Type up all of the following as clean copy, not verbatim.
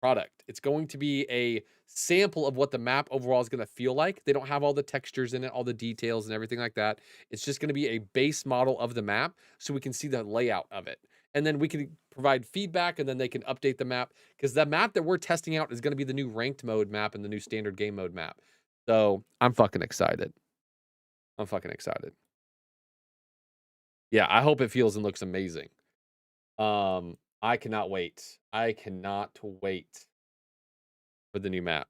product. It's going to be a sample of what the map overall is going to feel like. They don't have all the textures in it, all the details and everything like that. It's just going to be a base model of the map so we can see the layout of it. And then we can provide feedback, and then they can update the map, because the map that we're testing out is going to be the new ranked mode map and the new standard game mode map. So I'm fucking excited. I'm fucking excited. Yeah, I hope it feels and looks amazing. I cannot wait. I cannot wait for the new map.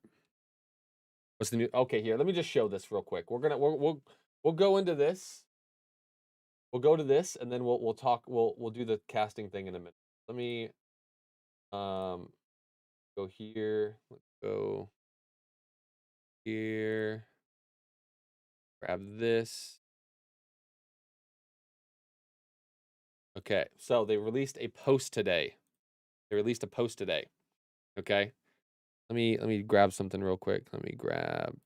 What's the new? Okay, here. Let me just show this real quick. We'll go into this. We'll go to this, and then we'll talk. We'll do the casting thing in a minute. Let me go here. Let's go here. Grab this. Okay, so they released a post today. Okay. Let me grab something real quick. Let me grab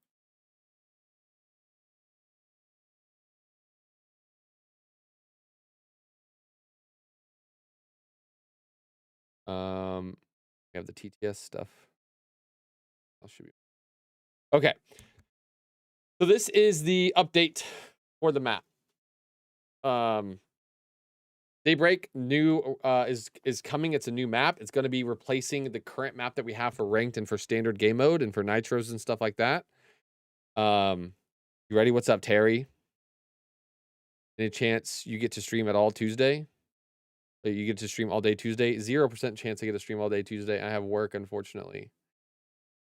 we have the TTS stuff. That should be okay. So this is the update for the map. Daybreak new is coming. It's a new map. It's going to be replacing the current map that we have for ranked and for standard game mode and for nitros and stuff like that. You ready? What's up, Terry? Any chance you get to stream at all Tuesday? You get to stream all day Tuesday? 0% chance I get to stream all day Tuesday. I have work, unfortunately.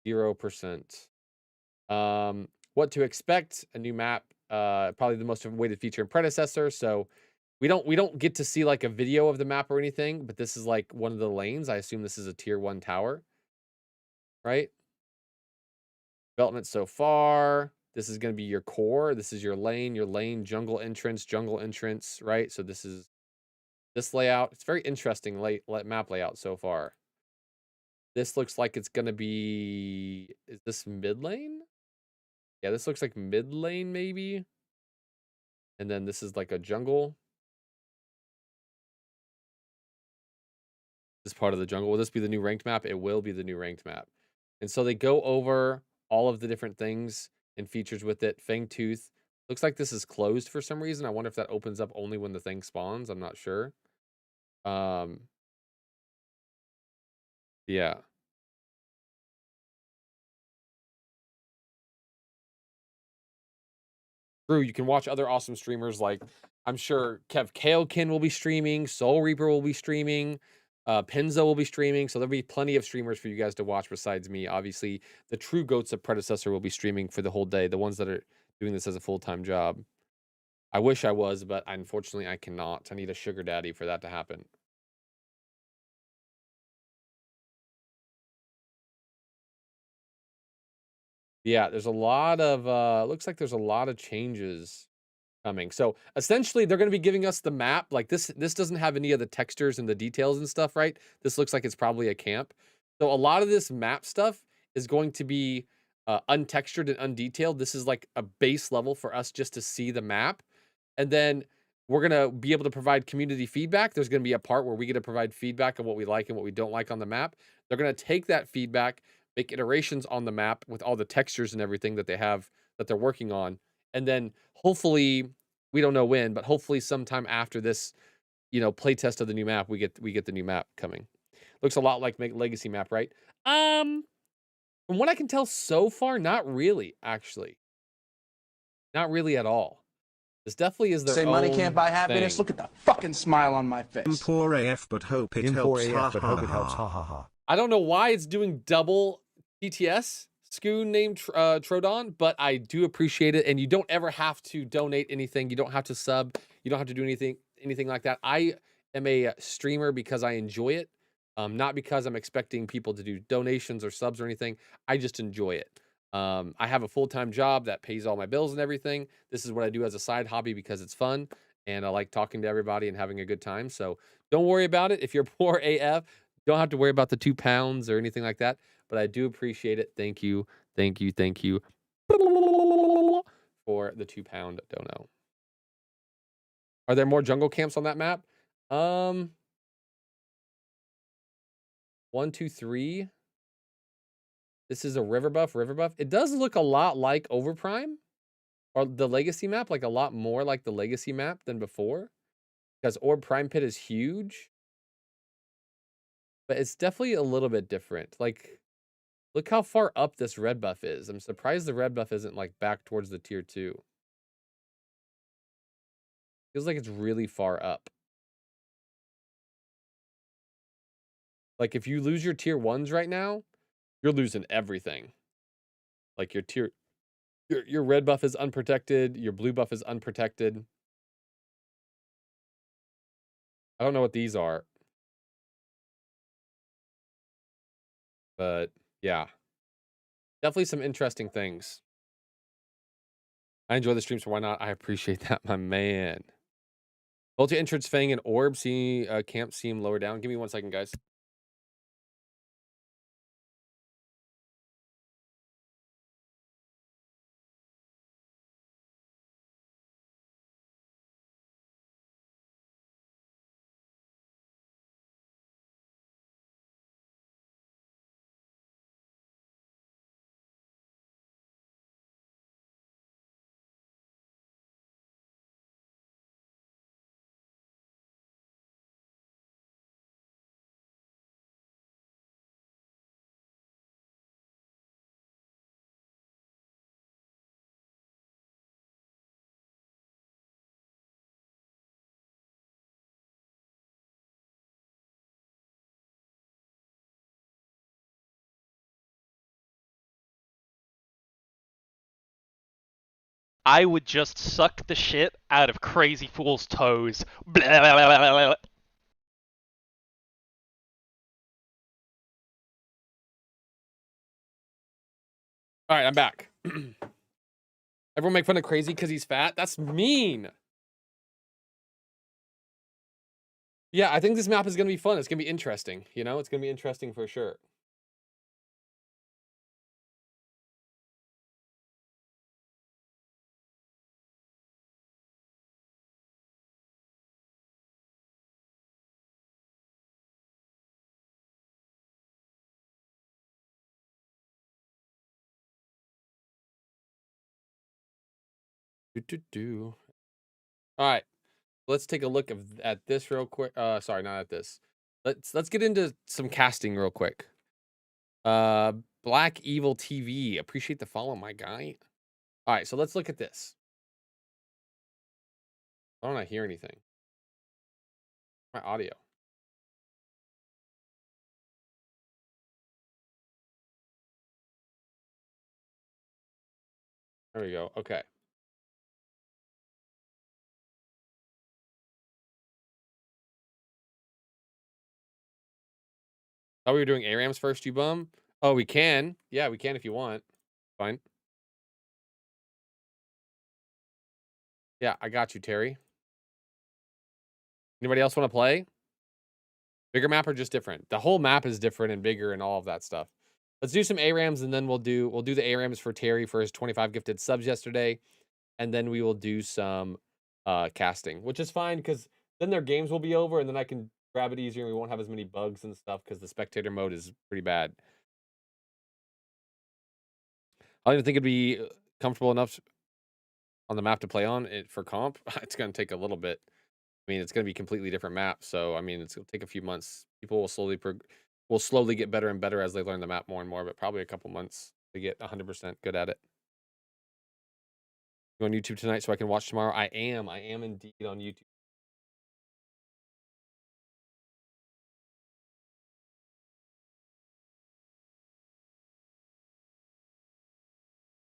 0%. What to expect? A new map. Probably the most awaited feature in predecessor. So we don't get to see like a video of the map or anything, but this is like one of the lanes. I assume this is a tier 1 tower, right? Development so far. This is going to be your core. This is your lane, jungle entrance, right? So this is this layout. It's very interesting map layout so far. This looks like it's going to be, is this mid lane? Yeah, this looks like mid lane maybe. And then this is like a jungle. This part of the jungle. Will this be the new ranked map? It will be the new ranked map. And so they go over all of the different things and features with it. Fangtooth. Looks like this is closed for some reason. I wonder if that opens up only when the thing spawns. I'm not sure. Yeah. True, you can watch other awesome streamers like, I'm sure Kev Kaokin will be streaming, Soul Reaper will be streaming, Penzo will be streaming, so there'll be plenty of streamers for you guys to watch besides me. Obviously, the true goats of predecessor will be streaming for the whole day, the ones that are doing this as a full-time job. I wish I was, but unfortunately I cannot. I need a sugar daddy for that to happen. Yeah, there's a lot of looks like there's a lot of changes coming. So essentially they're going to be giving us the map. Like this doesn't have any of the textures and the details and stuff, right? This looks like it's probably a camp. So a lot of this map stuff is going to be untextured and undetailed. This is like a base level for us just to see the map. And then we're going to be able to provide community feedback. There's going to be a part where we get to provide feedback on what we like and what we don't like on the map. They're going to take that feedback, make iterations on the map with all the textures and everything that they have, that they're working on. And then hopefully, we don't know when, but hopefully sometime after this, playtest of the new map, we get the new map coming. Looks a lot like Legacy map, right? From what I can tell so far, not really, actually. Not really at all. This definitely is their Say own money can't buy happiness. thing. Look at the fucking smile on my face. Poor AF, but hope it helps. Ha ha ha. I don't know why it's doing double TTS Scoon named Trodon, but I do appreciate it. And you don't ever have to donate anything. You don't have to sub. You don't have to do anything like that. I am a streamer because I enjoy it, not because I'm expecting people to do donations or subs or anything. I just enjoy it. I have a full-time job that pays all my bills and everything. This is what I do as a side hobby because it's fun and I like talking to everybody and having a good time. So don't worry about it. If you're poor AF, don't have to worry about the £2 or anything like that. But I do appreciate it. Thank you for the £2 dono. Are there more jungle camps on that map? 1, 2, 3. This is a river buff, It does look a lot like Overprime or the Legacy map, like a lot more like the Legacy map than before. Because Orb Prime Pit is huge. But it's definitely a little bit different. Like, look how far up this red buff is. I'm surprised the red buff isn't like back towards the tier 2. Feels like it's really far up. Like if you lose your tier 1s right now, you're losing everything. Like your red buff is unprotected, your blue buff is unprotected. I don't know what these are. But yeah. Definitely some interesting things. I enjoy the streams, so why not? I appreciate that, my man. Multi entrance Fang and Orb can't seem lower down. Give me 1 second, guys. I would just suck the shit out of Crazy Fool's toes. Blah, blah, blah, blah, blah. All right, I'm back. Everyone make fun of Crazy because he's fat. That's mean. Yeah, I think this map is going to be fun. It's going to be interesting. You know, it's going to be interesting for sure. All right, let's take a look at this real quick. Sorry, not at this. Let's get into some casting real quick. Black Evil TV. Appreciate the follow, my guy. All right, so let's look at this. I don't hear anything. My audio. There we go. Okay. Oh, we were doing ARAMs first, you bum? Oh, we can. Yeah, we can if you want. Fine. Yeah, I got you, Terry. Anybody else want to play? Bigger map or just different? The whole map is different and bigger and all of that stuff. Let's do some ARAMs and then we'll do the ARAMs for Terry for his 25 gifted subs yesterday. And then we will do some casting, which is fine because then their games will be over and then I can grab it easier and we won't have as many bugs and stuff because the spectator mode is pretty bad. I don't even think it'd be comfortable enough on the map to play on it for comp. It's going to take a little bit. I mean, it's going to be a completely different map. So, I mean, it's going to take a few months. People will slowly get better and better as they learn the map more and more, but probably a couple months to get 100% good at it. You on YouTube tonight so I can watch tomorrow? I am indeed on YouTube.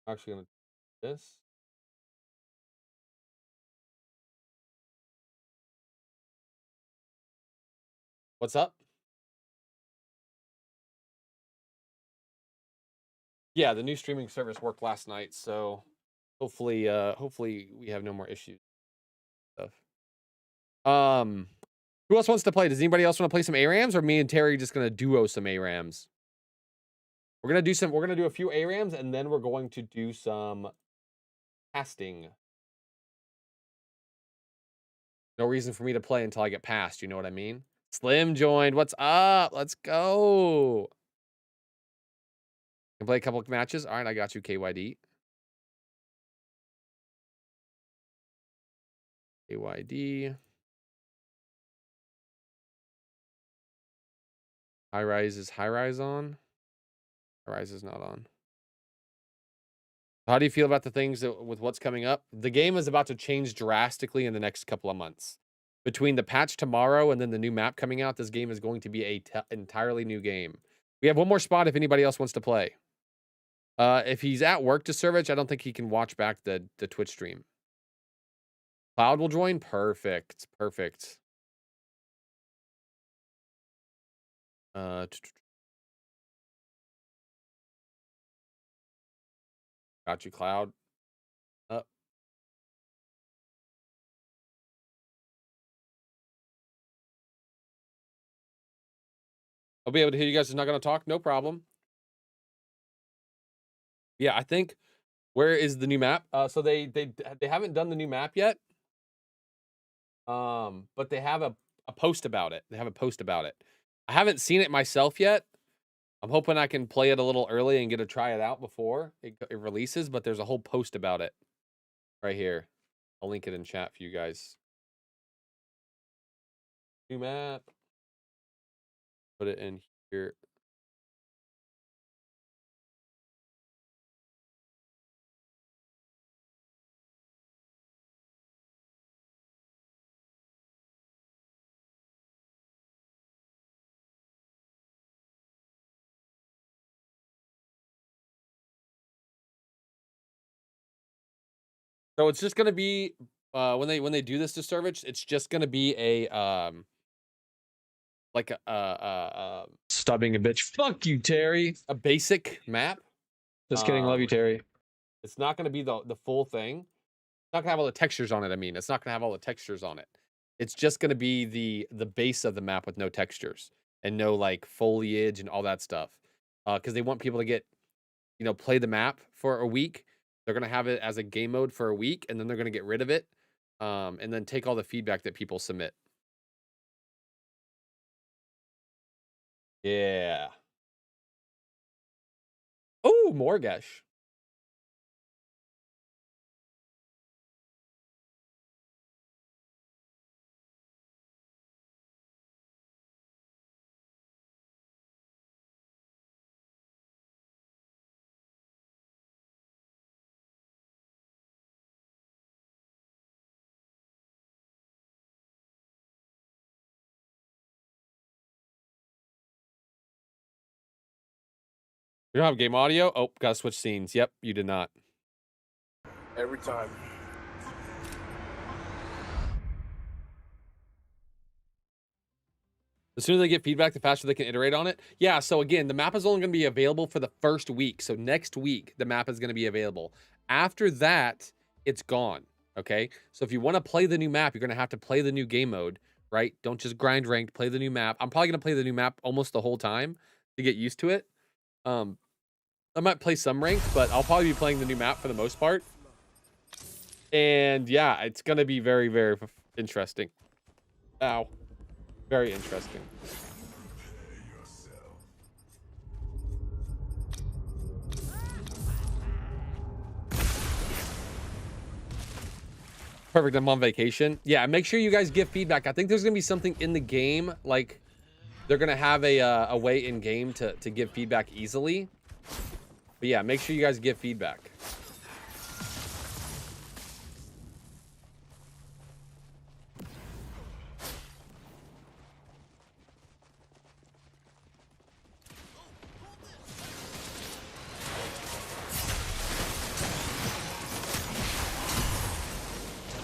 I'm actually going to do this. What's up? Yeah, the new streaming service worked last night, so hopefully we have no more issues. Stuff. Who else wants to play? Does anybody else want to play some ARAMs, or me and Terry just gonna duo some ARAMs? We're gonna do a few ARAMs and then we're going to do some casting. No reason for me to play until I get past, you know what I mean? Slim joined. What's up? Let's go. Can play a couple of matches. All right, I got you, KYD. KYD. High rise is high rise on. High rise is not on. How do you feel about the things with what's coming up? The game is about to change drastically in the next couple of months. Between the patch tomorrow and then the new map coming out, this game is going to be a entirely new game. We have one more spot if anybody else wants to play. If he's at work to Servage, I don't think he can watch back the Twitch stream. Cloud will join? Perfect. Perfect. Got you, Cloud. Up. I'll be able to hear you guys. Just not going to talk. No problem. Yeah, I think. Where is the new map? So they haven't done the new map yet. But they have a post about it. They have a post about it. I haven't seen it myself yet. I'm hoping I can play it a little early and get to try it out before it releases, but there's a whole post about it right here. I'll link it in chat for you guys. New map. Put it in here. So it's just gonna be when they do this to Servage, it's just gonna be a like a Stop being a bitch. Fuck you, Terry. a basic map. Just kidding. Love you, Terry. It's not gonna be the full thing. It's not gonna have all the textures on it. I mean, it's not gonna have all the textures on it. It's just gonna be the base of the map with no textures and no like foliage and all that stuff. Because they want people to get, play the map for a week. They're gonna have it as a game mode for a week, and then they're gonna get rid of it, and then take all the feedback that people submit. Yeah. Oh, Morgesh. You don't have game audio? Oh, gotta switch scenes. Yep, you did not. Every time. The sooner they get feedback, the faster they can iterate on it. Yeah, so again, the map is only going to be available for the first week. So next week, the map is going to be available. After that, it's gone, okay? So if you want to play the new map, you're going to have to play the new game mode, right? Don't just grind ranked, play the new map. I'm probably going to play the new map almost the whole time to get used to it. I might play some ranked, but I'll probably be playing the new map for the most part. And yeah, it's going to be very, very interesting. Ow. Very interesting. Perfect. I'm on vacation. Yeah, make sure you guys give feedback. I think there's going to be something in the game, like they're going to have a way in game to give feedback easily. But yeah, make sure you guys give feedback.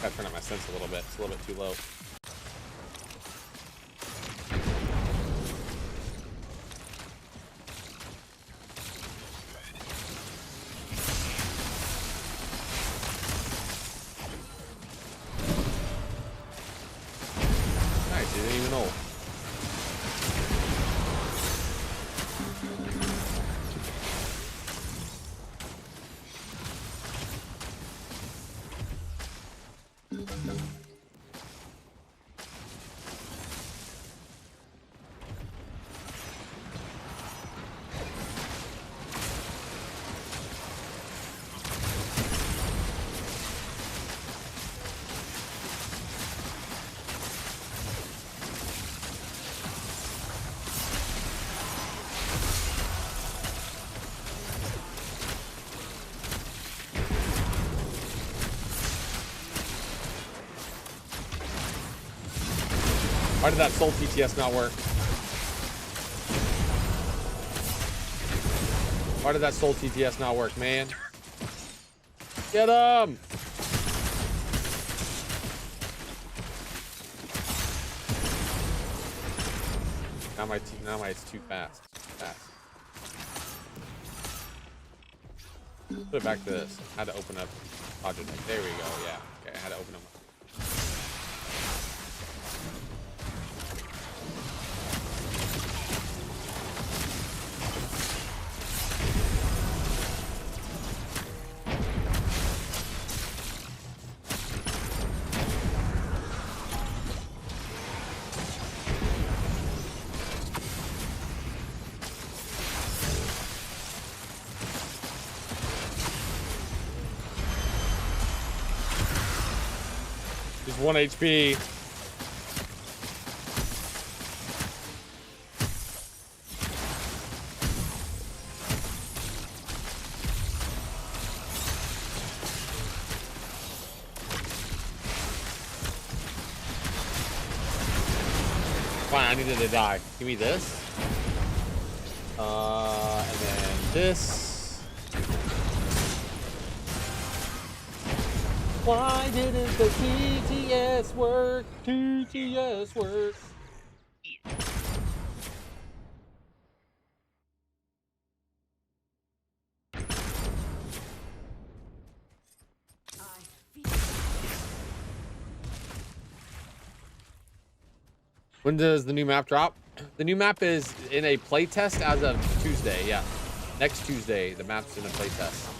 Gotta turn up my sense a little bit. It's a little bit too low. Nice, he didn't even ult. Why did that soul TTS not work? Why did that soul TTS not work, man? Get him! Now it's too fast. Put it back to this. I had to open up project. There we go. Yeah. Okay, I had to open them up. He's 1 HP. Fine, I needed to die. Give me this. And then this. Why didn't the TTS work? TTS work. When does the new map drop? The new map is in a playtest as of Tuesday. Yeah, next Tuesday the map's in a playtest.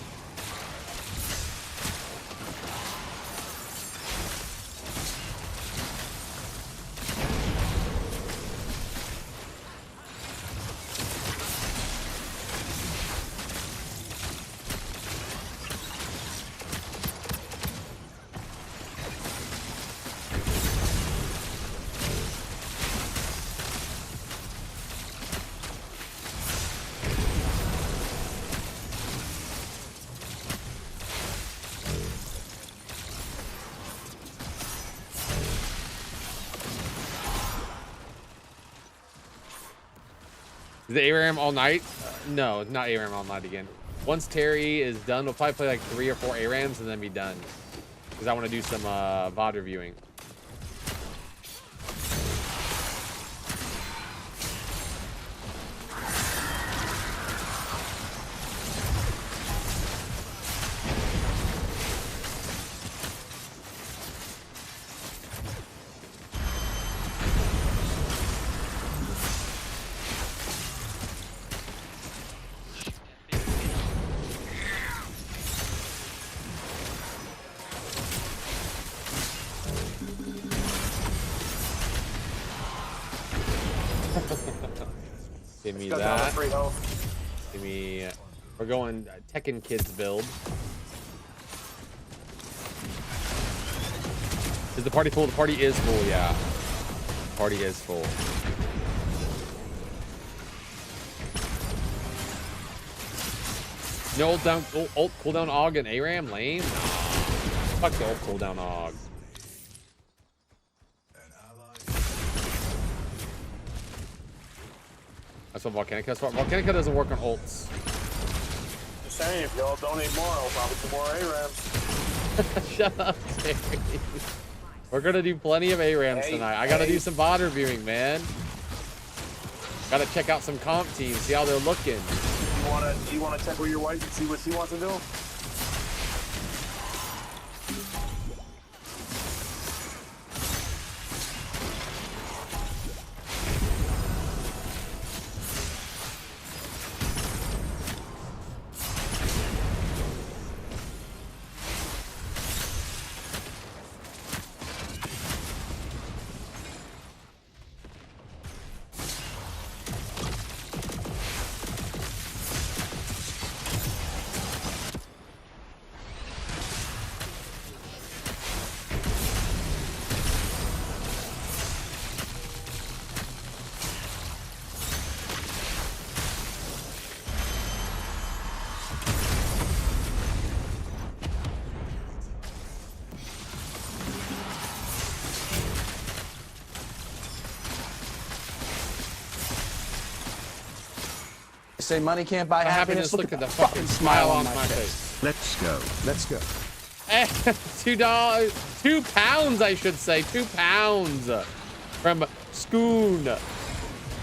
Is the ARAM all night? No, it's not ARAM all night again. Once Terry is done, we'll probably play like 3 or 4 ARAMs and then be done. Because I want to do some VOD reviewing. Give me that. Give me. We're going Tekken Kids build. Is the party full? The party is full. Yeah. The party is full. No ult cooldown AUG and ARAM lame. Nah. Fuck the ult cooldown AUG. That's what Volcanica is for. Volcanica doesn't work on ults. Just saying, if y'all donate more, I'll probably do more ARAMs. Shut up, Terry. We're gonna do plenty of ARAMs tonight. I gotta do some VOD reviewing, man. Gotta check out some comp teams, see how they're looking. You wanna check with your wife and see what she wants to do? Say money can't buy happiness. Look at the fucking smile on my face. Let's go. Let's go. $2, £2, I should say, £2 from Scoon.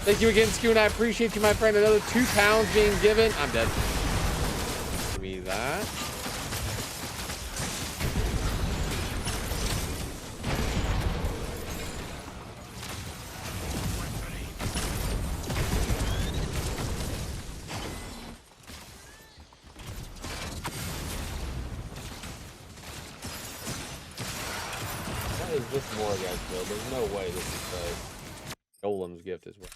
Thank you again, Scoon. I appreciate you, my friend. Another £2 being given. I'm dead. Give me that. What is this more guys build? There's no way this is Golem's gift as well.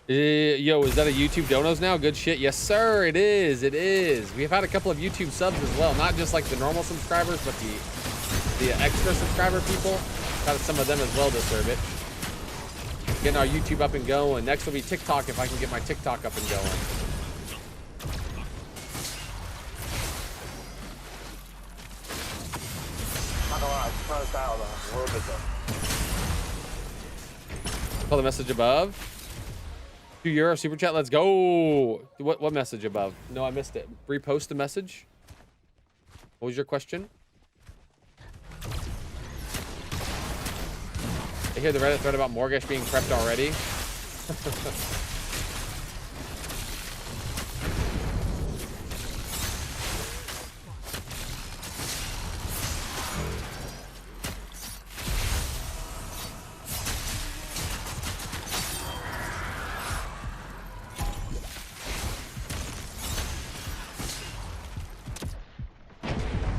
Yo, is that a YouTube donos now? Good shit. Yes, sir. It is. It is. We've had a couple of YouTube subs as well. Not just like the normal subscribers, but the extra subscriber people. Got some of them as well this bit. Getting our YouTube up and going. Next will be TikTok if I can get my TikTok up and going. Not gonna lie, it's not a style though. A little bit though. Call the message above. €2 super chat. Let's go. What message above? No, I missed it. Repost the message. What was your question? I hear the Reddit thread about Morgesh being prepped already.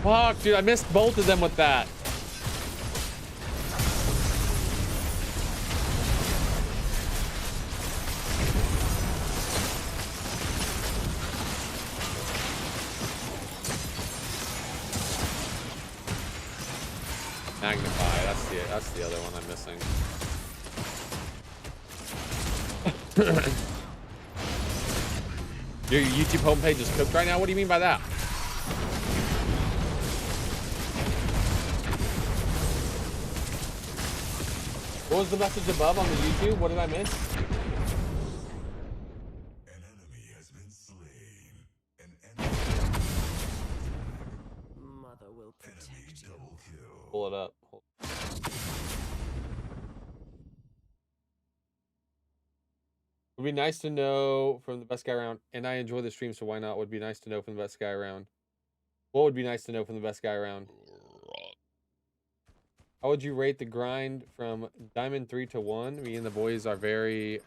Fuck, dude, I missed both of them with that. Magnify, that's the other one I'm missing. Your YouTube homepage is cooked right now? What do you mean by that? What was the message above on the YouTube? What did I miss? An enemy has been slain. An enemy. Mother will protect Enemy you. double kill. Pull it up. Would be nice to know from the best guy around, and I enjoy the stream, so why not? Would be nice to know from the best guy around. What would be nice to know from the best guy around? How would you rate the grind from Diamond 3 to 1? Me and the boys are very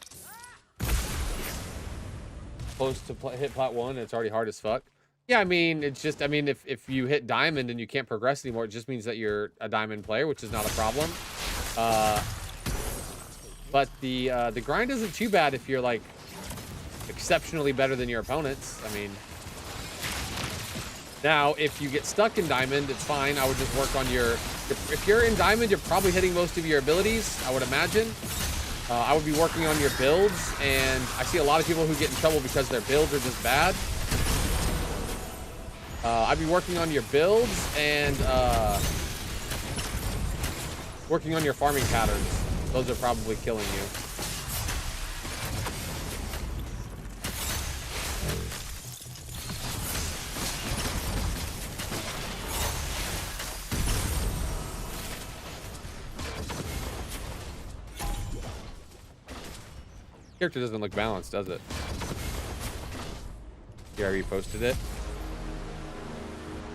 close to hit Plat 1. It's already hard as fuck. Yeah, I mean, it's just, I mean, if you hit Diamond and you can't progress anymore, it just means that you're a Diamond player, which is not a problem. But the grind isn't too bad if you're, like, exceptionally better than your opponents. I mean... Now, if you get stuck in Diamond, it's fine. I would just work on your... If you're in Diamond, you're probably hitting most of your abilities, I would imagine. I would be working on your builds, and I see a lot of people who get in trouble because their builds are just bad. I'd be working on your builds and working on your farming patterns. Those are probably killing you. Character doesn't look balanced, does it? You already posted it.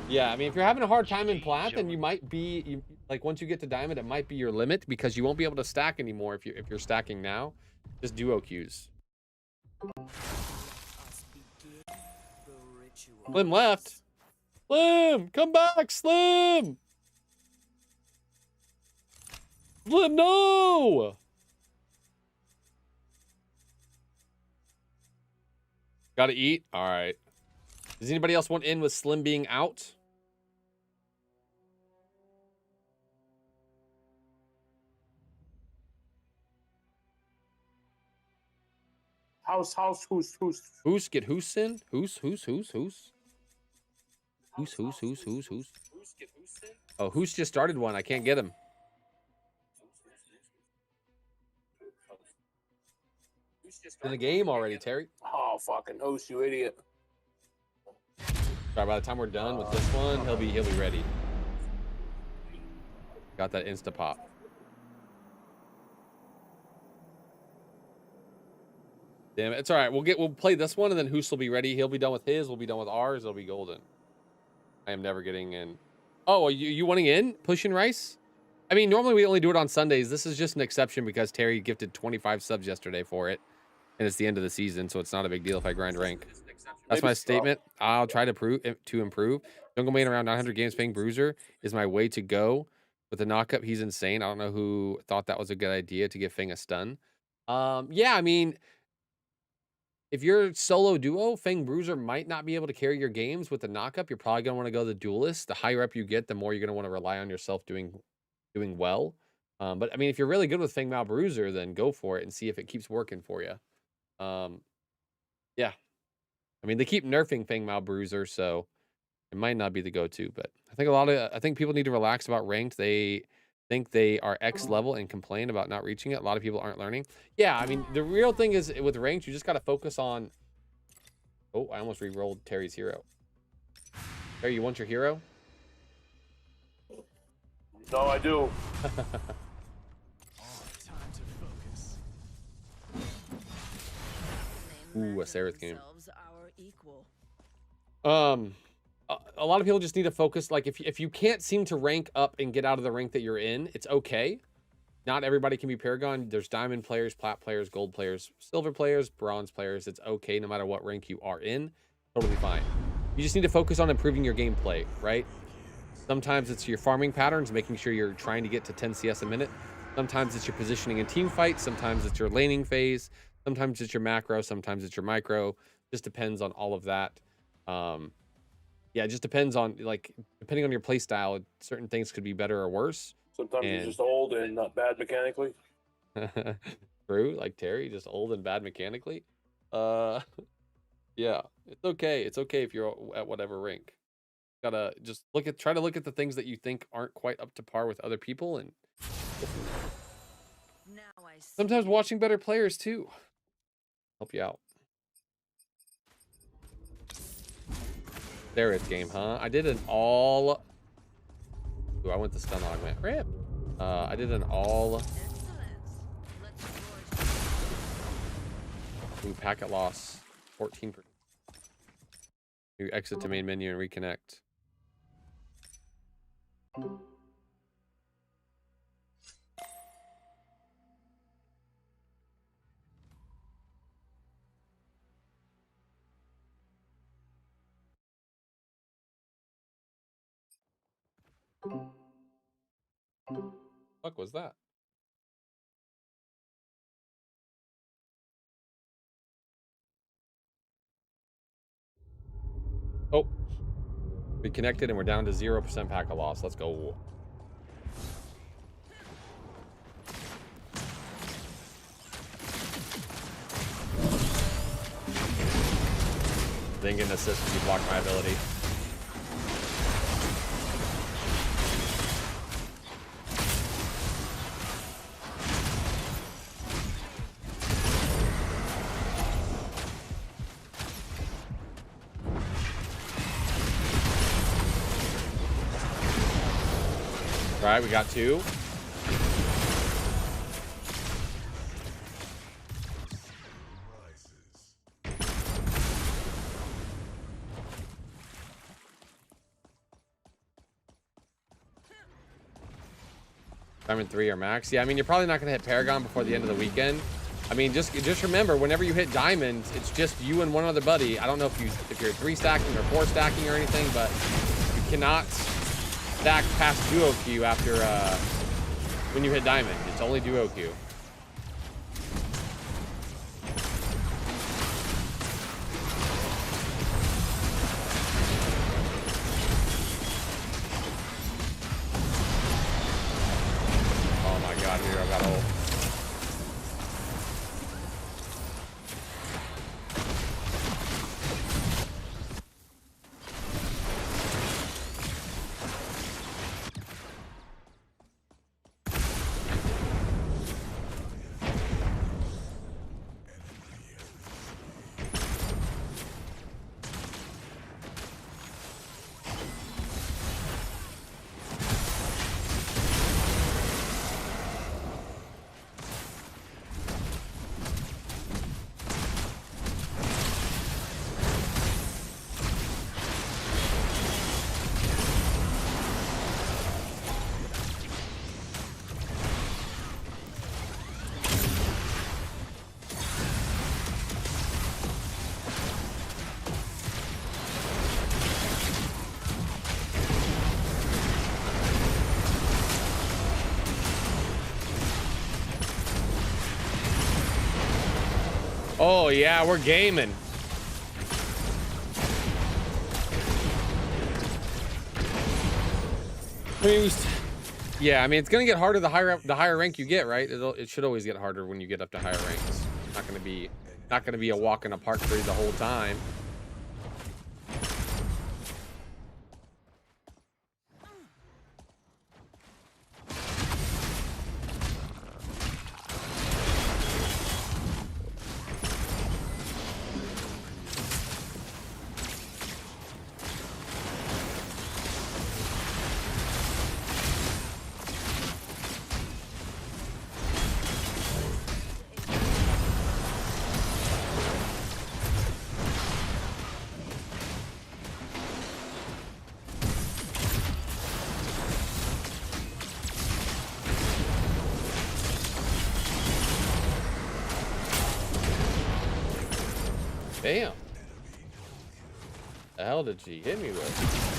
Yeah, I mean, if you're having a hard time in plat, then you might be like once you get to diamond, it might be your limit because you won't be able to stack anymore if you're stacking now. Just duo queues. Slim left. Slim, come back, Slim. Slim, no. Gotta eat? All right. Does anybody else want in with Slim being out? House, who's? Who's get who's in? Who's? Who's get who's in? Oh, who's just started one? I can't get him. In the game already, Terry. Oh, fucking host, you idiot. Sorry, by the time we're done with this one, he'll be ready. Got that insta pop. Damn it. It's all right. We'll play this one and then Hoos will be ready. He'll be done with his, we'll be done with ours, it'll be golden. I am never getting in. Oh, are you wanting in? Pushing Rice? I mean, normally we only do it on Sundays. This is just an exception because Terry gifted 25 subs yesterday for it. And it's the end of the season, so it's not a big deal if I grind rank. That's my statement. I'll try to improve. Jungle Main around 900 games paying Bruiser is my way to go. With the knockup, he's insane. I don't know who thought that was a good idea to give Feng a stun. Yeah, I mean, if you're solo duo, Feng Bruiser might not be able to carry your games with the knockup. You're probably gonna want to go the duelist. The higher up you get, the more you're gonna want to rely on yourself doing well. But I mean, if you're really good with Feng Mao Bruiser, then go for it and see if it keeps working for you. Yeah, I mean, they keep nerfing Feng Mao Bruiser, so it might not be the go-to, but I think people need to relax about ranked. They think they are X level and complain about not reaching it. A lot of people aren't learning. Yeah, I mean, the real thing is with ranked, you just got to focus on. Oh, I almost re-rolled Terry's hero. Terry, you want your hero? No, I do. Ooh, a Seraph game. A lot of people just need to focus. Like, if you can't seem to rank up and get out of the rank that you're in, it's okay. Not everybody can be Paragon. There's diamond players, plat players, gold players, silver players, bronze players. It's okay no matter what rank you are in. Totally fine. You just need to focus on improving your gameplay, right? Sometimes it's your farming patterns, making sure you're trying to get to 10 CS a minute. Sometimes it's your positioning in team fights. Sometimes it's your laning phase. Sometimes it's your macro. Sometimes it's your micro. Just depends on all of that. Yeah, it just depends on, like, depending on your play style, certain things could be better or worse. Sometimes you're just old and not bad mechanically. True, like Terry, just old and bad mechanically. Yeah, it's okay. It's okay if you're at whatever rank. Gotta just try to look at the things that you think aren't quite up to par with other people, and sometimes watching better players too help you out. There is game, huh? I did an all. Ooh, I went the stun augment. Rip. I did an all. Ooh, packet loss. 14%. You exit to main menu and reconnect. Fuck was that? Oh, we connected and we're down to 0% packet loss. Let's go. Didn't get an assist because you blocked my ability. All right, we got two. Diamond 3 or max. Yeah, I mean, you're probably not going to hit Paragon before the end of the weekend. I mean, just remember, whenever you hit diamonds, it's just you and one other buddy. I don't know if you're 3 stacking or 4 stacking or anything, but you cannot stack past duo queue after when you hit diamond. It's only duo queue. Oh my god, here I got ult. Oh yeah, we're gaming. I mean, yeah, I mean it's gonna get harder the higher rank you get, right? It should always get harder when you get up to higher ranks. It's not gonna be a walk in a park for you the whole time. Damn. The hell did she hit me with?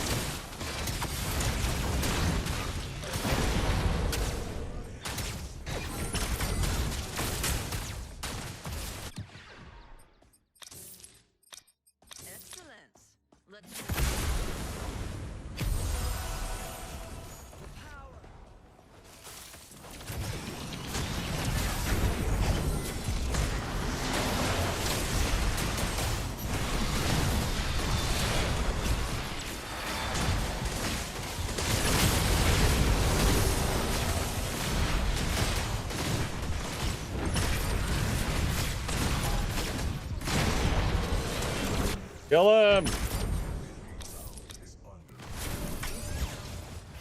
Kill him!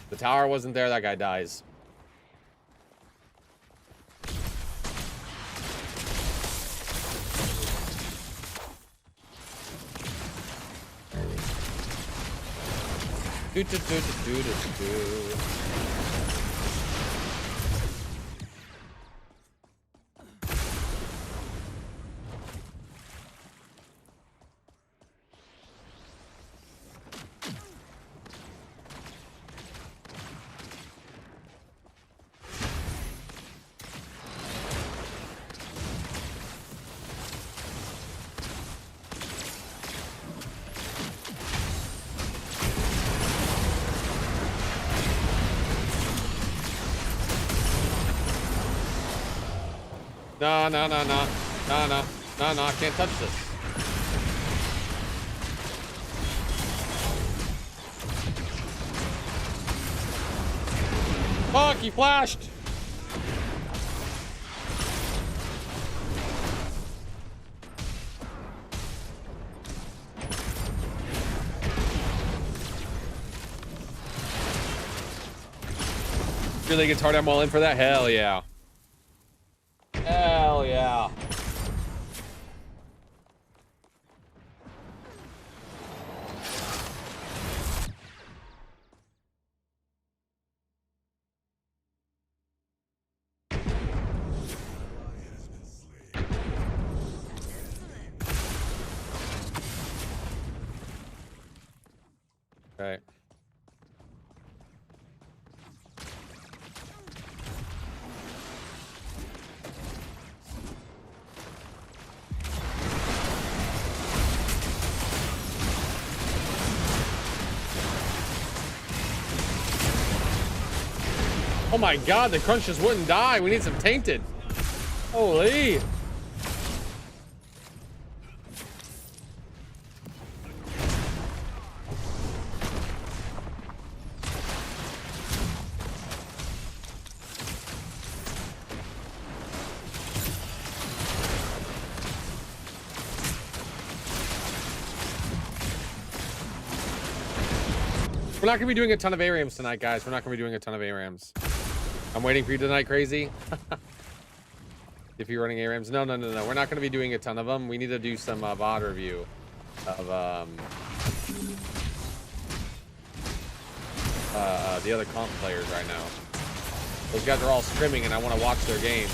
The tower wasn't there, that guy dies. No, no, no, no. No, no. No, no, I can't touch this. Fuck, he flashed! Really gets hard I'm all in for that? Hell yeah. Hell yeah. Okay. Oh my god, the crunch just wouldn't die. We need some tainted. Holy. We're not gonna be doing a ton of ARAMs tonight, guys. We're not gonna be doing a ton of ARAMs. I'm waiting for you tonight, Crazy. If you're running ARAMs. No, no, no, no. We're not going to be doing a ton of them. We need to do some VOD review of the other comp players right now. Those guys are all scrimming and I want to watch their games.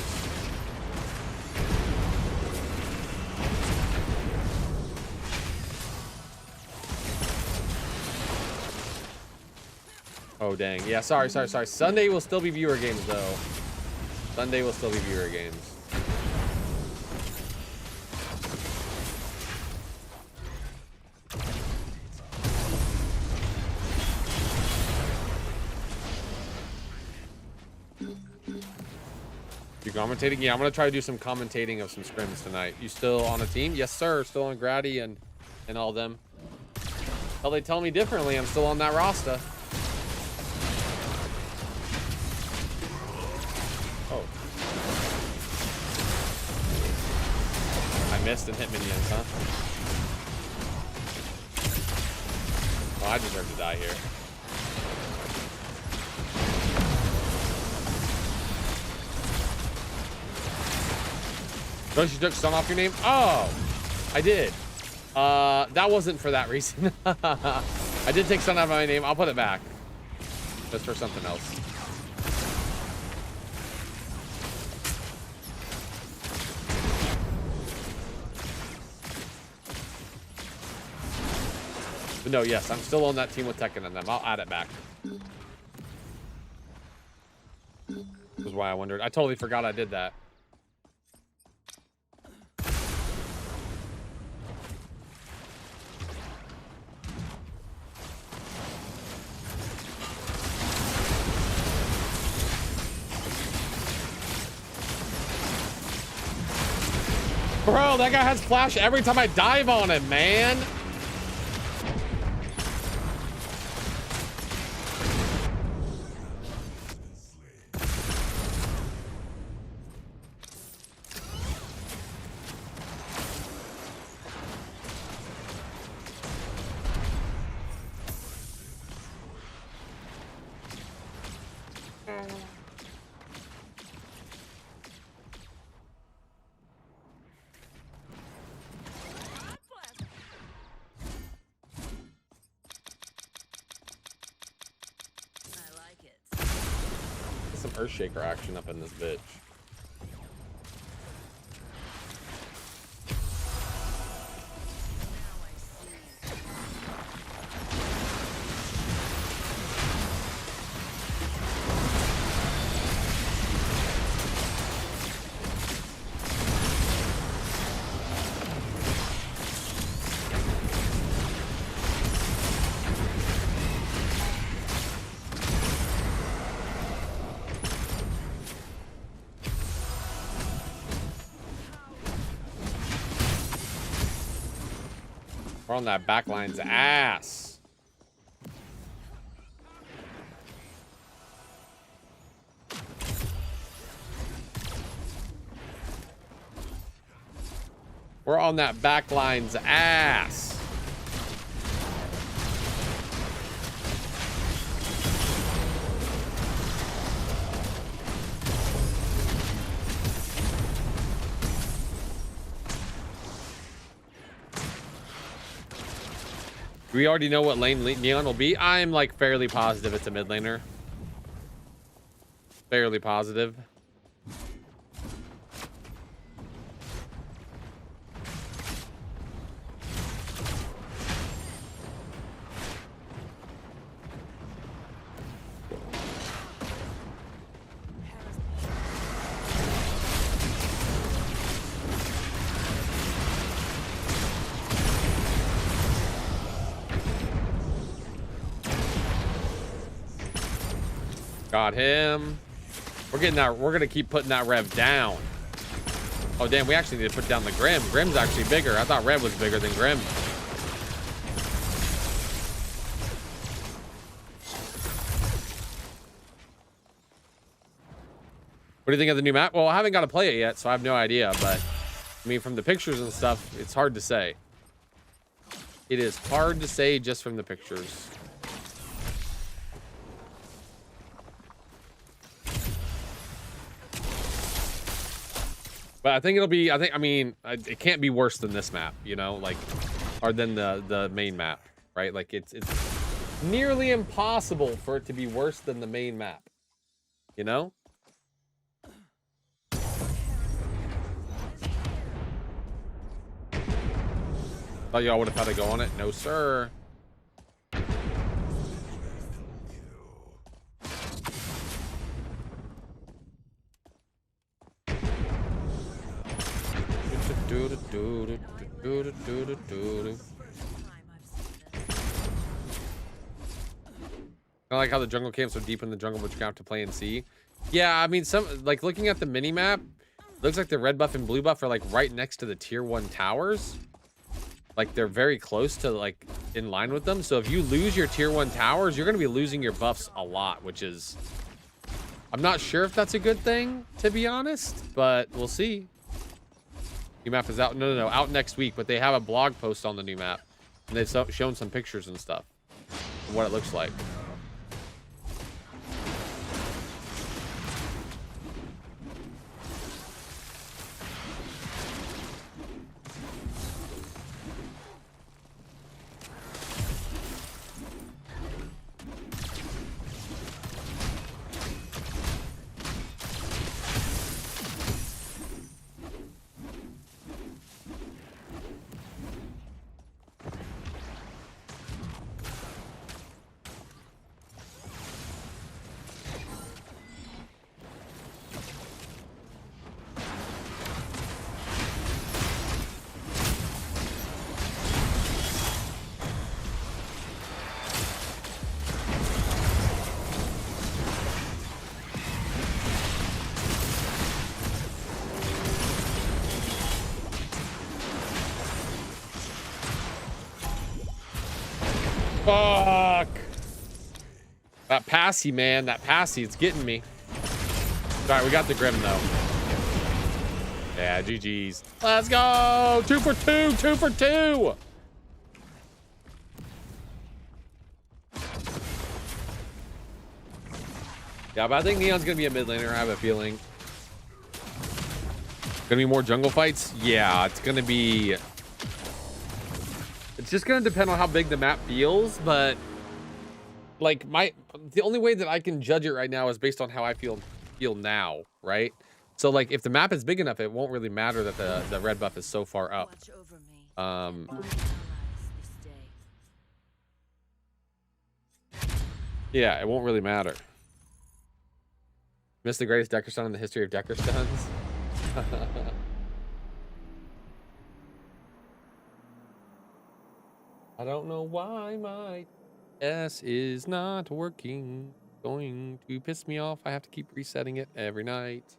Oh, dang. Yeah, sorry. Sunday will still be viewer games, though. Sunday will still be viewer games. You commentating? Yeah, I'm gonna try to do some commentating of some scrims tonight. You still on a team? Yes, sir. Still on Grady and all of them. Well, they tell me differently. I'm still on that roster. Oh. I missed and hit minions, huh? Oh, I deserve to die here. Don't you took stun off your name? Oh, I did. That wasn't for that reason. I did take stun out of my name. I'll put it back. Just for something else. But no, yes, I'm still on that team with Tekken and them. I'll add it back. This is why I wondered. I totally forgot I did that. Bro, that guy has flash every time I dive on him, man. Some Earthshaker action up in this bitch. We're on that backline's ass. We're on that backline's ass. Do we already know what lane Neon will be? I'm like fairly positive it's a mid laner. Fairly positive. Got him. We're getting that. We're gonna keep putting that rev down. Oh damn, we actually need to put down the Grim. Grim's actually bigger. I thought Rev was bigger than Grim. What do you think of the new map? Well, I haven't got to play it yet, so I have no idea. But I mean, from the pictures and stuff, it's hard to say. It is hard to say just from the pictures. But I think it'll be, I mean, it can't be worse than this map, you know, like, or than the main map, right? Like, it's nearly impossible for it to be worse than the main map, you know? Thought y'all would have had to go on it. No, sir. I like how the jungle camps are deep in the jungle, but you have to play and see. Yeah, I mean, some like looking at the mini map, looks like the red buff and blue buff are like right next to the tier 1 towers. Like they're very close to like in line with them. So if you lose your tier 1 towers, you're going to be losing your buffs a lot, which is, I'm not sure if that's a good thing, to be honest, but we'll see. New map is out. No, out next week, but they have a blog post on the new map and they've shown some pictures and stuff of what it looks like. Fuck. That passy, man. That passy, it's getting me. All right, we got the Grim, though. Yeah, GG's. Let's go. 2 for 2. 2 for 2. Yeah, but I think Neon's going to be a mid laner. I have a feeling. Going to be more jungle fights? Yeah, it's going to be... It's just going to depend on how big the map feels, but like the only way that I can judge it right now is based on how I feel now, right? So like if the map is big enough, it won't really matter that the red buff is so far up. Yeah, it won't really matter. Missed the greatest Decker stun in the history of Decker stuns. I don't know why my S is not working. Going to piss me off. I have to keep resetting it every night.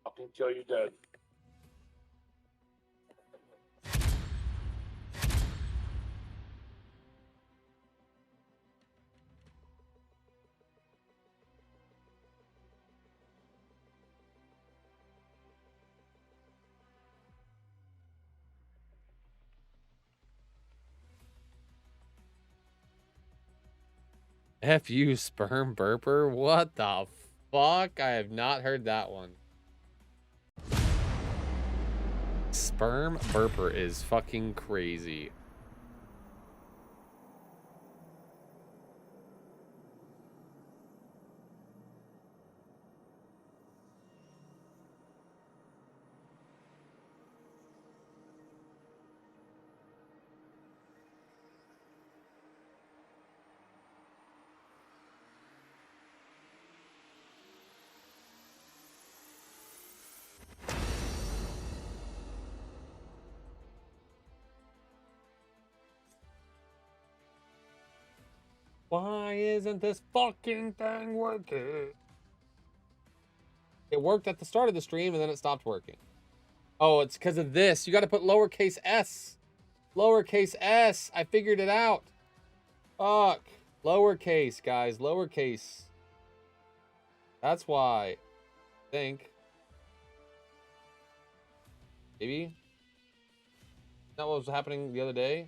Fucking kill you dead. F you, sperm burper. What the fuck? I have not heard that one. Sperm burper is fucking crazy. Why isn't this fucking thing working? It worked at the start of the stream and then it stopped working. Oh, it's because of this. You got to put lowercase s. Lowercase s. I figured it out. Fuck. Lowercase, guys. Lowercase. That's why. I think. Maybe. Is that what was happening the other day?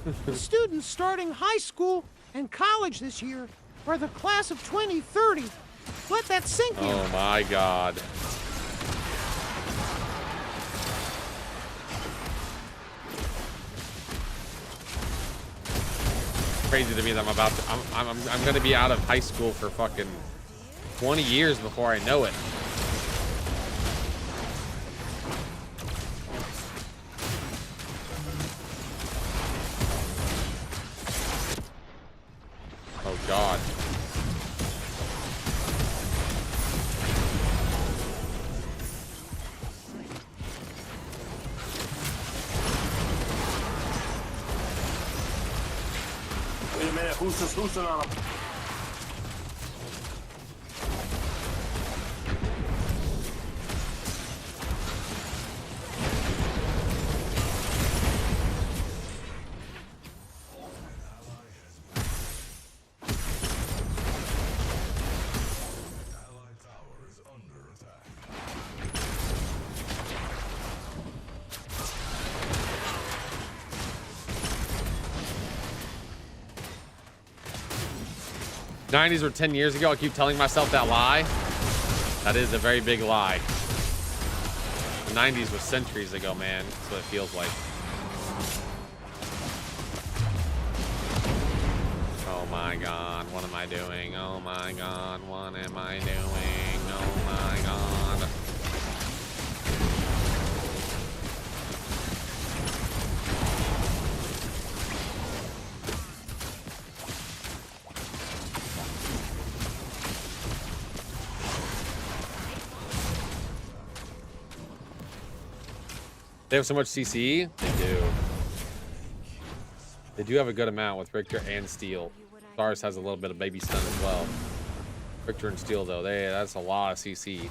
The students starting high school and college this year are the class of 2030. Let that sink in. Oh my God. Crazy to me that I'm gonna be out of high school for fucking 20 years before I know it. Oh God. Wait a minute, who's this hoosing on him? '90s were 10 years ago. I keep telling myself that lie. That is a very big lie. The '90s was centuries ago, man. That's what it feels like. Oh my God, what am I doing? Oh my God, what am I doing? Oh my God. They have so much CC? They do. They do have a good amount with Richter and Steel. Stars has a little bit of baby stun as well. Richter and Steel, though, that's a lot of CC.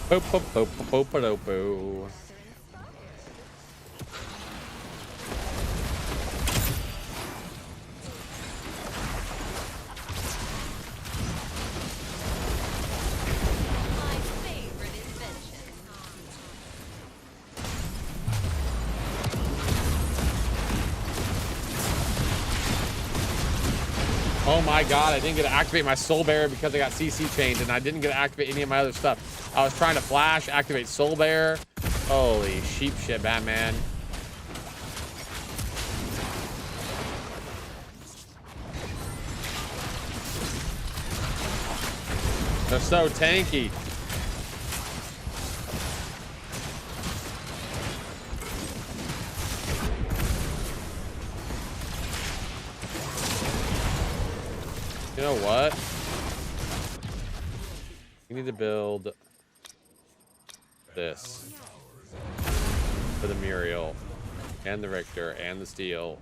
Boop, boop, boop, boop, boop, boop, boop. Oh my God, I didn't get to activate my Soul Bearer because I got CC chained, and I didn't get to activate any of my other stuff. I was trying to flash, activate Soul Bearer. Holy sheep shit, Batman. They're so tanky. You know what? You need to build this for the Muriel and the Richter and the Steel.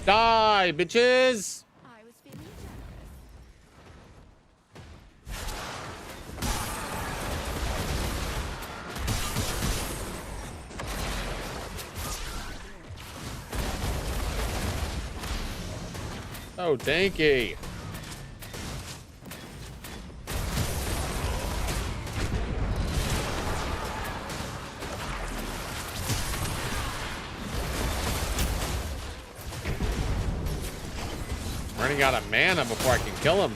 Die, bitches! Oh, tanky. Running out of mana before I can kill him.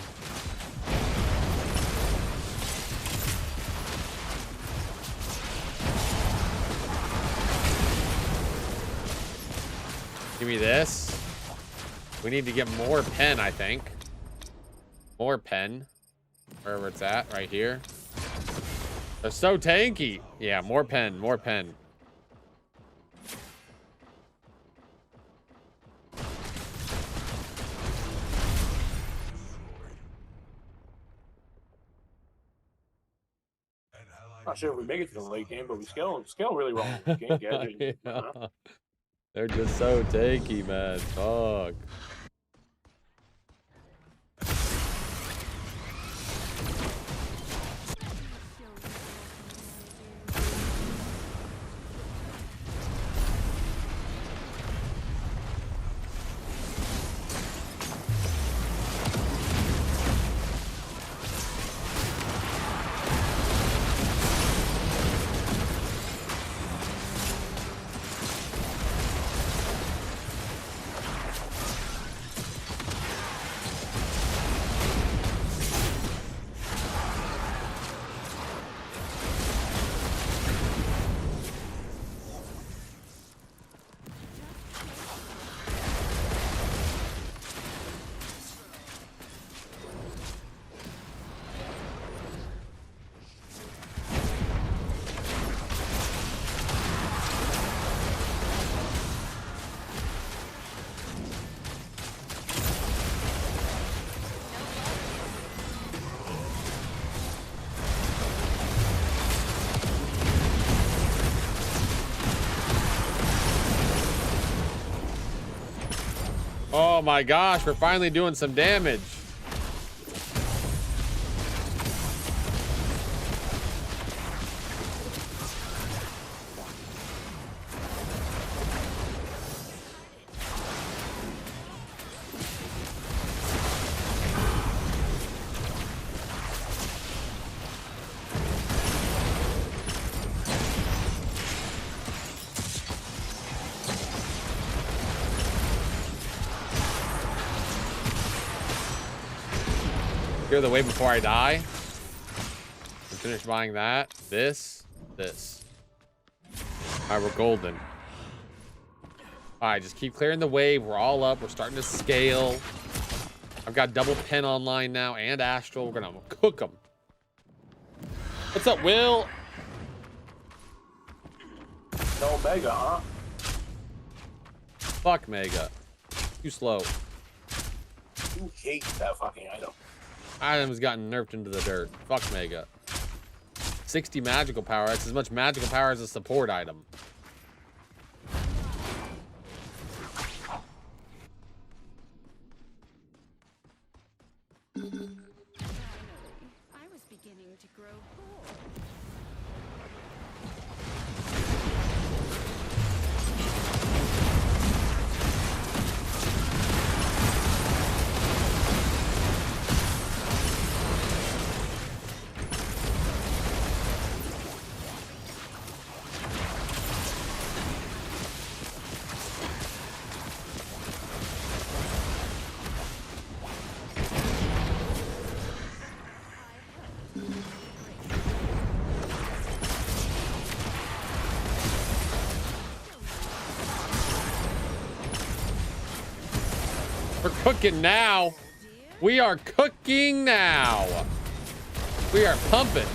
Give me this. We need to get more pen, I think. More pen. Wherever it's at, right here. They're so tanky. Yeah, more pen, more pen. Not sure if we make it to the late game, but we scale really well in the game. Gadget, Yeah. They're just so tanky, man. Fuck. Oh my gosh, we're finally doing some damage. Clear the way before I die. And finish buying that. This. Alright, we're golden. Alright, just keep clearing the wave. We're all up. We're starting to scale. I've got double pen online now and astral. We're gonna cook them. What's up, Will? No Mega, huh? Fuck Mega. Too slow. You hate that fucking item. Item's gotten nerfed into the dirt. Fuck Mega. 60 magical power. That's as much magical power as a support item. I was beginning to grow bored. We're cooking now. We are cooking now. We are pumping.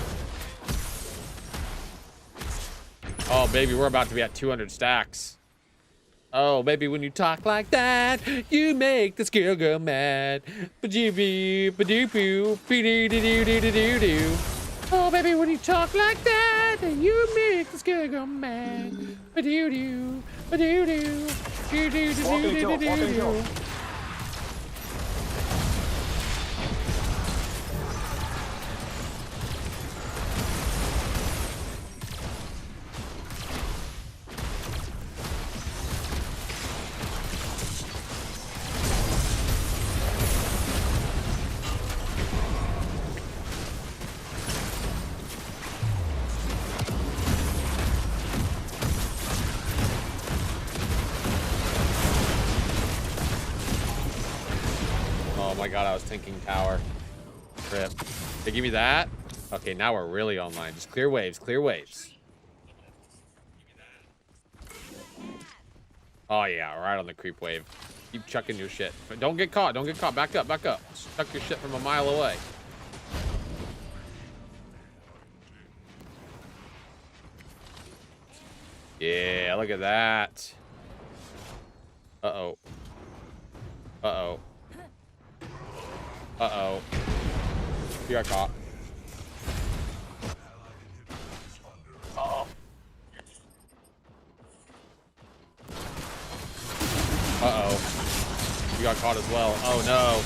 Oh, baby, we're about to be at 200 stacks. Oh, baby, when you talk like that, you make the skill go mad. Ba-doo-boo, ba-doo-boo, be-doo-doo-doo-doo-doo-doo. Oh, baby, when you talk like that. Why do you make the scarecrow mad? Ba-doo-doo, ba-doo-doo, do-do-do-do-do-do-do. Oh my god, I was thinking tower. Rip. They give me that? Okay, now we're really online. Just clear waves, clear waves. Oh yeah, right on the creep wave. Keep chucking your shit. But don't get caught, don't get caught. Back up, back up. Just chuck your shit from a mile away. Yeah, look at that. Uh-oh. Uh-oh. Uh-oh. You got caught. Uh-oh. Uh-oh. You got caught as well. Oh, no.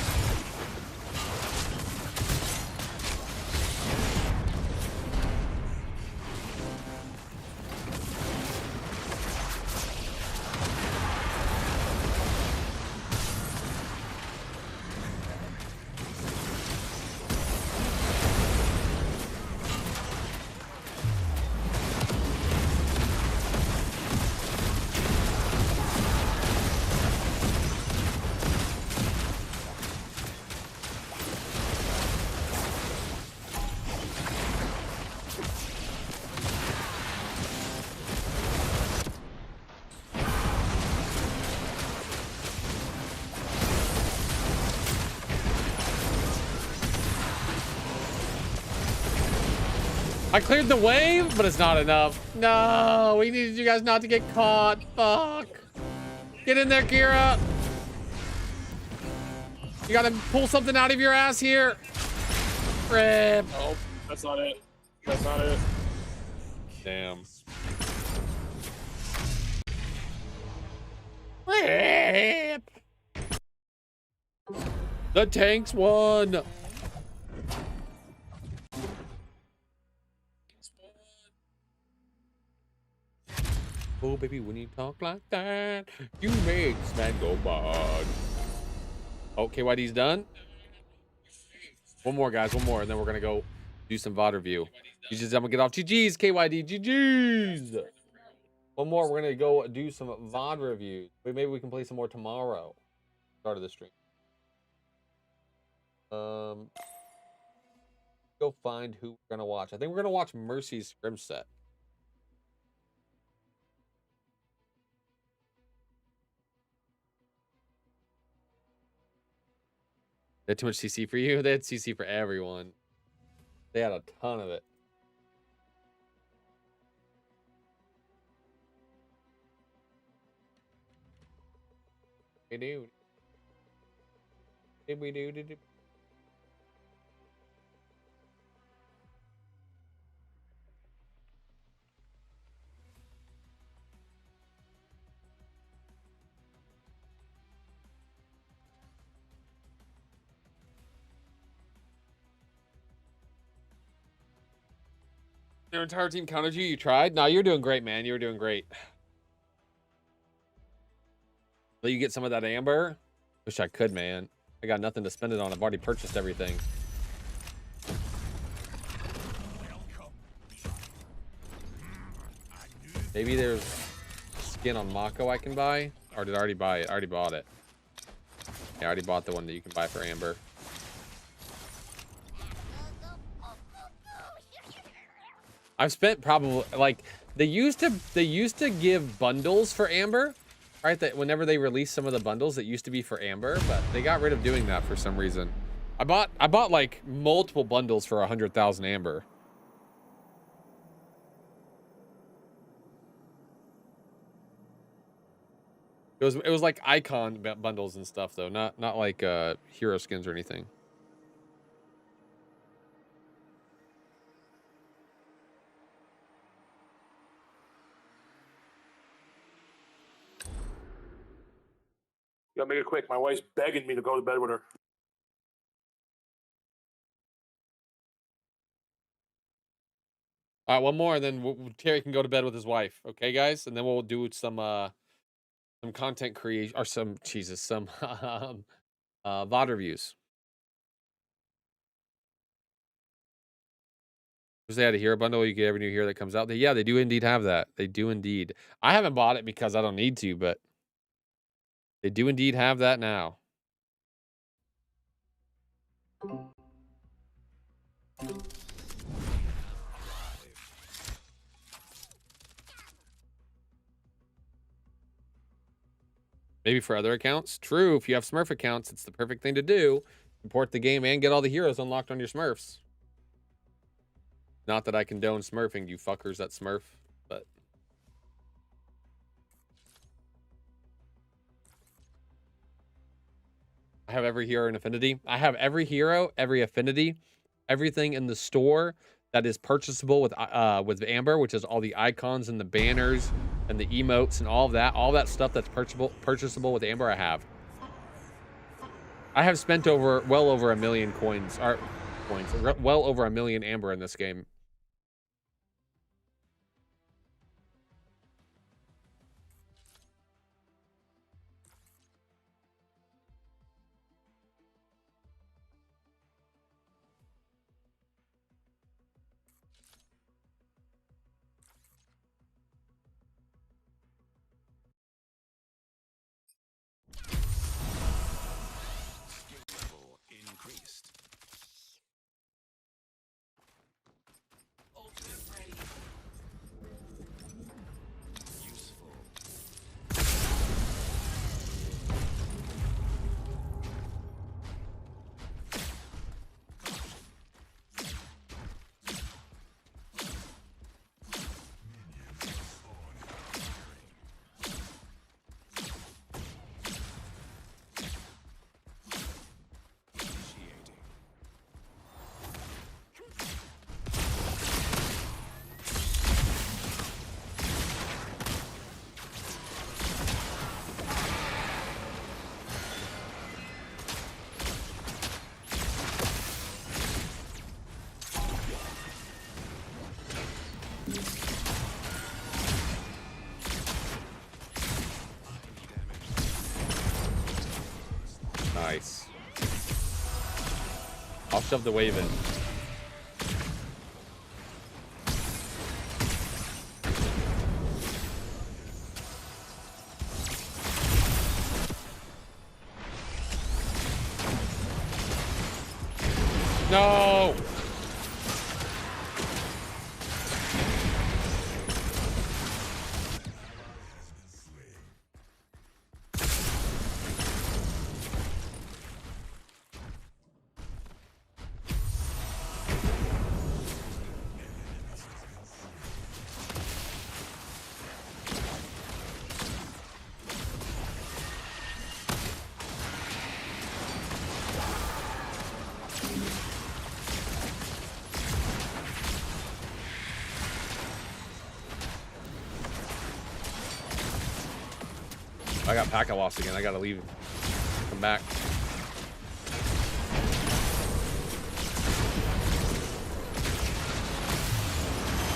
I cleared the wave, but it's not enough. No, we needed you guys not to get caught. Fuck. Get in there, Kira. You gotta pull something out of your ass here. Rip. Oh, that's not it. That's not it. Damn. Rip. The tanks won. Oh, baby, when you talk like that, you make man go bad. Oh, KYD's done. One more, guys. One more, and then we're going to go do some VOD review. GG's, I'm going to get off. GG's, KYD. GG's. One more. We're going to go do some VOD reviews. Maybe we can play some more tomorrow. Start of the stream. Go find who we're going to watch. I think we're going to watch Mercy's Scrim set. They had too much CC for you? They had CC for everyone. They had a ton of it. Hey, dude. Did we do? Your entire team counted you? You tried? No, you're doing great, man. You were doing great. Will you get some of that amber? Wish I could, man. I got nothing to spend it on. I've already purchased everything. Maybe there's skin on Mako I can buy? Or did I already buy it? I already bought it. Yeah, I already bought the one that you can buy for amber. I've spent probably like they used to give bundles for amber, right? That whenever they release some of the bundles that used to be for amber, but they got rid of doing that for some reason. I bought like multiple bundles for 100,000 amber. It was like icon bundles and stuff though, not like hero skins or anything. You gotta make it quick. My wife's begging me to go to bed with her. All right, one more, and then Terry can go to bed with his wife. Okay, guys, and then we'll do some content creation or some VOD reviews. Because they had a hero bundle, you get every new hero that comes out. Yeah, they do indeed have that. They do indeed. I haven't bought it because I don't need to, but they do indeed have that now. Maybe for other accounts. True, if you have Smurf accounts, it's the perfect thing to do. Import the game and get all the heroes unlocked on your Smurfs. Not that I condone smurfing, you fuckers that smurf, but... I have every hero in Affinity. I have every hero, every Affinity, everything in the store that is purchasable with Amber, which is all the icons and the banners and the emotes and all that stuff that's purchasable with Amber. I have spent well over 1 million coins, well over 1 million Amber in this game. Nice. I'll shove the wave in. No! I got packet loss again. I gotta leave. Come back.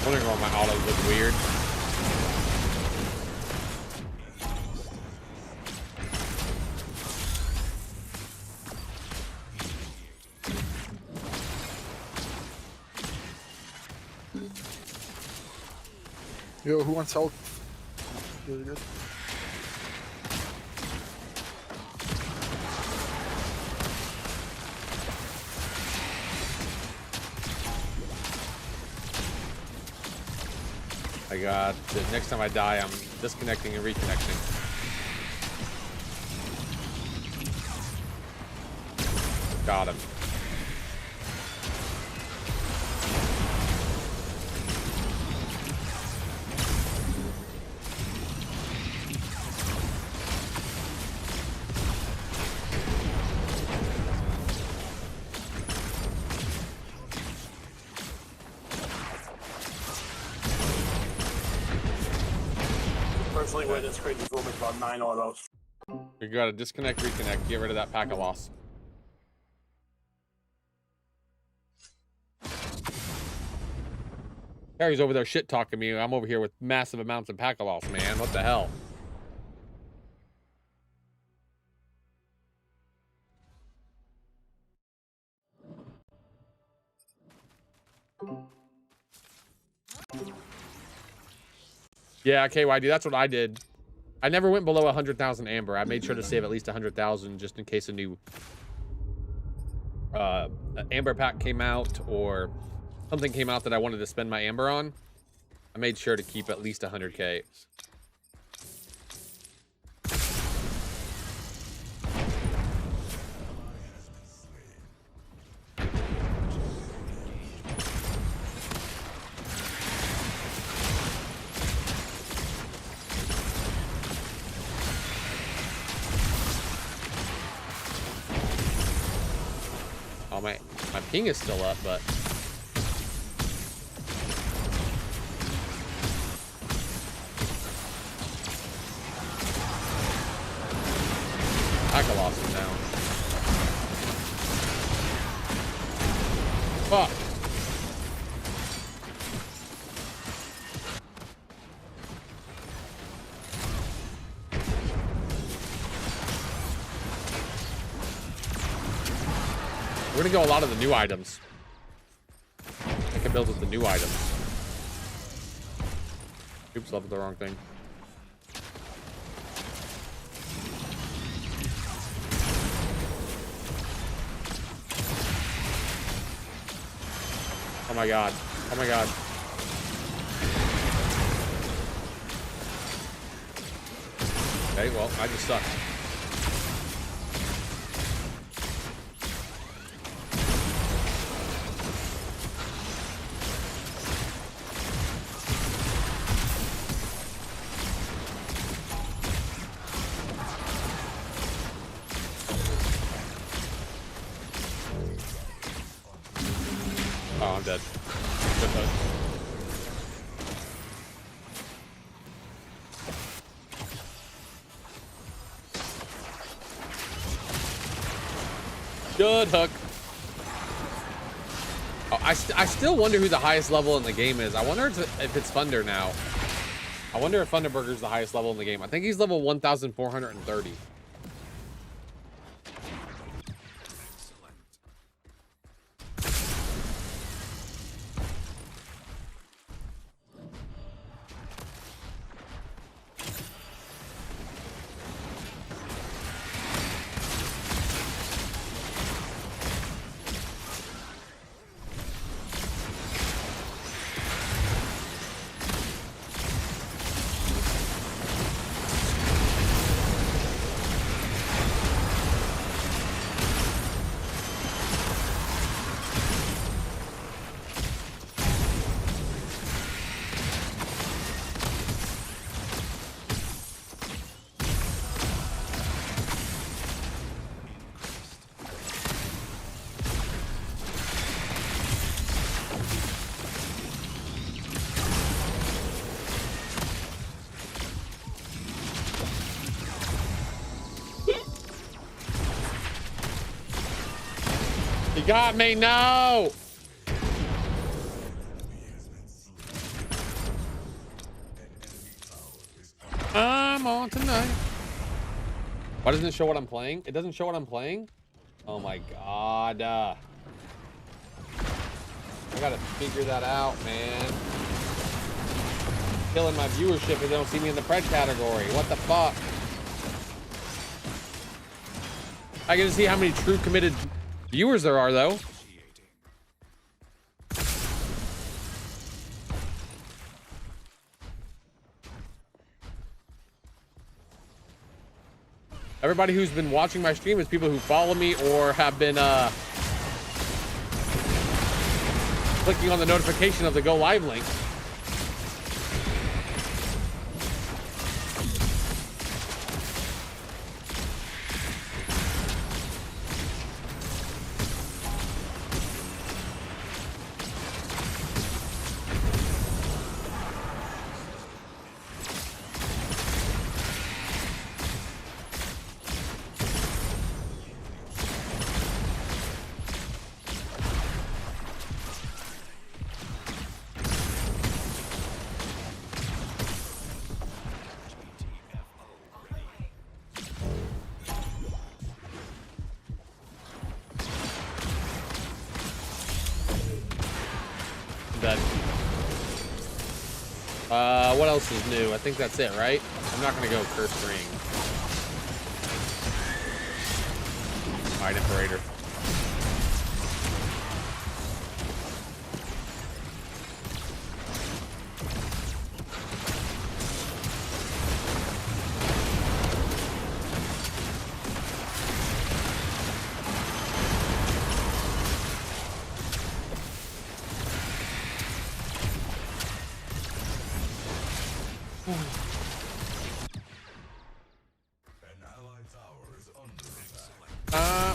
Wondering why my autos look weird. Yo, who wants help? Really good. I got the next time I die, I'm disconnecting and reconnecting. Got him. Personally, where this crazy room is about 9 autos. You gotta disconnect, reconnect, get rid of that packet loss. Harry's over there shit talking me. I'm over here with massive amounts of packet loss, man. What the hell? Yeah, KYD, that's what I did. I never went below 100,000 amber. I made sure to save at least 100,000 just in case a new amber pack came out or something came out that I wanted to spend my amber on. I made sure to keep at least 100K. Oh, my ping is still up, but I got lost him now. Fuck. We're gonna go a lot of the new items. I can build with the new items. Oops, leveled the wrong thing. Oh my god. Oh my god. Okay, well, I just suck. Oh, I'm dead. Good hook. Good hook. Oh, I still wonder who the highest level in the game is. I wonder if it's Thunder now. I wonder if Thunderburger's the highest level in the game. I think he's level 1,430. You got me, no! I'm on tonight. Why doesn't it show what I'm playing? It doesn't show what I'm playing? Oh my god. I gotta figure that out, man. Killing my viewership if they don't see me in the pred category. What the fuck? I get to see how many true committed viewers there are, though. Everybody who's been watching my stream is people who follow me or have been clicking on the notification of the go live link. dead. What else is new? I think that's it, right? I'm not gonna go Cursed Ring. Alright, Imperator.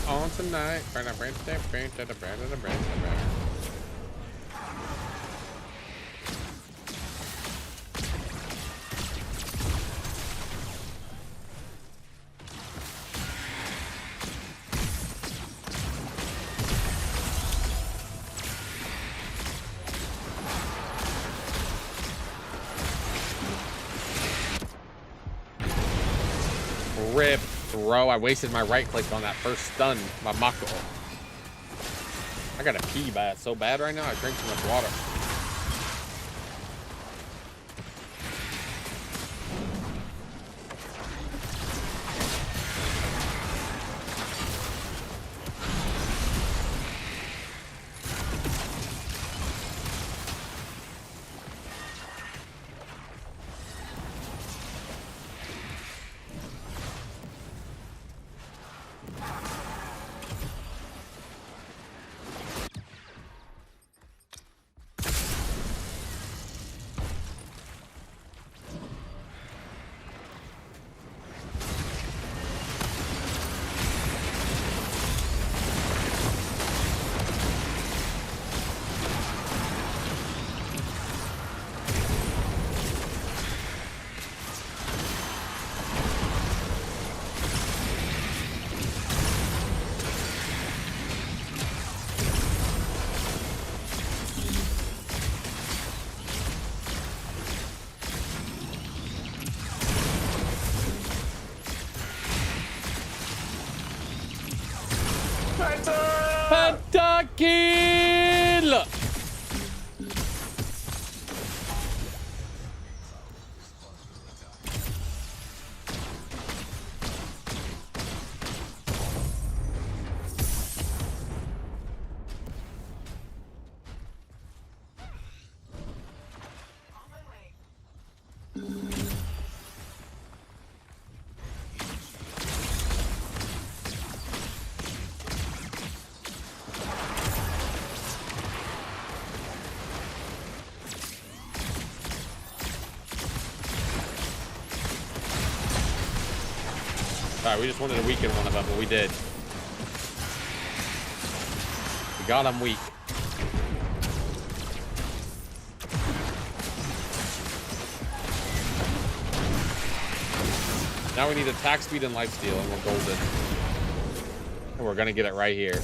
On tonight. Rip, bro. I wasted my right click on that first stun, my Mako. I gotta pee bad, so bad right now. I drink too much water. Pentakill! Alright, we just wanted to weaken one of them, but we did. We got him weak. Now we need attack speed and lifesteal, and we're golden. And we're gonna get it right here.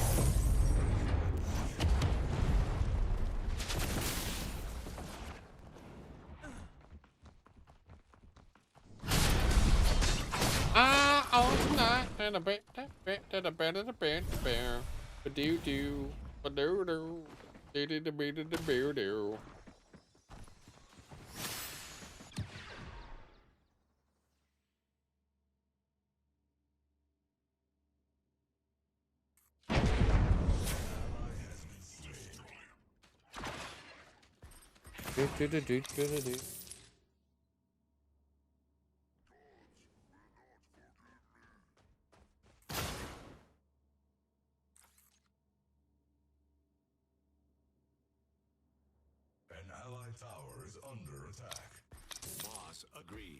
An allied tower is under attack. Boss agrees.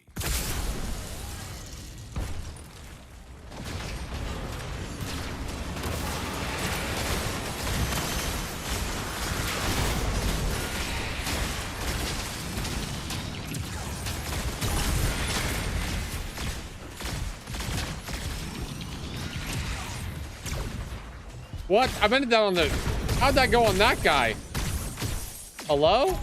What? I meant it down on the... How'd that go on that guy? Hello?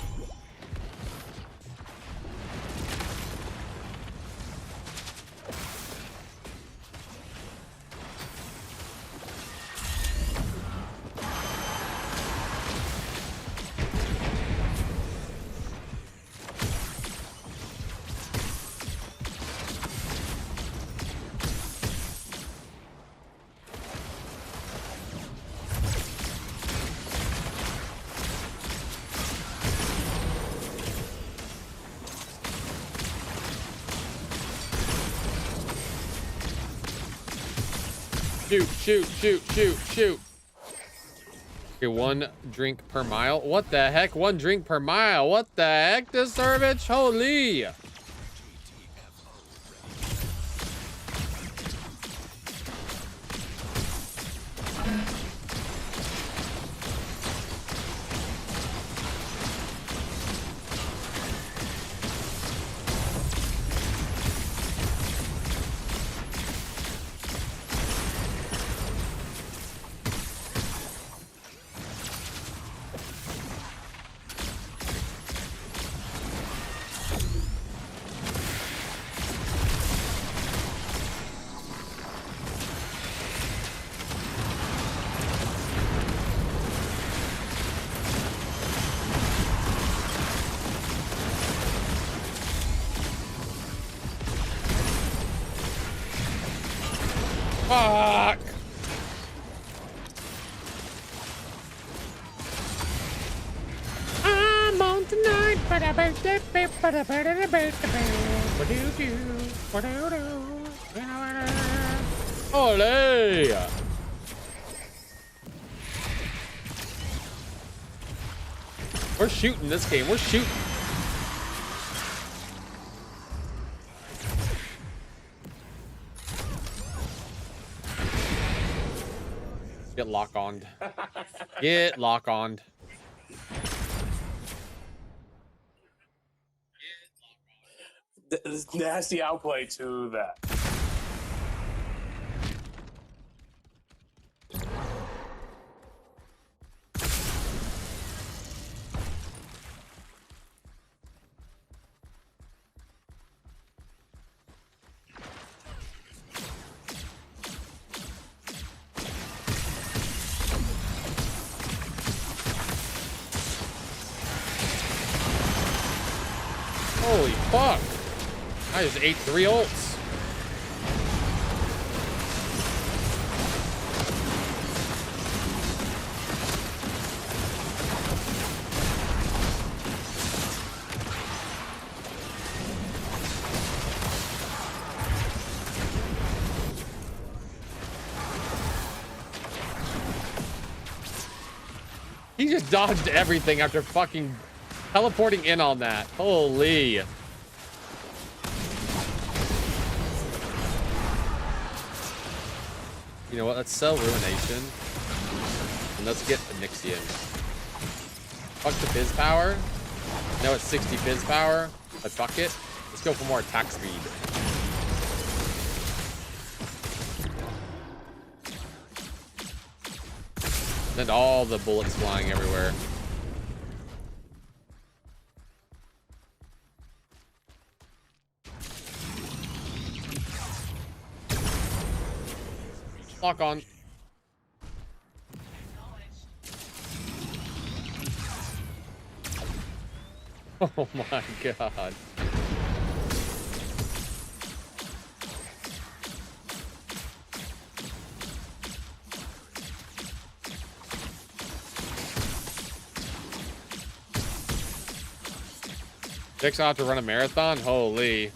Shoot, shoot, shoot, shoot, shoot. Okay, 1 drink per mile. What the heck? 1 drink per mile. What the heck? This service? Holy. Fuck! I'm on tonight. Ole! We're shooting this game. We're shooting. Get lock on. Get lock on. Nasty outplay to that. Holy fuck. I just ate 3 ults. He just dodged everything after fucking teleporting in on that. Holy. You know what? Let's sell Ruination. And let's get Onyxian. Fuck the Fizz power. No, it's 60 Fizz power. But fuck it. Let's go for more attack speed. Send all the bullets flying everywhere. Lock on. Oh my god. Jake's gonna have to run a marathon? Holy.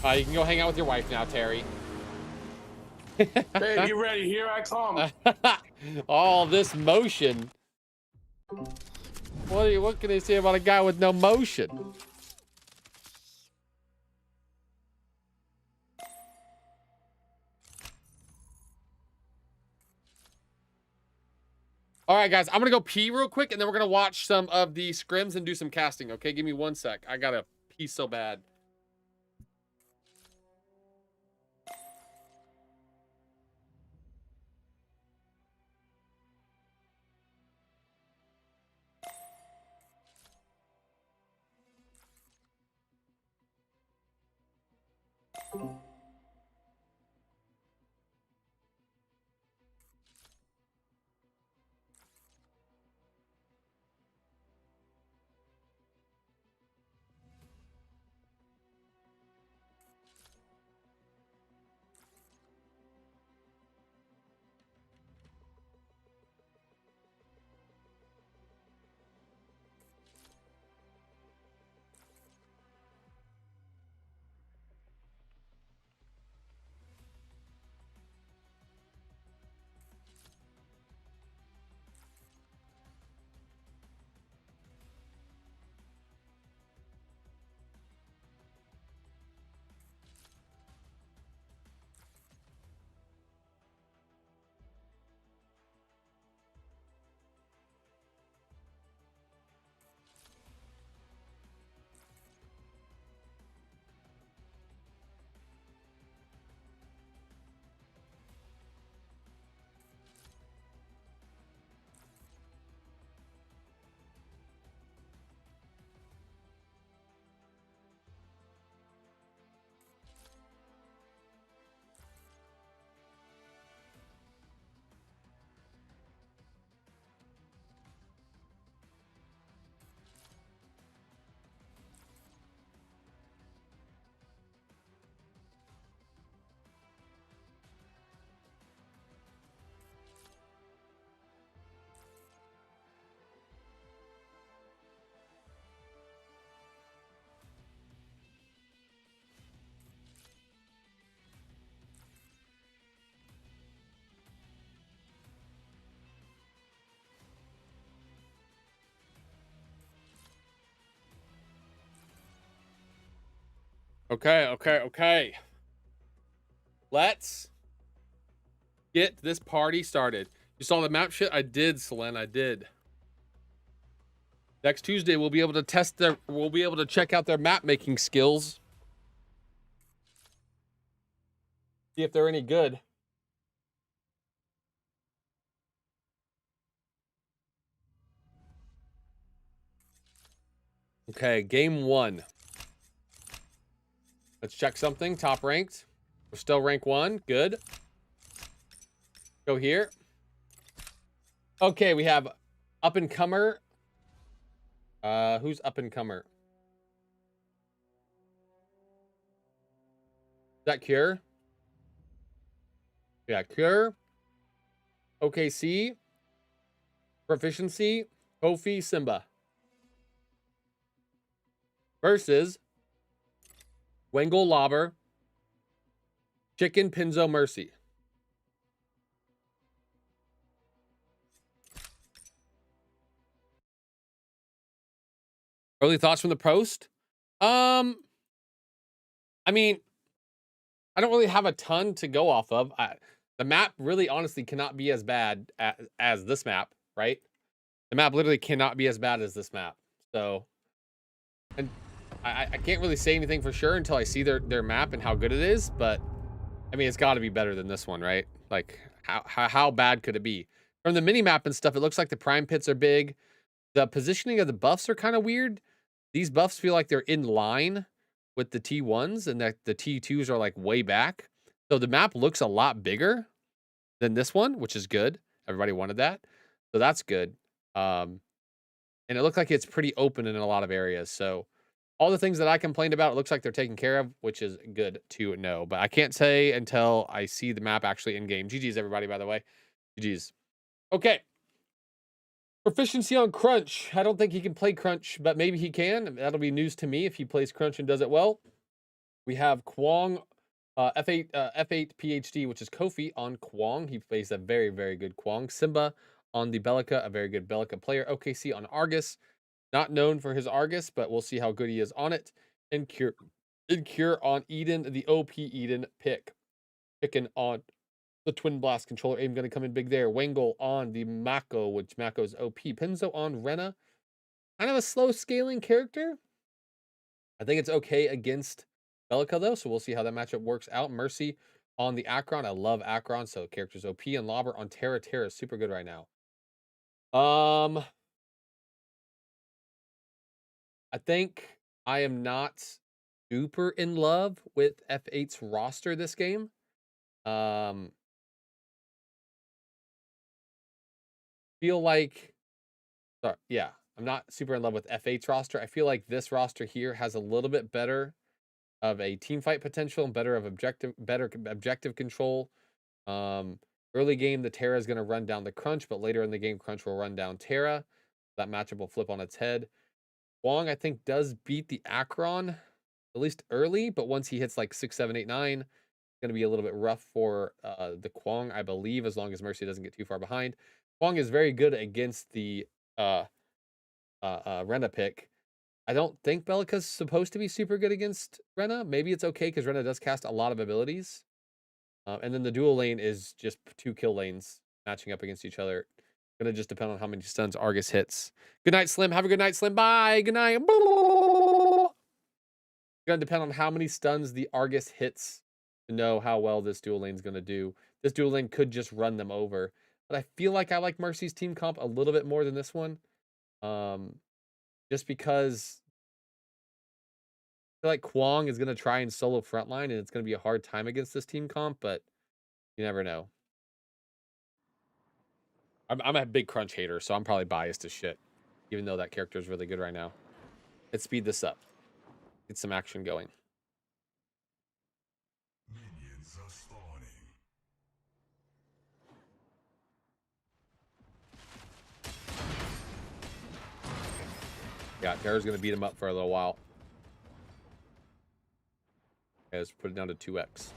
You can go hang out with your wife now, Terry. Babe, you ready? Here I come. All this motion. What can they say about a guy with no motion? All right, guys, I'm gonna go pee real quick, and then we're gonna watch some of the scrims and do some casting. Okay, give me 1 sec. I gotta pee so bad. Okay. Let's get this party started. You saw the map shit? I did, Selene. I did. Next Tuesday, we'll be able to check out their map making skills. See if they're any good. Okay, game 1. Let's check something. Top ranked. We're still rank 1. Good. Go here. Okay, we have up and comer. Who's up and comer? Is that Cure? Yeah, Cure. OKC. Proficiency. Kofi, Simba. Versus Wengel, Lobber, Chicken, Pinzo, Mercy. Early thoughts from the post? I mean, I don't really have a ton to go off of. The map really honestly cannot be as bad as this map, right? The map literally cannot be as bad as this map. So, and I can't really say anything for sure until I see their map and how good it is, but I mean, it's got to be better than this one, right? Like, how bad could it be? From the mini map and stuff, it looks like the prime pits are big. The positioning of the buffs are kind of weird. These buffs feel like they're in line with the T1s, and that the T2s are like way back. So the map looks a lot bigger than this one, which is good. Everybody wanted that, so that's good. And it looked like it's pretty open in a lot of areas. So all the things that I complained about, it looks like they're taken care of, which is good to know. But I can't say until I see the map actually in game. GG's, everybody, by the way. GG's. Okay. Proficiency on Crunch. I don't think he can play Crunch, but maybe he can. That'll be news to me if he plays Crunch and does it well. We have Kwong, F8 PhD, which is Kofi on Kwong. He plays a very, very good Kwong. Simba on the Bellica, a very good Bellica player. OKC on Argus. Not known for his Argus, but we'll see how good he is on it. And Cure on Eden, the OP Eden pick. Picking on the Twin Blast controller. Aim going to come in big there. Wengel on the Mako, which Mako's OP. Pinzo on Rena. Kind of a slow scaling character. I think it's okay against Bellica, though, so we'll see how that matchup works out. Mercy on the Akron. I love Akron, so characters OP. And Lobber on Terra. Terra is super good right now. I think I am not super in love with F8's roster this game. Feel like, sorry, yeah, I'm not super in love with F8's roster. I feel like this roster here has a little bit better of a team fight potential and better objective control. Early game, the Terra is going to run down the Crunch, but later in the game, Crunch will run down Terra. That matchup will flip on its head. Wong, I think, does beat the Akron, at least early, but once he hits like 6, 7, 8, 9, it's going to be a little bit rough for the Kwong, I believe, as long as Mercy doesn't get too far behind. Kwong is very good against the Rena pick. I don't think Bellica's supposed to be super good against Rena. Maybe it's okay because Rena does cast a lot of abilities. And then the dual lane is just 2 kill lanes matching up against each other. Gonna just depend on how many stuns Argus hits. Good night, Slim. Have a good night, Slim. Bye. Good night. Gonna depend on how many stuns the Argus hits to know how well this dual lane's gonna do. This dual lane could just run them over. But I feel like I like Mercy's team comp a little bit more than this one. Just because I feel like Kwong is gonna try and solo frontline, and it's gonna be a hard time against this team comp, but you never know. I'm a big Crunch hater, so I'm probably biased as shit, even though that character is really good right now. Let's speed this up. Get some action going. Minions are spawning. Yeah, Terra's going to beat him up for a little while. Okay, let's put it down to 2x.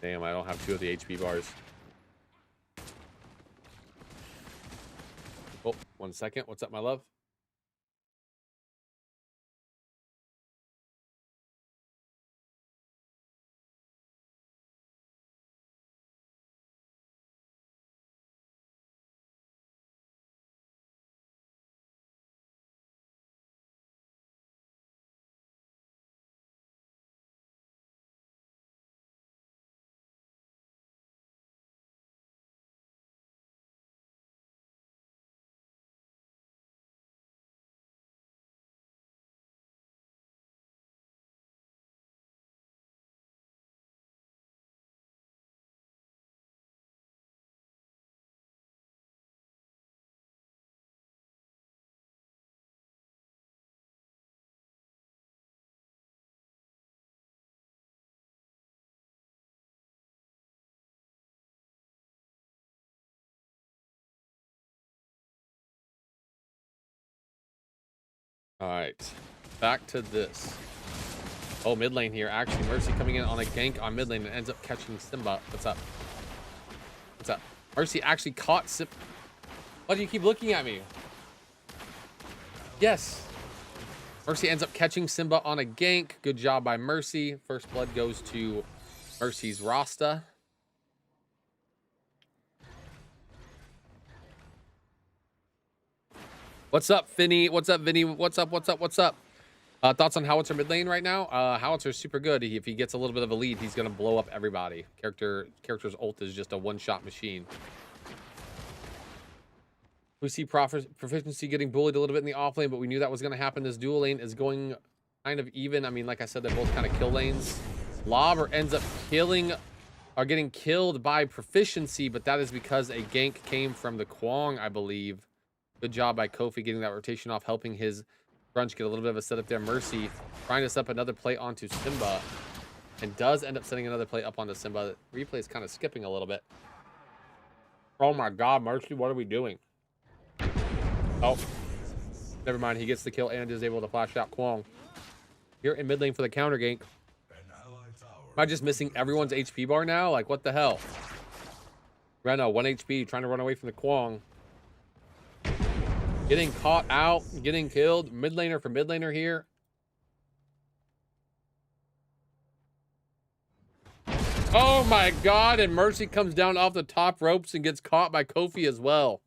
Damn, I don't have 2 of the HP bars. 1 second. What's up, my love? All right, back to this. Oh, mid lane here. Actually, Mercy coming in on a gank on mid lane and ends up catching Simba. What's up? What's up? Mercy actually caught Simba. Why do you keep looking at me? Yes. Mercy ends up catching Simba on a gank. Good job by Mercy. First blood goes to Mercy's Rasta. What's up, Finny? What's up, Vinny? What's up? What's up? What's up? Thoughts on Howitzer mid lane right now? Howitzer's super good. If he gets a little bit of a lead, he's gonna blow up everybody. Character's ult is just a one-shot machine. We see proficiency getting bullied a little bit in the off lane, but we knew that was gonna happen. This dual lane is going kind of even. I mean, like I said, they're both kind of kill lanes. Lobber ends up getting killed by proficiency, but that is because a gank came from the Kwong, I believe. Good job by Kofi getting that rotation off, helping his Grunge get a little bit of a setup there. Mercy trying to set up another play onto Simba, and does end up setting another play up onto Simba. The replay is kind of skipping a little bit. Oh my God, Mercy, what are we doing? Oh, never mind. He gets the kill and is able to flash out Kwong. Here in mid lane for the counter gank. Am I just missing everyone's HP bar now? Like, what the hell? Rena, 1 HP, trying to run away from the Kwong. Getting caught out, getting killed. Mid laner for mid laner here. Oh my God, and Mercy comes down off the top ropes and gets caught by Kofi as well.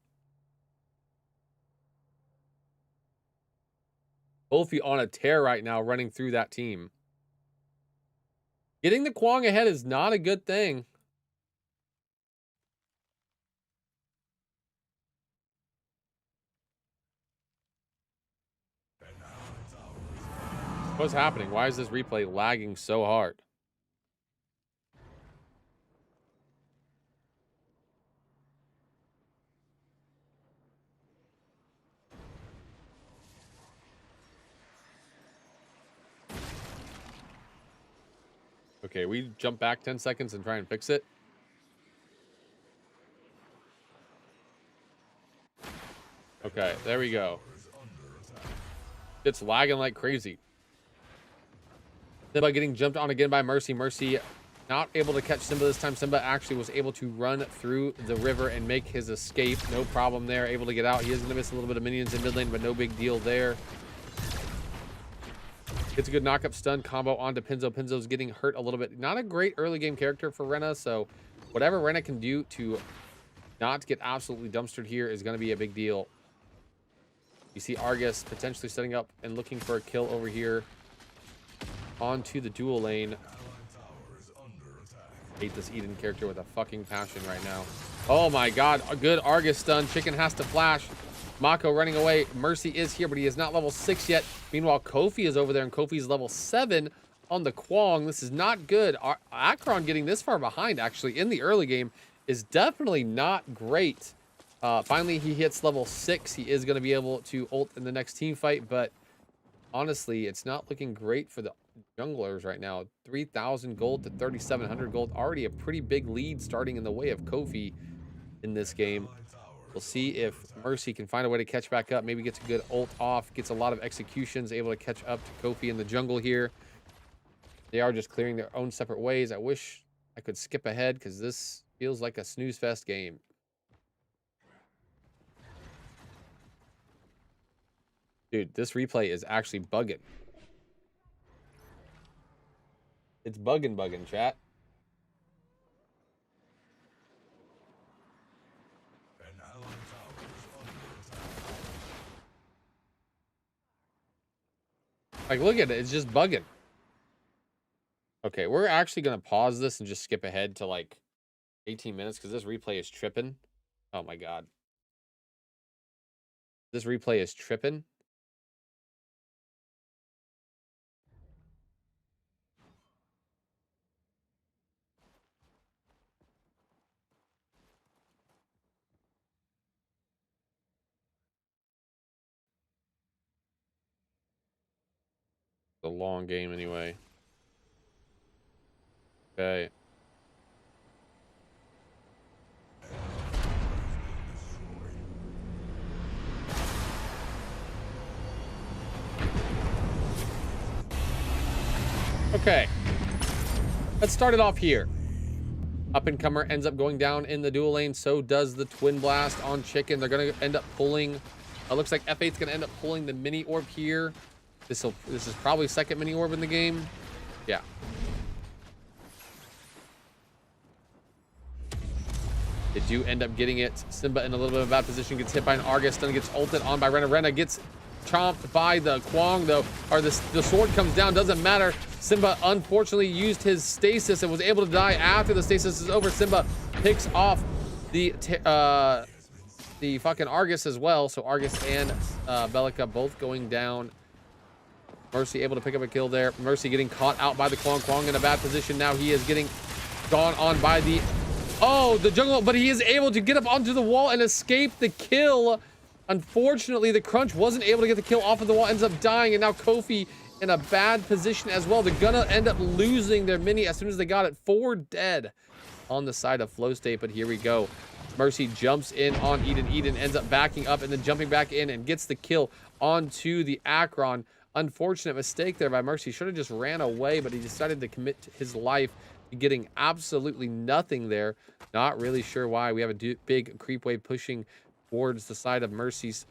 Kofi on a tear right now, running through that team. Getting the Kwong ahead is not a good thing. What's happening? Why is this replay lagging so hard? Okay, we jump back 10 seconds and try and fix it. Okay, there we go. It's lagging like crazy. Simba getting jumped on again by Mercy. Mercy not able to catch Simba this time. Simba actually was able to run through the river and make his escape. No problem there. Able to get out. He is going to miss a little bit of minions in mid lane, but no big deal there. Gets a good knock-up stun combo onto Pinzo. Pinzo's getting hurt a little bit. Not a great early game character for Rena, so whatever Rena can do to not get absolutely dumpstered here is going to be a big deal. You see Argus potentially setting up and looking for a kill over here onto the dual lane. Hate this Eden character with a fucking passion right now. Oh my God, a good Argus stun. Chicken has to flash. Mako running away. Mercy is here, but he is not level 6 yet. Meanwhile, Kofi is over there, and Kofi's level 7 on the Kwong. This is not good. Akron getting this far behind, actually, in the early game is definitely not great. Finally, he hits level 6. He is going to be able to ult in the next team fight, but honestly, it's not looking great for the junglers right now. 3,000 gold to 3,700 gold. Already a pretty big lead starting in the way of Kofi in this game. We'll see if Mercy can find a way to catch back up. Maybe gets a good ult off. Gets a lot of executions. Able to catch up to Kofi in the jungle here. They are just clearing their own separate ways. I wish I could skip ahead because this feels like a snooze fest game. Dude, this replay is actually bugging. It's bugging, chat. Like, look at it. It's just bugging. Okay, we're actually going to pause this and just skip ahead to like 18 minutes because this replay is tripping. Oh my God. This replay is tripping. It's a long game anyway. Okay. Okay. Let's start it off here. Up and comer ends up going down in the dual lane. So does the twin blast on chicken. They're going to end up pulling. It looks like F8's going to end up pulling the mini orb here. This is probably second mini orb in the game. Yeah. They do end up getting it. Simba in a little bit of a bad position. Gets hit by an Argus. Then gets ulted on by Rena. Rena gets chomped by the Kwong though. Or the sword comes down. Doesn't matter. Simba unfortunately used his stasis and was able to die after the stasis is over. Simba picks off the fucking Argus as well. So Argus and Bellica both going down. Mercy able to pick up a kill there. Mercy getting caught out by the Kwong. Kwong in a bad position now. He is getting gone on by the jungle, but he is able to get up onto the wall and escape the kill. Unfortunately, the Crunch wasn't able to get the kill off of the wall, ends up dying, and now Kofi in a bad position as well. They're gonna end up losing their mini as soon as they got it. 4 dead on the side of Flow State, but here we go. Mercy jumps in on Eden. Eden ends up backing up and then jumping back in and gets the kill onto the Akron. Unfortunate mistake there by Mercy. Should have just ran away, but he decided to commit his life to getting absolutely nothing there. Not really sure why. We have a big creep wave pushing towards the side of Mercy's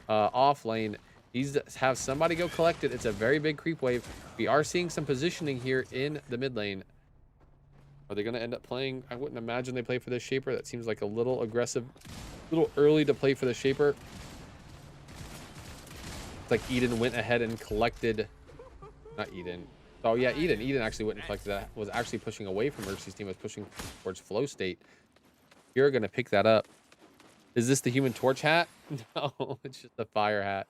off lane. Needs to have somebody go collect it. It's a very big creep wave. We are seeing some positioning here in the mid lane. Are they going to end up playing? I wouldn't imagine they play for the Shaper. That seems like a little aggressive, a little early to play for the Shaper. It's like Eden went ahead and collected. Not Eden. Oh yeah, Eden. Eden actually went and collected that. Was actually pushing away from Mercy's team. Was pushing towards Flow State. You're going to pick that up. Is this the Human Torch hat? No, it's just a fire hat.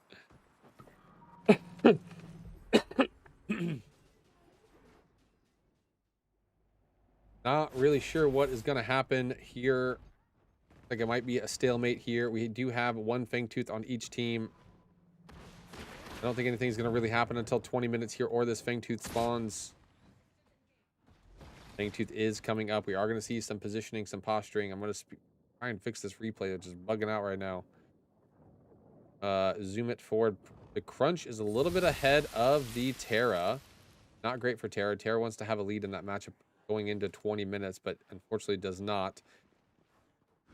Not really sure what is going to happen here. Like it might be a stalemate here. We do have one Fangtooth on each team. I don't think anything's going to really happen until 20 minutes here or this Fangtooth spawns. Fangtooth is coming up. We are going to see some positioning, some posturing. I'm going to try and fix this replay. It's just bugging out right now. Zoom it forward. The Crunch is a little bit ahead of the Terra. Not great for Terra. Terra wants to have a lead in that matchup going into 20 minutes, but unfortunately does not.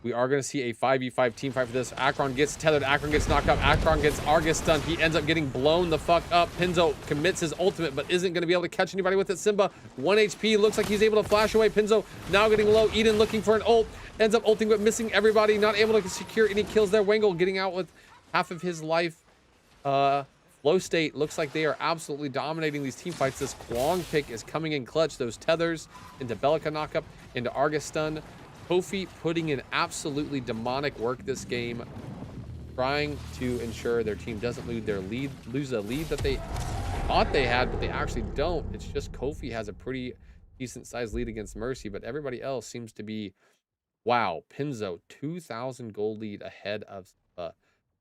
We are going to see a 5v5 team fight for this. Akron gets tethered. Akron gets knocked up. Akron gets Argus stunned. He ends up getting blown the fuck up. Pinzo commits his ultimate, but isn't going to be able to catch anybody with it. Simba, 1 HP. Looks like he's able to flash away. Pinzo now getting low. Eden looking for an ult. Ends up ulting, but missing everybody. Not able to secure any kills there. Wangle getting out with half of his life. Flow State looks like they are absolutely dominating these team fights. This Kwong pick is coming in clutch. Those tethers into Bellica knockup, into Argus stun. Kofi putting in absolutely demonic work this game, trying to ensure their team doesn't lose a lead that they thought they had, but they actually don't. It's just Kofi has a pretty decent sized lead against Mercy, but everybody else seems to be, wow. Pinzo, 2,000 gold lead ahead of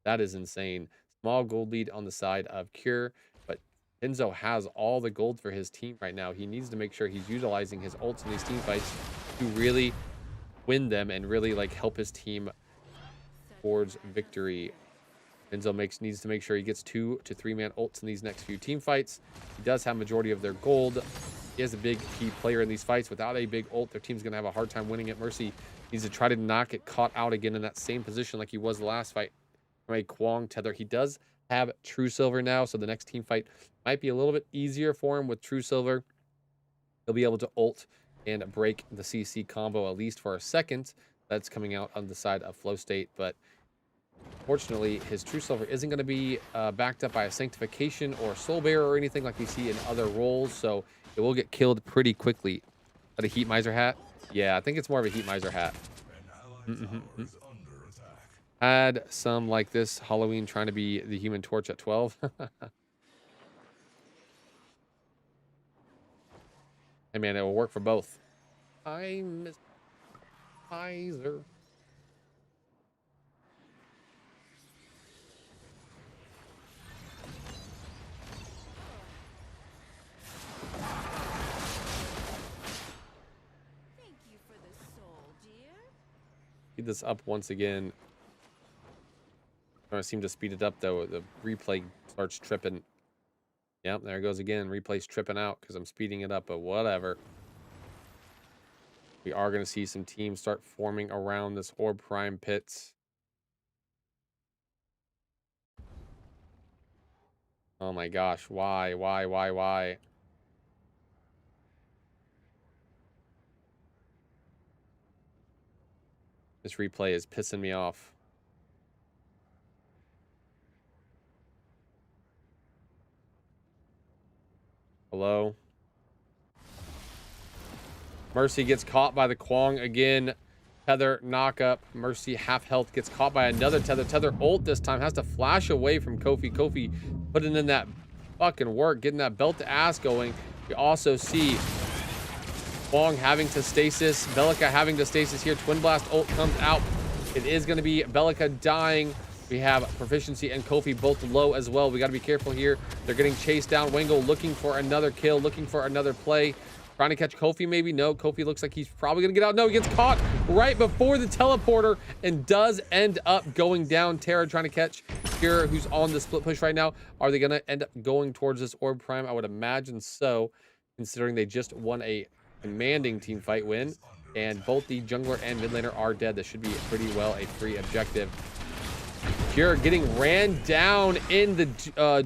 that is insane. Small gold lead on the side of Cure, but Pinzo has all the gold for his team right now. He needs to make sure he's utilizing his ults in these team fights to really win them and really like help his team towards victory. Pinzo needs to make sure he gets 2 to 3 man ults in these next few team fights. He does have majority of their gold. He is a big key player in these fights. Without a big ult, their team's gonna have a hard time winning it. Mercy needs to try to not get caught out again in that same position like he was the last fight from a Kwong tether. He does have True Silver now, so the next team fight might be a little bit easier for him with True Silver. He'll be able to ult and break the CC combo, at least for a second. That's coming out on the side of Flow State, but fortunately, his True Silver isn't going to be backed up by a Sanctification or Soul Bearer or anything like we see in other roles, so it will get killed pretty quickly. Is that a Heat Miser hat? Yeah, I think it's more of a Heat Miser hat. Had some like this Halloween trying to be the Human Torch at 12. Hey man, it will work for both. I miss Miser. Speed this up once again. I seem to speed it up though. The replay starts tripping. Yep, there it goes again. Replay's tripping out because I'm speeding it up, but whatever. We are going to see some teams start forming around this Orb Prime pit. Oh my gosh, why? This replay is pissing me off. Hello? Mercy gets caught by the Kwong again. Tether knock up. Mercy half health gets caught by another Tether. Tether ult this time has to flash away from Kofi. Kofi putting in that fucking work, getting that belt to ass going. We also see Kwong having to stasis. Bellica having to stasis here. Twin Blast ult comes out. It is going to be Bellica dying. We have Proficiency and Kofi both low as well. We got to be careful here. They're getting chased down. Wango looking for another kill, looking for another play. Trying to catch Kofi maybe? No, Kofi looks like he's probably going to get out. No, he gets caught right before the teleporter and does end up going down. Terra trying to catch Kira, who's on the split push right now. Are they going to end up going towards this Orb Prime? I would imagine so, considering they just won a commanding team fight win. And both the jungler and mid laner are dead. This should be pretty well a free objective. Kira getting ran down in the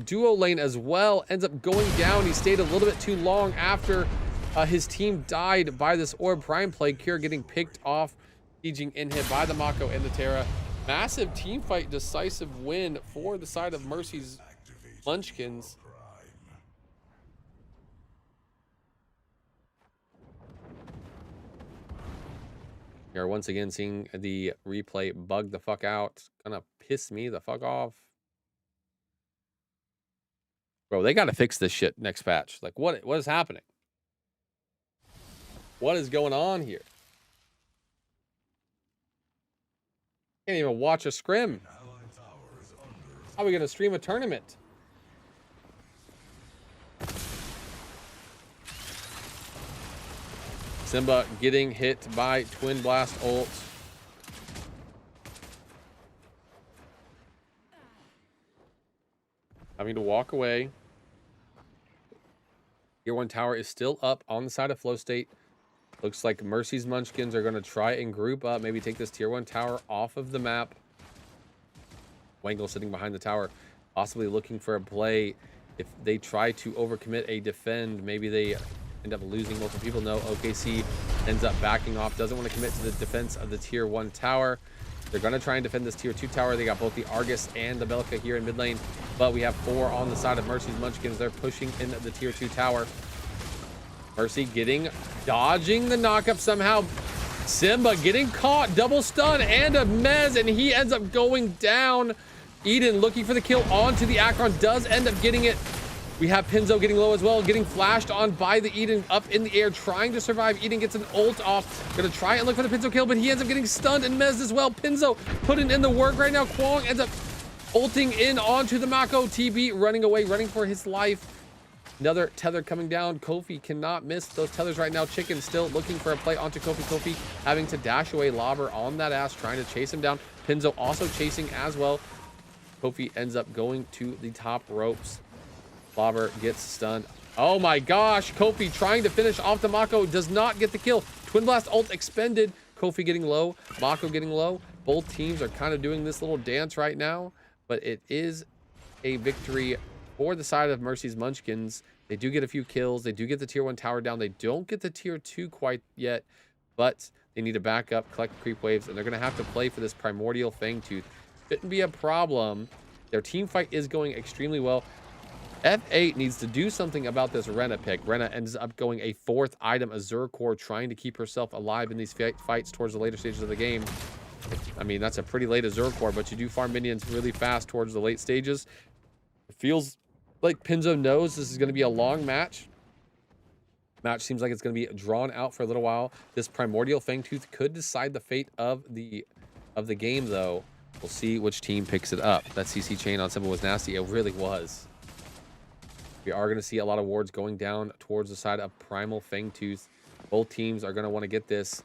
duo lane as well. Ends up going down. He stayed a little bit too long after his team died by this Orb Prime play. Kira getting picked off, sieging in hit by the Mako and the Terra. Massive team fight, decisive win for the side of Mercy's Munchkins. We are once again seeing the replay bug the fuck out. Gonna piss me the fuck off. Bro, they gotta fix this shit next patch. Like, what is happening? What is going on here? Can't even watch a scrim. How are we gonna stream a tournament? Simba getting hit by Twin Blast ult. Having to walk away. Tier 1 tower is still up on the side of Flow State. Looks like Mercy's Munchkins are going to try and group up. Maybe take this Tier 1 tower off of the map. Wangle sitting behind the tower. Possibly looking for a play. If they try to overcommit a defend, maybe they end up losing multiple people. No, OKC ends up backing off. Doesn't want to commit to the defense of the Tier 1 tower. They're going to try and defend this Tier 2 tower. They got both the Argus and the Bellica here in mid lane. But we have 4 on the side of Mercy's Munchkins. They're pushing in the Tier 2 tower. Mercy dodging the knockup somehow. Simba getting caught. Double stun and a mez. And he ends up going down. Eden looking for the kill onto the Akron. Does end up getting it. We have Pinzo getting low as well, getting flashed on by the Eden up in the air, trying to survive. Eden gets an ult off. Gonna try and look for the Pinzo kill, but he ends up getting stunned and mezzed as well. Pinzo putting in the work right now. Kwong ends up ulting in onto the Mako. TB running away, running for his life. Another tether coming down. Kofi cannot miss those tethers right now. Chicken still looking for a play onto Kofi. Kofi having to dash away. Lobber on that ass, trying to chase him down. Pinzo also chasing as well. Kofi ends up going to the top ropes. Lobber gets stunned. Oh my gosh. Kofi trying to finish off the Mako. Does not get the kill. Twin Blast ult expended. Kofi getting low. Mako getting low. Both teams are kind of doing this little dance right now. But it is a victory for the side of Mercy's Munchkins. They do get a few kills. They do get the tier 1 tower down. They don't get the tier 2 quite yet, but they need to back up, collect creep waves, and they're going to have to play for this Primordial Fangtooth. Shouldn't be a problem. Their team fight is going extremely well. F8 needs to do something about this Rena pick. Rena ends up going a 4th item, Azure Core, trying to keep herself alive in these fights towards the later stages of the game. I mean, that's a pretty late Azure Core, but you do farm minions really fast towards the late stages. It feels like Pinzo knows this is going to be a long match. Match seems like it's going to be drawn out for a little while. This Primordial Fangtooth could decide the fate of the game, though. We'll see which team picks it up. That CC chain on Simba was nasty. It really was. We are going to see a lot of wards going down towards the side of Primal Fangtooth. Both teams are going to want to get this.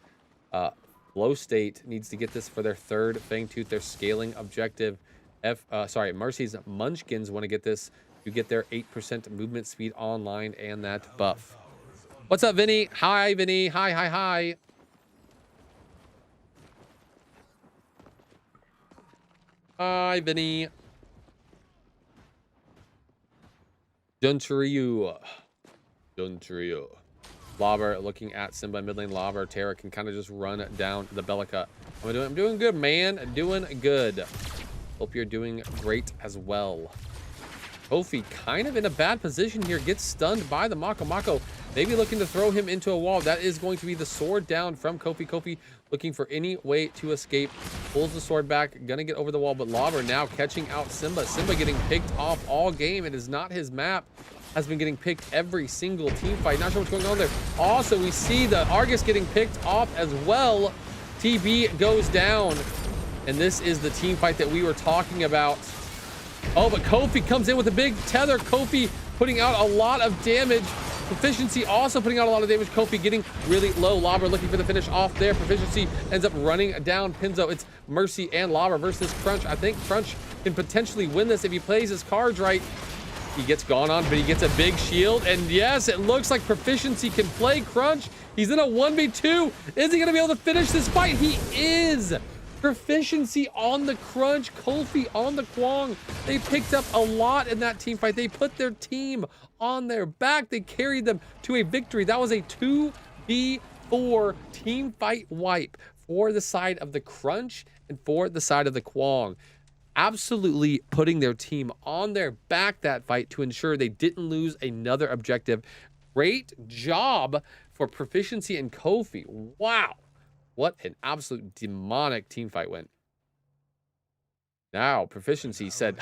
Flow State needs to get this for their 3rd Fangtooth, their scaling objective. Mercy's Munchkins want to get this to get their 8% movement speed online and that buff. What's up, Vinny? Hi, Vinny. Hi. Hi, Vinny. Duntryu. Lobber looking at Simba mid lane. Lobber. Terra can kind of just run down the Bellica. I'm doing good, man. Doing good. Hope you're doing great as well. Kofi kind of in a bad position here. Gets stunned by the Mako. Mako maybe looking to throw him into a wall. That is going to be the sword down from Kofi. Kofi looking for any way to escape. Pulls the sword back. Gonna get over the wall, but Lobber now catching out Simba. Simba getting picked off all game. It is not his map. Has been getting picked every single team fight. Not sure what's going on there. Also, we see the Argus getting picked off as well. TB goes down. And this is the team fight that we were talking about. Oh, but Kofi comes in with a big tether. Kofi putting out a lot of damage. Proficiency also putting out a lot of damage. Kofi getting really low. Lobber looking for the finish off there. Proficiency ends up running down Pinzo. It's Mercy and Lobber versus Crunch. I think Crunch can potentially win this if he plays his cards right. He gets gone on, but he gets a big shield. And yes, it looks like Proficiency can play Crunch. He's in a 1v2. Is he going to be able to finish this fight? He is. Proficiency on the Crunch, Kofi on the Kwong. They picked up a lot in that team fight. They put their team on their back. They carried them to a victory. That was a 2v4 team fight wipe for the side of the Crunch and for the side of the Kwong. Absolutely putting their team on their back that fight to ensure they didn't lose another objective. Great job for Proficiency and Kofi. Wow. What an absolute demonic team fight win. Now, Proficiency said,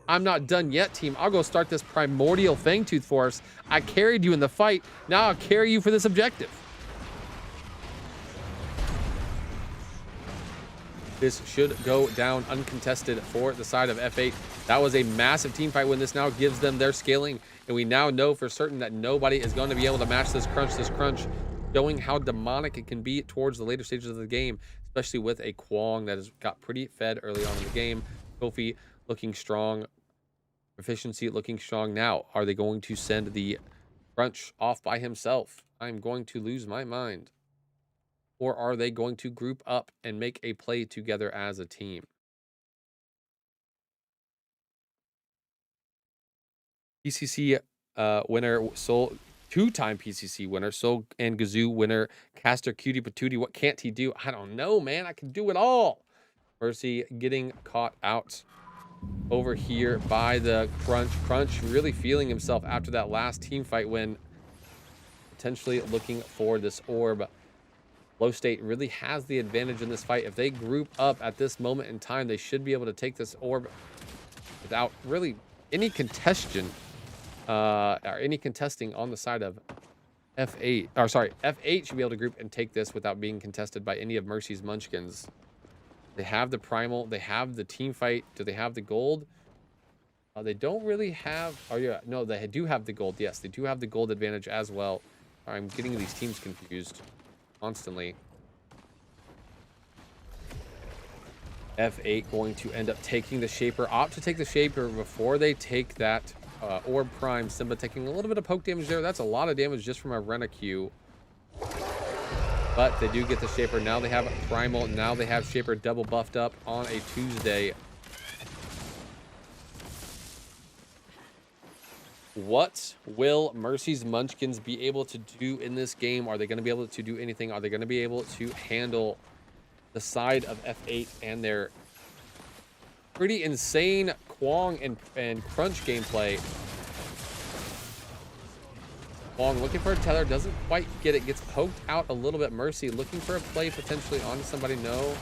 I'm not done yet, team. I'll go start this Primordial Fangtooth for us. I carried you in the fight. Now I'll carry you for this objective. This should go down uncontested for the side of F8. That was a massive team fight win. This now gives them their scaling. And we now know for certain that nobody is going to be able to match this Crunch. Showing how demonic it can be towards the later stages of the game, especially with a Kwong that has got pretty fed early on in the game. Kofi looking strong. Proficiency looking strong. Now, are they going to send the Crunch off by himself? I'm going to lose my mind. Or are they going to group up and make a play together as a team? PCC winner Soul, 2-time PCC winner, Soul and Gazoo winner, Caster Cutie Patootie. What can't he do? I don't know, man. I can do it all. Mercy getting caught out over here by the Crunch. Crunch really feeling himself after that last team fight win. Potentially looking for this orb. Flow State really has the advantage in this fight. If they group up at this moment in time, they should be able to take this orb without really any contention. Or any contesting on the side of F8. Or sorry, F8 should be able to group and take this without being contested by any of Mercy's Munchkins. They have the primal. They have the team fight. Do they have the gold? They don't really have. Oh yeah, no, they do have the gold. Yes, they do have the gold advantage as well. I'm getting these teams confused constantly. F8 going to end up taking the Shaper. Opt to take the Shaper before they take that Orb Prime. Simba taking a little bit of poke damage there. That's a lot of damage just from a Rena Q. But they do get the Shaper. Now they have Primal. Now they have Shaper double buffed up on a Tuesday. What will Mercy's Munchkins be able to do in this game? Are they going to be able to do anything? Are they going to be able to handle the side of F8 and their pretty insane Kwong and Crunch gameplay? Kwong looking for a tether, doesn't quite get it, gets poked out a little bit. Mercy looking for a play potentially onto somebody. No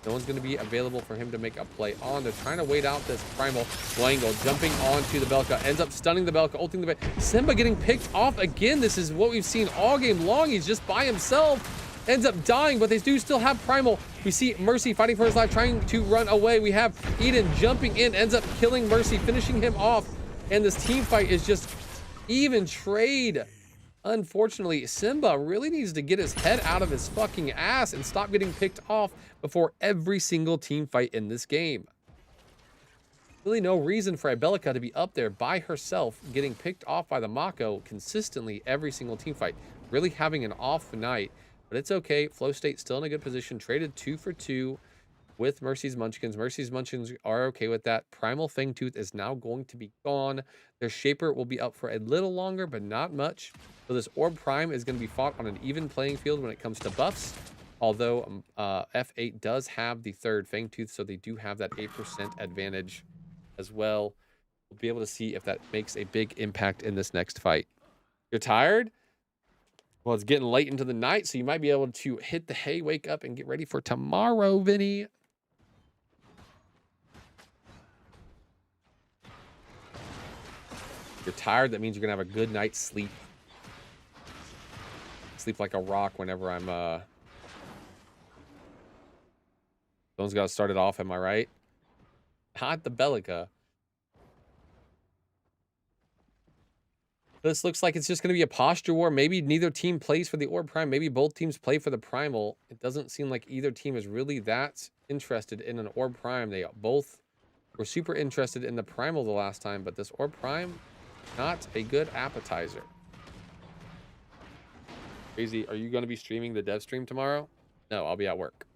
one's going to be available for him to make a play on. They're trying to wait out this primal. Wangle jumping onto the Belka, ends up stunning the Belka, ulting the Belka. Simba getting picked off again. This is what we've seen all game long. He's just by himself, ends up dying, but they do still have primal. We see Mercy fighting for his life, trying to run away. We have Eden jumping in, ends up killing Mercy, finishing him off, and this team fight is just even trade. Unfortunately, Simba really needs to get his head out of his fucking ass and stop getting picked off before every single team fight in this game. Really no reason for Ibelica to be up there by herself getting picked off by the Mako consistently every single team fight. Really having an off night, but it's okay. Flow State still in a good position. Traded 2 for 2 with Mercy's Munchkins. Mercy's Munchkins are okay with that. Primal Fangtooth is now going to be gone. Their Shaper will be up for a little longer, but not much. So this Orb Prime is going to be fought on an even playing field when it comes to buffs. Although F8 does have the third Fangtooth, so they do have that 8% advantage as well. We'll be able to see if that makes a big impact in this next fight. You're tired? Well, it's getting late into the night, so you might be able to hit the hay, wake up, and get ready for tomorrow, Vinny. If you're tired, that means you're going to have a good night's sleep. Sleep like a rock whenever I'm, Someone's got to start it off, am I right? Not the Bellica. This looks like it's just going to be a posture war. Maybe neither team plays for the Orb Prime. Maybe both teams play for the Primal. It doesn't seem like either team is really that interested in an Orb Prime. They both were super interested in the Primal the last time, but this Orb Prime, not a good appetizer. Crazy, are you going to be streaming the dev stream tomorrow? No, I'll be at work.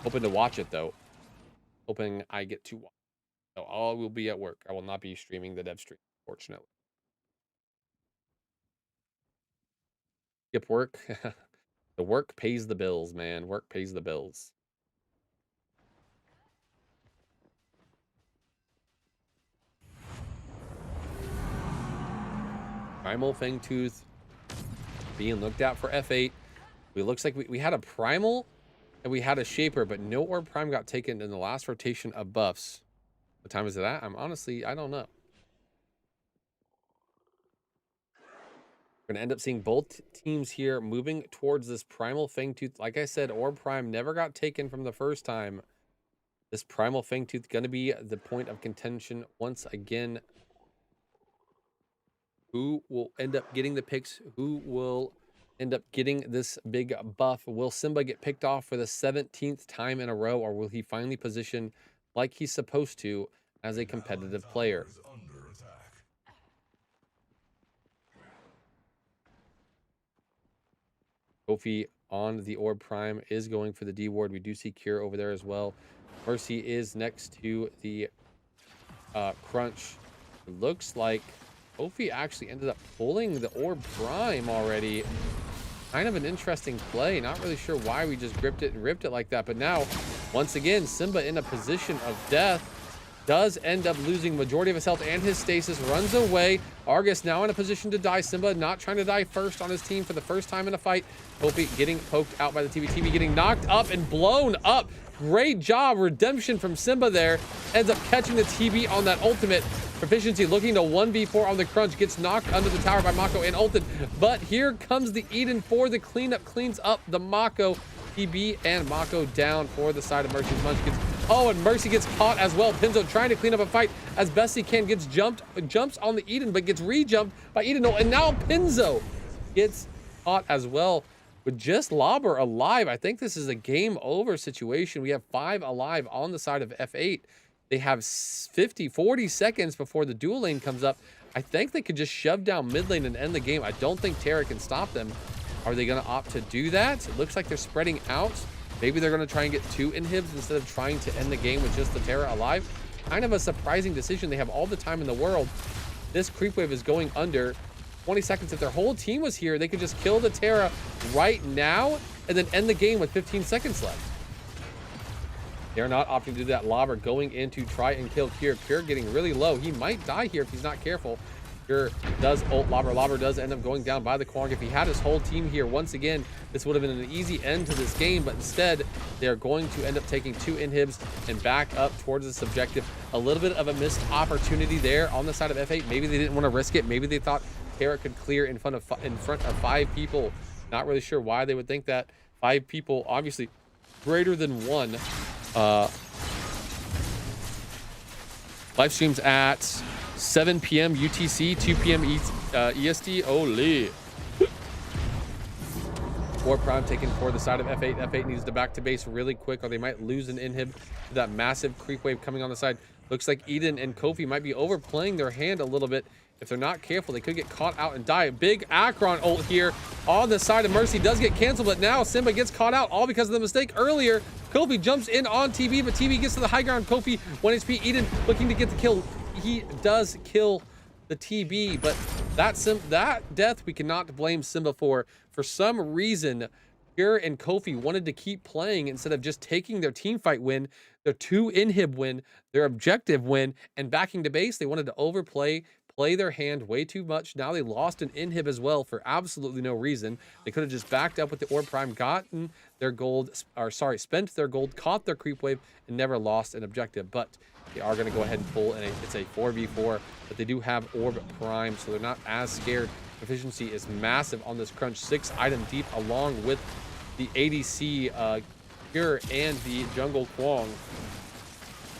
Hoping to watch it, though. Hoping I get to watch. So I will be at work. I will not be streaming the dev stream, fortunately. Skip work. The work pays the bills, man. Work pays the bills. Primal Fangtooth being looked at for F8. It looks like we had a Primal and we had a Shaper, but no Orb Prime got taken in the last rotation of buffs. What time is it at? I'm honestly, I don't know. We're going to end up seeing both teams here moving towards this Primal Fangtooth. Like I said, Orb Prime never got taken from the first time. This Primal Fangtooth going to be the point of contention once again. Who will end up getting the picks? Who will end up getting this big buff? Will Simba get picked off for the 17th time in a row, or will he finally position like he's supposed to as a competitive player? Kofi on the Orb Prime is going for the D ward. We do see Cure over there as well. Mercy is next to the Crunch. It looks like Kofi actually ended up pulling the Orb Prime already. Kind of an interesting play. Not really sure why we just gripped it and ripped it like that. But now, once again, Simba in a position of death. Does end up losing majority of his health and his stasis. Runs away. Argus now in a position to die. Simba not trying to die first on his team for the first time in a fight. Kofi getting poked out by the TV. TV getting knocked up and blown up. Great job. Redemption from Simba there. Ends up catching the TB on that ultimate. Proficiency looking to 1v4 on the Crunch. Gets knocked under the tower by Mako and ulted. But here comes the Eden for the cleanup. Cleans up the Mako. TB and Mako down for the side of Mercy's Munchkins. Oh, and Mercy gets caught as well. Pinzo trying to clean up a fight as best he can. Gets jumps on the Eden, but gets re-jumped by Eden. And now Pinzo gets caught as well with just Lobber alive. I think this is a game over situation. We have 5 alive on the side of F8. They have 40 seconds before the dual lane comes up. I think they could just shove down mid lane and end the game. I don't think Terra can stop them. Are they going to opt to do that? It looks like they're spreading out. Maybe they're going to try and get 2 inhibs instead of trying to end the game with just the Terra alive. kind of a surprising decision. They have all the time in the world. This creep wave is going under 20 seconds. If their whole team was here, they could just kill the Terra right now and then end the game with 15 seconds left. They're not opting to do that. Lobber going in to try and kill Kure. Kure getting really low. He might die here if he's not careful. Kure does ult Lobber. Lobber does end up going down by the Kwong. If he had his whole team here, once again, this would have been an easy end to this game, but instead, they're going to end up taking 2 inhibs and back up towards this objective. A little bit of a missed opportunity there on the side of F8. Maybe they didn't want to risk it. Maybe they thought Terra could clear in front of 5 people. Not really sure why they would think that. 5 people, obviously greater than 1. Live streams at 7 p.m. UTC, 2 p.m. EST. Holy. War Prime taken for the side of F8. F8 needs to back to base really quick or they might lose an inhib to that massive creep wave coming on the side. Looks like Eden and Kofi might be overplaying their hand a little bit. If they're not careful, they could get caught out and die. Big Akron ult here on the side of Mercy does get canceled, but now Simba gets caught out all because of the mistake earlier. Kofi jumps in on TV, but TV gets to the high ground. Kofi, 1 HP. Eden looking to get the kill. He does kill the TB, but that death we cannot blame Simba for. For some reason, Kure and Kofi wanted to keep playing instead of just taking their team fight win, their 2 inhib win, their objective win, and backing to base. They wanted to overplay, play their hand way too much. Now they lost an inhib as well for absolutely no reason. They could have just backed up with the Orb Prime, gotten their gold, or sorry, spent their gold, caught their creep wave, and never lost an objective. But they are going to go ahead and pull, and it's a 4v4, but they do have Orb Prime, so they're not as scared. Efficiency is massive on this crunch. 6 item deep, along with the ADC Kure and the jungle Kwong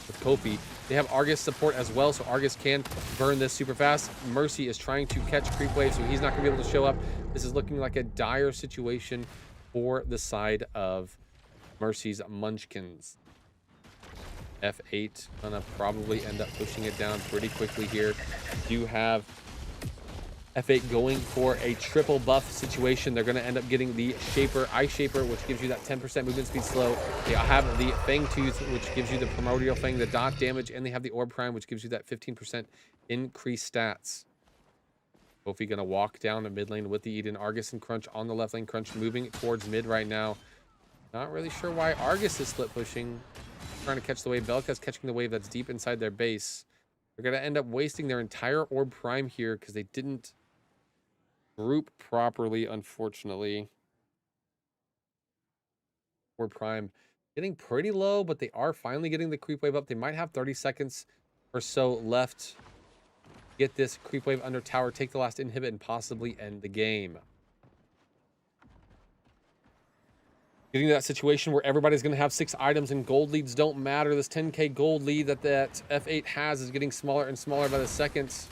with Kofi. They have Argus support as well, so Argus can burn this super fast. Mercy is trying to catch creep wave, so he's not going to be able to show up. This is looking like a dire situation for the side of Mercy's Munchkins. F8 gonna probably end up pushing it down pretty quickly here. Do have F8 going for a triple buff situation. They're going to end up getting the Shaper, Ice Shaper, which gives you that 10% movement speed slow. They have the Fang Tooth, which gives you the Primordial Fang, the dot damage, and they have the Orb Prime, which gives you that 15% increased stats. Kofi going to walk down the mid lane with the Eden. Argus and Crunch on the left lane. Crunch moving towards mid right now. Not really sure why Argus is split pushing. Trying to catch the wave. Belka's catching the wave that's deep inside their base. They're going to end up wasting their entire Orb Prime here because they didn't group properly, unfortunately. Orb Prime getting pretty low, but they are finally getting the creep wave up. They might have 30 seconds or so left. Get this creep wave under tower, take the last inhibit, and possibly end the game. Getting to that situation where everybody's going to have 6 items and gold leads don't matter. This 10k gold lead that F8 has is getting smaller and smaller by the seconds.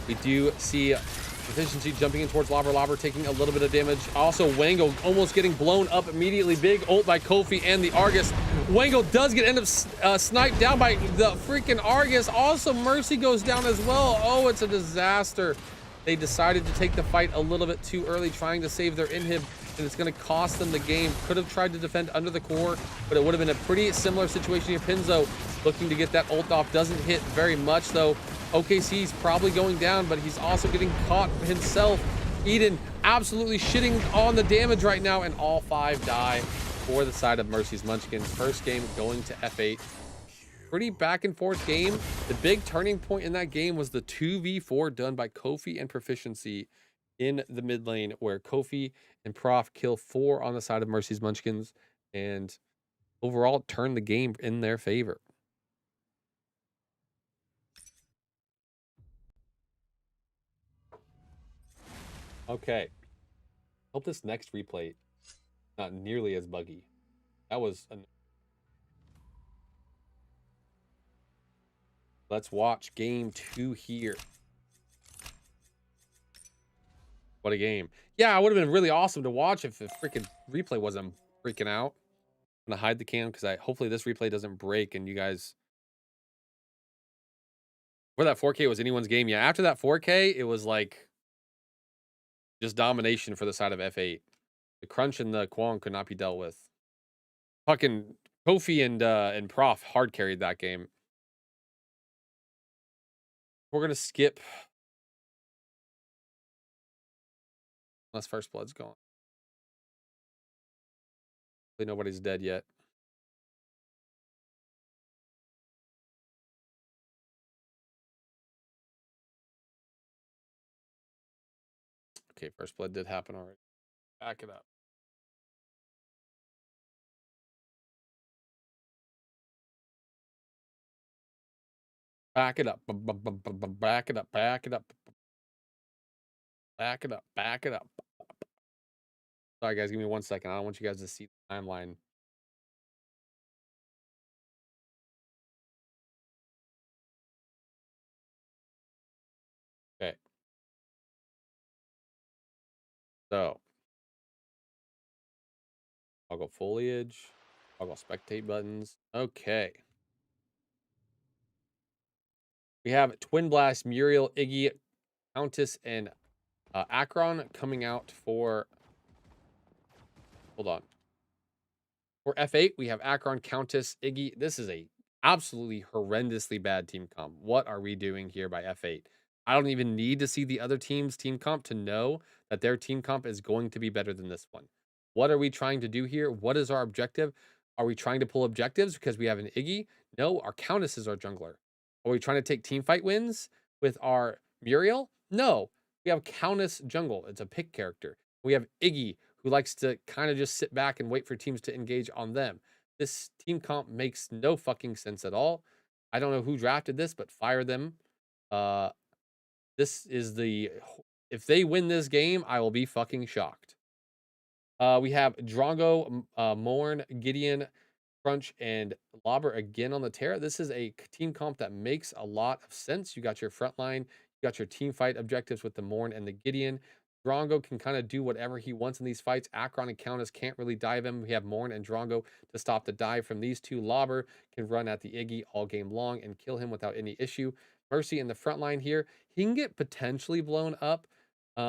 We do see Efficiency jumping in towards Lobber. Lobber taking a little bit of damage. Also, Wango almost getting blown up immediately. Big ult by Kofi and the Argus. Wango does end up sniped down by the freaking Argus. Also, Mercy goes down as well. Oh, it's a disaster. They decided to take the fight a little bit too early, trying to save their inhib, and it's going to cost them the game. Could have tried to defend under the core, but it would have been a pretty similar situation here. Pinzo looking to get that ult off. Doesn't hit very much, though. OKC's probably going down, but he's also getting caught himself. Eden absolutely shitting on the damage right now, and all 5 die for the side of Mercy's Munchkins. First game going to F8. Pretty back and forth game. The big turning point in that game was the 2v4 done by Kofi and Proficiency in the mid lane, where Kofi and Prof kill 4 on the side of Mercy's Munchkins, and overall turn the game in their favor. Okay. Hope this next replay not nearly as buggy. That was Let's watch game 2 here. What a game. Yeah, it would have been really awesome to watch if the freaking replay wasn't freaking out. I'm gonna hide the cam because hopefully this replay doesn't break and you guys. Where that 4K was anyone's game. Yeah, after that 4K, it was like just domination for the side of F8. The Crunch and the Kwong could not be dealt with. Fucking Kofi and Prof hard carried that game. We're gonna skip unless First Blood's gone. Nobody's dead yet. Okay, First Blood did happen already. Back it up. Back it up. Back it up. Back it up. Back it up. Back it up. Sorry, guys. Give me 1 second. I don't want you guys to see the timeline. Okay. So, I'll go foliage. I'll go spectate buttons. Okay. We have Twin Blast, Muriel, Iggy, Countess, and Akron coming out for... Hold on. For F8, we have Akron, Countess, Iggy. This is a absolutely horrendously bad team comp. What are we doing here by F8? I don't even need to see the other team's team comp to know that their team comp is going to be better than this one. What are we trying to do here? What is our objective? Are we trying to pull objectives because we have an Iggy? No, our Countess is our jungler. Are we trying to take team fight wins with our Muriel? No, we have Countess jungle. It's a pick character. We have Iggy, who likes to kind of just sit back and wait for teams to engage on them. This team comp makes no fucking sense at all. I don't know who drafted this, but fire them. This is the... If they win this game, I will be fucking shocked. We have Drongo, Morn, Gideon, Crunch, and Lobber again on the Terra. This is a team comp that makes a lot of sense. You got your front line, you got your team fight objectives with the Morn and the Gideon. Drongo can kind of do whatever he wants in these fights. Akron and Countess can't really dive him. We have Morn and Drongo to stop the dive from these two. Lobber can run at the Iggy all game long and kill him without any issue. Mercy in the front line here. He can get potentially blown up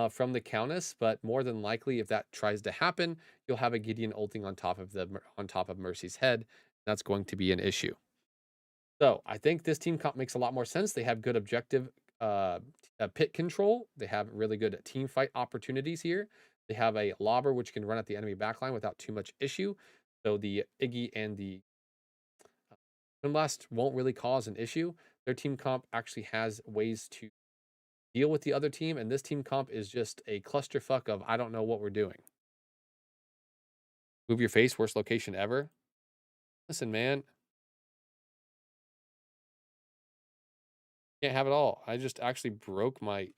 from the Countess, but more than likely, if that tries to happen, you'll have a Gideon ulting on top of Mercy's head. That's going to be an issue. So I think this team comp makes a lot more sense. They have good objective pit control. They have really good team fight opportunities here. They have a Lobber which can run at the enemy backline without too much issue. So the Iggy and the Twin Blast won't really cause an issue. Their team comp actually has ways to deal with the other team, and this team comp is just a clusterfuck of I don't know what we're doing. Move your face, worst location ever. Listen, man. Can't have it all. I just actually broke my...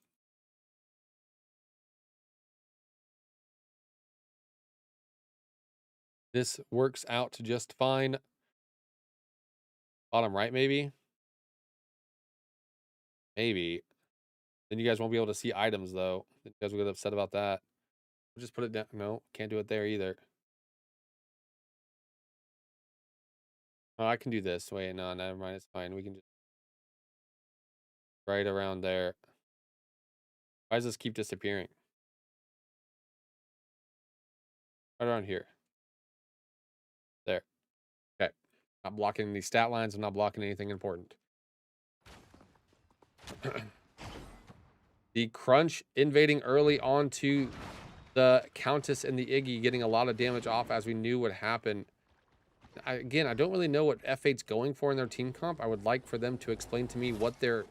This works out just fine. Bottom right, maybe? Maybe. Then you guys won't be able to see items, though. You guys will get upset about that. We'll just put it down. No, can't do it there either. Oh, I can do this. Wait, no, never mind. It's fine. We can just... Right around there. Why does this keep disappearing? Right around here. There. Okay. Not blocking these stat lines. I'm not blocking anything important. The Crunch invading early onto the Countess and the Iggy, getting a lot of damage off as we knew would happen. Again, I don't really know what F8's going for in their team comp. I would like for them to explain to me what their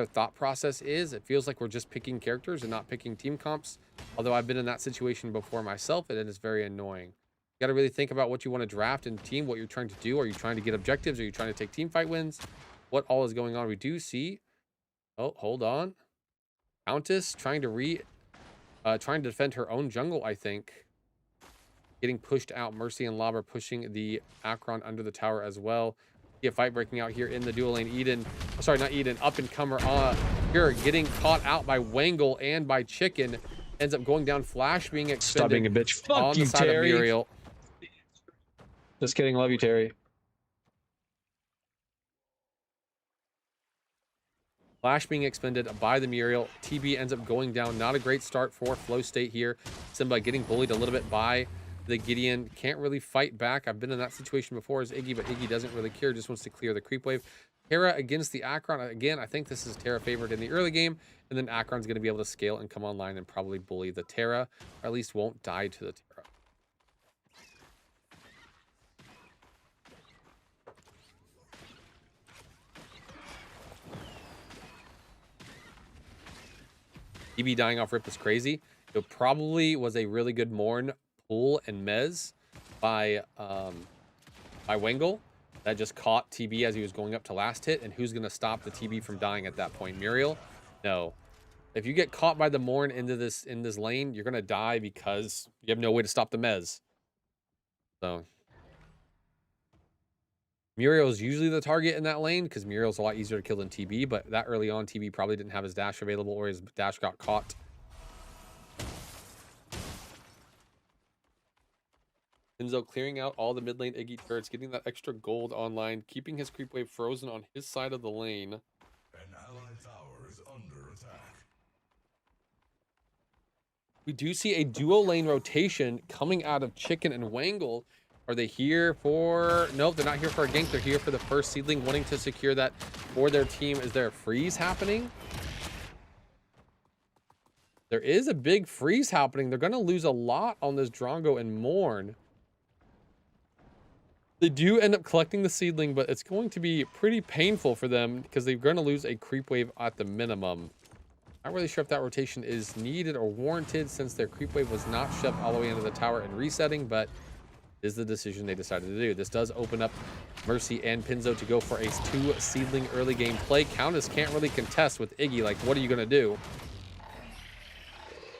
thought process is. It feels like we're just picking characters and not picking team comps. Although I've been in that situation before myself, and it is very annoying. You got to really think about what you want to draft and team, what you're trying to do. Are you trying to get objectives? Are you trying to take team fight wins? What all is going on? We do see... Oh, hold on. Countess trying to defend her own jungle, I think. Getting pushed out. Mercy and Lobber pushing the Akron under the tower as well. A fight breaking out here in the dual lane. Eden, sorry, not Eden, up and comer here, getting caught out by Wangle and by Chicken. Ends up going down. Flash being expended. Stop being a bitch. Fuck on you, the side Terry. of Muriel. Just kidding. Love you, Terry. Flash being expended by the Muriel. TB ends up going down. Not a great start for Flow State here. Simba getting bullied a little bit by The Gideon can't really fight back. I've been in that situation before as Heyyyy, but Heyyyy doesn't really care, just wants to clear the creep wave. Terra against the Akron. Again, I think this is Terra favored in the early game, and then Akron's going to be able to scale and come online and probably bully the Terra, or at least won't die to the Terra. TB dying off rip is crazy. It probably was a really good Morn pull and mez by Wengel that just caught TB as he was going up to last hit. And who's going to stop the TB from dying at that point? Muriel? No. If you get caught by the Morn in this lane, you're going to die because you have no way to stop the mez. So Muriel is usually the target in that lane because Muriel's a lot easier to kill than TB, but that early on, TB probably didn't have his dash available or his dash got caught. Enzo clearing out all the mid lane Heyyyy turrets, getting that extra gold online, keeping his creep wave frozen on his side of the lane. An allied tower is under attack. We do see a duo lane rotation coming out of Chicken and Wangle. Are they here for... Nope, they're not here for a gank. They're here for the first seedling, wanting to secure that for their team. Is there a freeze happening? There is a big freeze happening. They're going to lose a lot on this Drongo and Morn. They do end up collecting the seedling, but it's going to be pretty painful for them because they're going to lose a creep wave at the minimum. Not really sure if that rotation is needed or warranted since their creep wave was not shoved all the way into the tower and resetting, but is the decision they decided to do. This does open up Mercy and Pinzo to go for a 2 seedling early game play. Countess can't really contest with Heyyyy. Like, what are you going to do?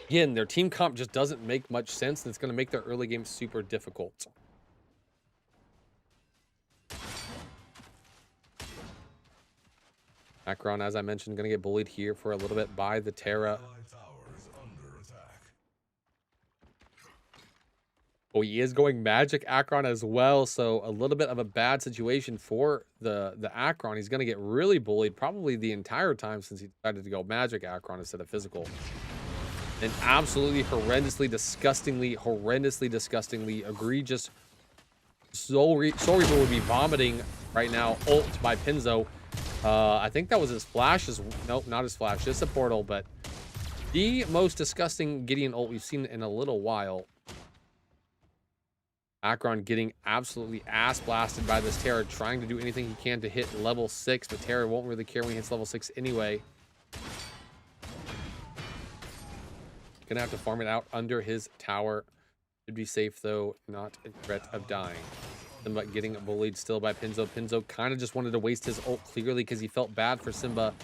Again, their team comp just doesn't make much sense, and it's going to make their early game super difficult. Akron, as I mentioned, going to get bullied here for a little bit by the Terra. Oh, he is going Magic Akron as well, so a little bit of a bad situation for the Akron. He's going to get really bullied probably the entire time since he decided to go Magic Akron instead of physical. An absolutely horrendously, disgustingly egregious. Sorry would be vomiting right now. Ult by Pinzo. I think that was his flash. Nope, not his flash. Just a portal, but the most disgusting Gideon ult we've seen in a little while. Akron getting absolutely ass blasted by this Terra, trying to do anything he can to hit level 6, but Terra won't really care when he hits level 6 anyway. Gonna have to farm it out under his tower. Should be safe though, not a threat of dying. Simba getting bullied still by Pinzo. Pinzo kind of just wanted to waste his ult clearly because he felt bad for Simba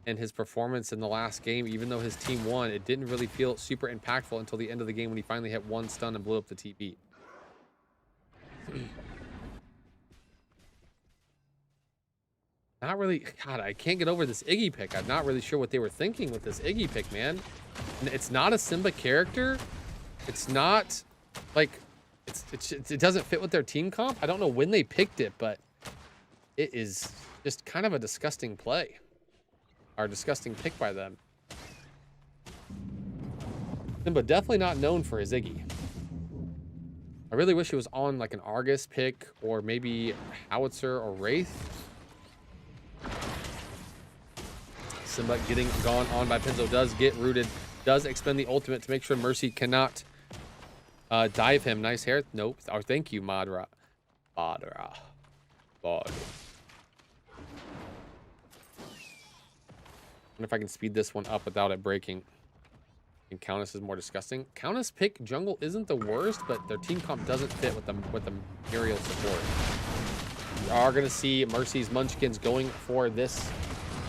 and his performance in the last game. Even though his team won, it didn't really feel super impactful until the end of the game when he finally hit 1 stun and blew up the TP. Not really. God, I can't get over this Heyyyy pick. I'm not really sure what they were thinking with this Heyyyy pick, man. It's not a Simba character. It's not like it doesn't fit with their team comp. I don't know when they picked it, but it is just kind of a disgusting play or disgusting pick by them. Simba definitely not known for his Heyyyy. I really wish it was on like an Argus pick or maybe Howitzer or Wraith. Simba getting gone on by Pinzo, does get rooted, does expend the ultimate to make sure Mercy cannot dive him. Nice hair. Nope. Oh, thank you, Madra. Madra. God. I wonder if I can speed this one up without it breaking. And Countess is more disgusting. Countess pick jungle isn't the worst, but their team comp doesn't fit with the Muriel support. We are going to see Mercy's Munchkins going for this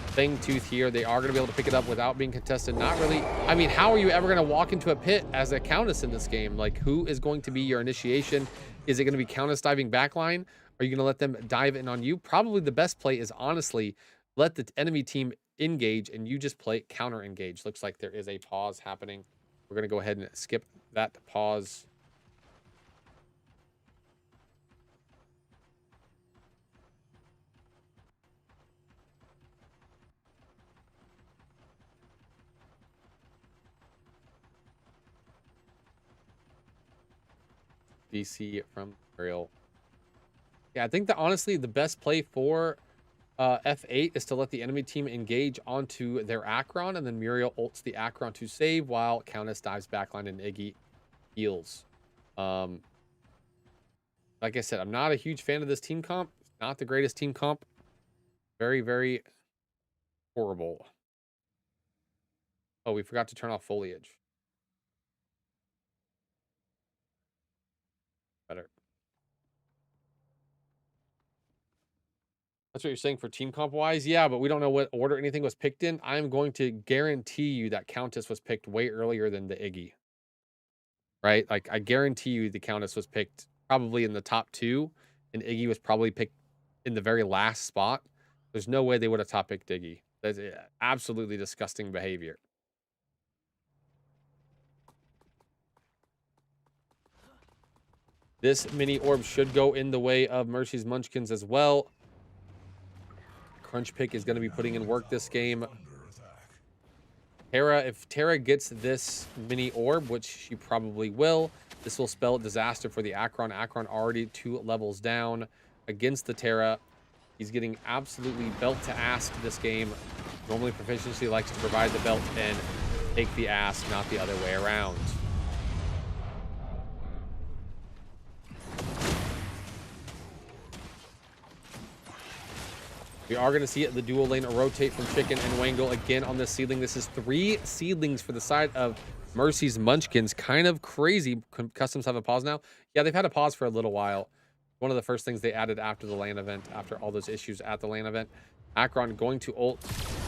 Fang Tooth here. They are going to be able to pick it up without being contested. Not really. I mean, how are you ever going to walk into a pit as a Countess in this game? Like, who is going to be your initiation? Is it going to be Countess diving backline? Are you going to let them dive in on you? Probably the best play is honestly let the enemy team engage and you just play counter engage. Looks like there is a pause happening. We're going to go ahead and skip that pause. BC from Muriel. Yeah, I think that honestly the best play for F8 is to let the enemy team engage onto their Akron, and then Muriel ults the Akron to save while Countess dives backline and Iggy heals. Like I said, I'm not a huge fan of this team comp. Not the greatest team comp. Very, very horrible. Oh, we forgot to turn off foliage. Better. That's what you're saying for team comp wise? Yeah, but we don't know what order anything was picked in. I'm going to guarantee you that Countess was picked way earlier than the Iggy. Right? Like, I guarantee you the Countess was picked probably in the top 2, and Iggy was probably picked in the very last spot. There's no way they would have top picked Iggy. That's absolutely disgusting behavior. This mini orb should go in the way of Mercy's Munchkins as well. Crunch Pick is going to be putting in work this game. Tara, if Tara gets this mini orb, which she probably will, this will spell disaster for the Akron. Akron already 2 levels down against the Tara. He's getting absolutely belt to ass this game. Normally Proficiency likes to provide the belt and take the ass, not the other way around. We are going to see the dual lane rotate from Chicken and Wangle again on this seedling. This is 3 seedlings for the side of Mercy's Munchkins. Kind of crazy. Customs have a pause now. Yeah, they've had a pause for a little while. One of the first things they added after the LAN event, after all those issues at the LAN event. Akron going to ult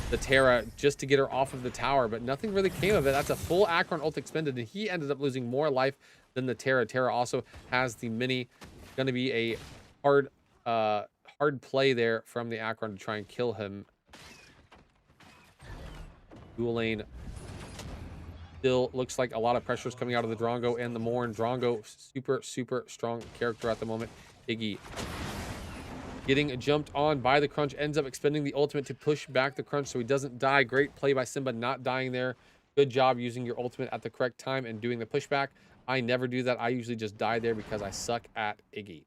the Tara just to get her off of the tower, but nothing really came of it. That's a full Akron ult expended, and he ended up losing more life than the Tara. Tara also has the mini. Going to be a hard play there from the Akron to try and kill him. Dual lane still looks like a lot of pressure is coming out of the Drongo and the Morn. Drongo, super strong character at the moment. Iggy getting jumped on by the Crunch, ends up expending the ultimate to push back the Crunch so he doesn't die. Great play by Simba not dying there. Good job using your ultimate at the correct time and doing the pushback. I never do that. I usually just die there because I suck at Iggy.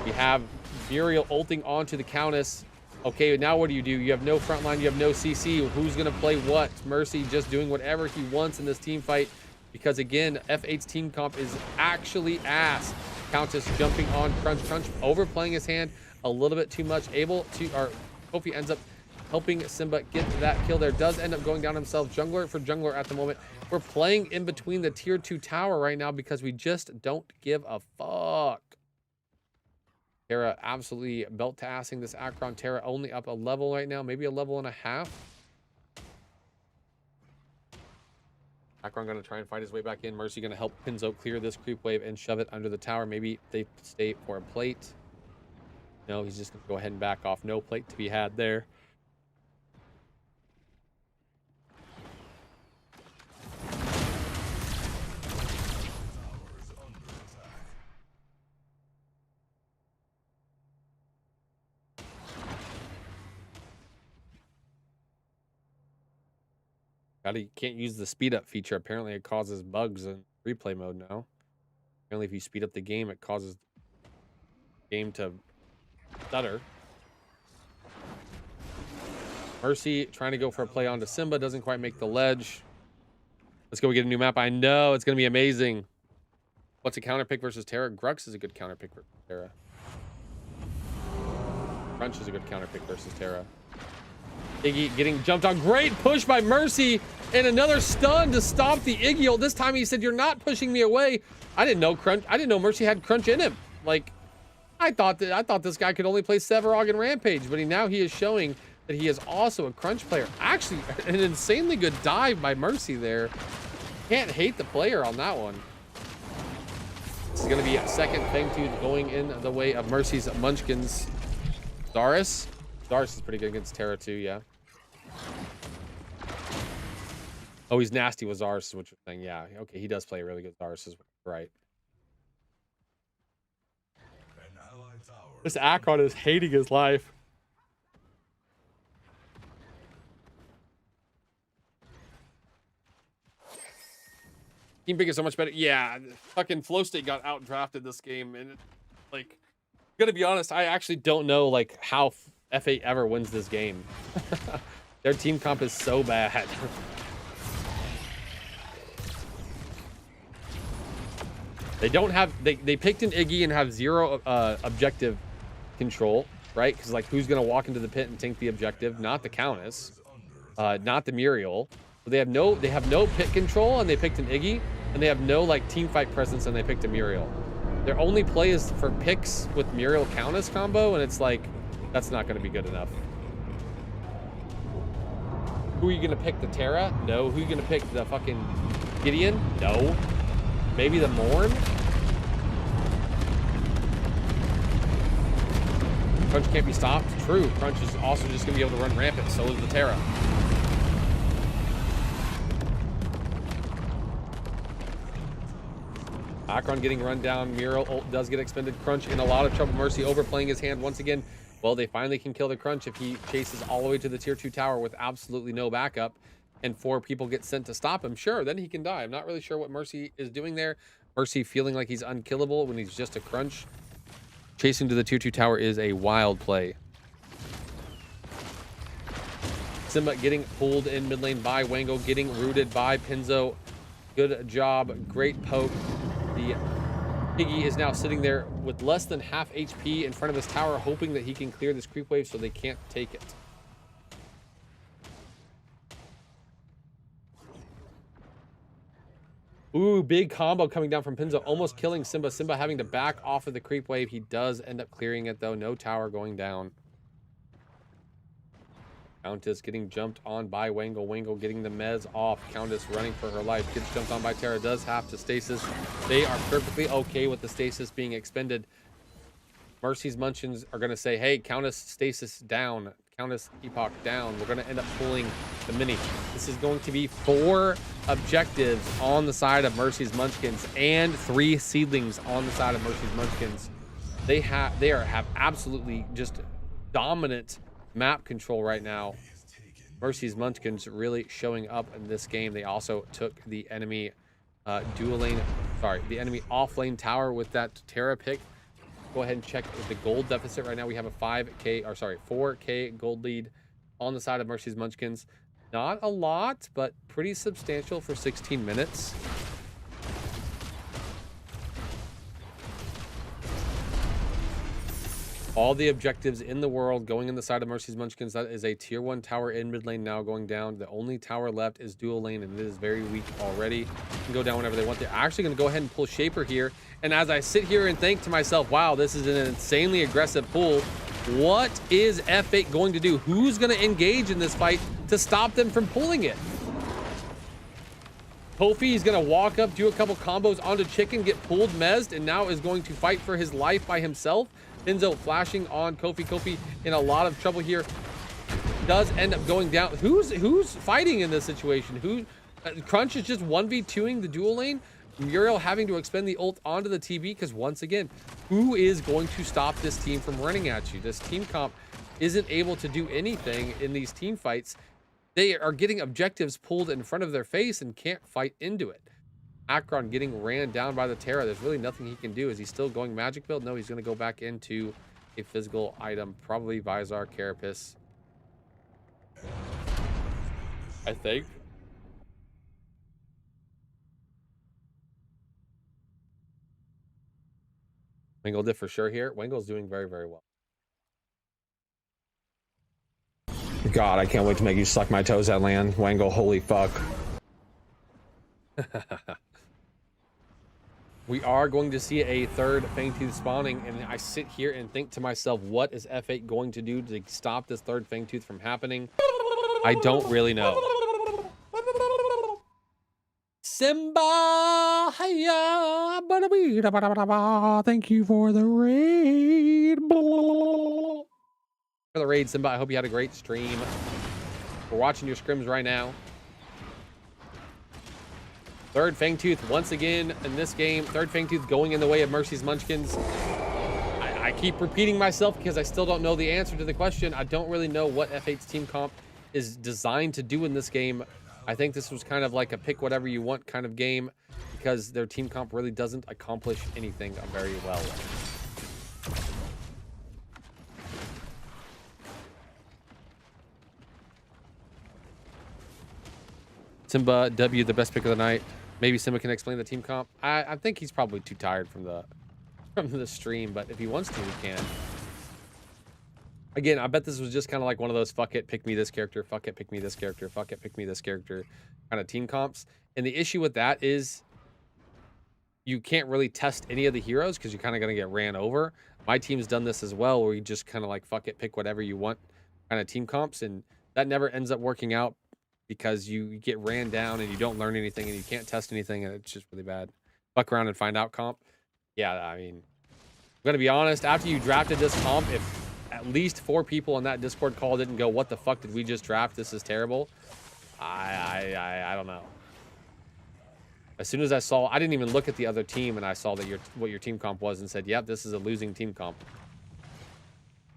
We have Muriel ulting onto the Countess. Okay, now what do? You have no front line, you have no CC. Who's going to play what? Mercy just doing whatever he wants in this team fight. Because again, F8's team comp is actually ass. Countess jumping on Crunch. Crunch overplaying his hand a little bit too much. Able to, or hope he ends up helping Simba get that kill there. Does end up going down himself. Jungler for jungler at the moment. We're playing in between the tier 2 tower right now because we just don't give a fuck. Tara absolutely belt to assing this Akron. Tara only up a level right now, maybe a level and a half. Akron going to try and fight his way back in. Mercy going to help Pinzo clear this creep wave and shove it under the tower. Maybe they stay for a plate. No, he's just going to go ahead and back off. No plate to be had there. You can't use the speed up feature. Apparently it causes bugs in replay mode now. Apparently if you speed up the game, it causes the game to stutter. Mercy trying to go for a play onto Simba. Doesn't quite make the ledge. Let's go get a new map. I know it's going to be amazing. What's a counter pick versus Tara? Grux is a good counter pick versus Tara. Crunch is a good counter pick versus Tara. Iggy getting jumped on. Great push by Mercy and another stun to stop the Iggy ult. This time he said, "You're not pushing me away." I didn't know Mercy had Crunch in him. Like, I thought this guy could only play Sevarog and Rampage, but now he is showing that he is also a Crunch player. Actually, an insanely good dive by Mercy there. Can't hate the player on that one. This is going to be a second thing to going in the way of Mercy's Munchkins. Zaris is pretty good against Tara too, yeah. Oh, he's nasty with Zaris is what you're saying. Yeah, okay, he does play really good Zaris, is right. This Akron is hating his life. Team Pick is so much better. Yeah, fucking Flow State got outdrafted this game, and like, gonna be honest, I actually don't know like how F8 ever wins this game. Their team comp is so bad. They don't have, they picked an Heyyyy and have zero objective control, right? Because like, who's gonna walk into the pit and tank the objective? Not the Countess, not the Muriel. But they have no pit control, and they picked an Heyyyy, and they have no like team fight presence, and they picked a Muriel. Their only play is for picks with Muriel Countess combo, and it's like, that's not gonna be good enough. Who are you gonna pick? The Terra? No. Who are you gonna pick? The fucking Gideon? No. Maybe the Morn? Crunch can't be stopped. True. Crunch is also just gonna be able to run rampant. So is the Terra. Akron getting run down. Muriel ult does get expended. Crunch in a lot of trouble. Mercy overplaying his hand once again. Well, they finally can kill the Crunch if he chases all the way to the tier 2 tower with absolutely no backup, and 4 people get sent to stop him. Sure, then he can die. I'm not really sure what Mercy is doing there. Mercy feeling like he's unkillable when he's just a Crunch. Chasing to the tier 2 tower is a wild play. Simba getting pulled in mid lane by Wango, getting rooted by Pinzo. Good job. Great poke. The Heyyyy is now sitting there with less than half HP in front of his tower, hoping that he can clear this creep wave so they can't take it. Ooh, big combo coming down from Pinzo, almost killing Simba. Simba having to back off of the creep wave. He does end up clearing it, though. No tower going down. Countess getting jumped on by Wango. Wango getting the mez off. Countess running for her life. Gets jumped on by Terra. Does have to stasis. They are perfectly okay with the stasis being expended. Mercy's Munchkins are going to say, hey, Countess stasis down. Countess Epoch down. We're going to end up pulling the mini. This is going to be 4 objectives on the side of Mercy's Munchkins and 3 seedlings on the side of Mercy's Munchkins. They have absolutely just dominant map control right now. Mercy's Munchkins really showing up in this game. They also took the enemy the enemy off lane tower with that Terra pick. Go ahead and check the gold deficit right now. We have a 4K gold lead on the side of Mercy's Munchkins. Not a lot, but pretty substantial for 16 minutes. All the objectives in the world going in the side of Mercy's Munchkins. That is a tier 1 tower in mid lane now going down. The only tower left is dual lane, and it is very weak already. Can go down whenever they want. They're actually going to go ahead and pull Shaper here. And as I sit here and think to myself, wow, this is an insanely aggressive pull. What is F8 going to do? Who's going to engage in this fight to stop them from pulling it? Kofi is going to walk up, do a couple combos onto Chicken, get pulled, mezzed, and now is going to fight for his life by himself. Pinzo flashing on Kofi. Kofi in a lot of trouble here. Does end up going down. Who's fighting in this situation? Crunch is just 1v2ing the dual lane. Muriel having to expend the ult onto the TB, because once again, who is going to stop this team from running at you? This team comp isn't able to do anything in these team fights. They are getting objectives pulled in front of their face and can't fight into it. Akron getting ran down by the Terra. There's really nothing he can do. Is he still going magic build? No, he's going to go back into a physical item, probably Visor, Carapace, I think. Wangle did for sure here. Wangle's doing very, very well. God, I can't wait to make you suck my toes at land. Wangle, holy fuck. We are going to see a third Fangtooth spawning, and I sit here and think to myself, what is F8 going to do to stop this third Fangtooth from happening? I don't really know. Simba, hiya, thank you for the raid. For the raid, Simba, I hope you had a great stream. We're watching your scrims right now. Third Fangtooth once again in this game. Third Fangtooth going in the way of Mercy's Munchkins. I keep repeating myself because I still don't know the answer to the question. I don't really know what F8's team comp is designed to do in this game. I think this was kind of like a pick whatever you want kind of game because their team comp really doesn't accomplish anything very well. Simba W, the best pick of the night. Maybe Simba can explain the team comp. I think he's probably too tired from the stream, but if he wants to, he can. Again, I bet this was just kind of like one of those fuck it, pick me this character, fuck it, pick me this character, fuck it, pick me this character kind of team comps. And the issue with that is you can't really test any of the heroes because you're kind of going to get ran over. My team's done this as well, where you just kind of like fuck it, pick whatever you want kind of team comps, and that never ends up working out because you get ran down and you don't learn anything and you can't test anything, and it's just really bad. Fuck around and find out comp. Yeah, I mean, I'm going to be honest, after you drafted this comp, if at least 4 people on that Discord call didn't go, what the fuck did we just draft? This is terrible. I don't know. As soon as I saw, I didn't even look at the other team, and I saw that what your team comp was and said, yep, this is a losing team comp.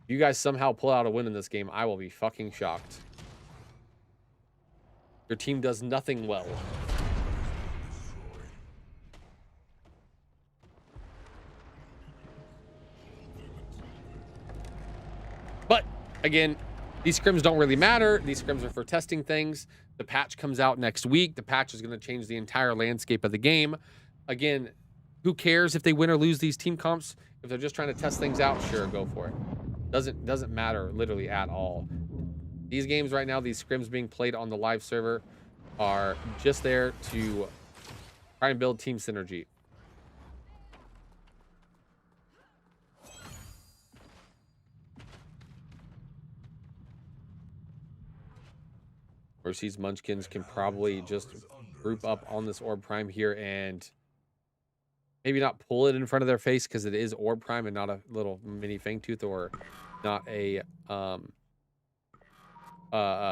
If you guys somehow pull out a win in this game, I will be fucking shocked. Your team does nothing well. But again, these scrims don't really matter. These scrims are for testing things. The patch comes out next week. The patch is going to change the entire landscape of the game. Again, who cares if they win or lose these team comps? If they're just trying to test things out, sure, go for it. Doesn't matter literally at all. These games right now, these scrims being played on the live server, are just there to try and build team synergy. Mercy's Munchkins can probably just group up on this Orb Prime here and maybe not pull it in front of their face because it is Orb Prime and not a little mini Fangtooth or not a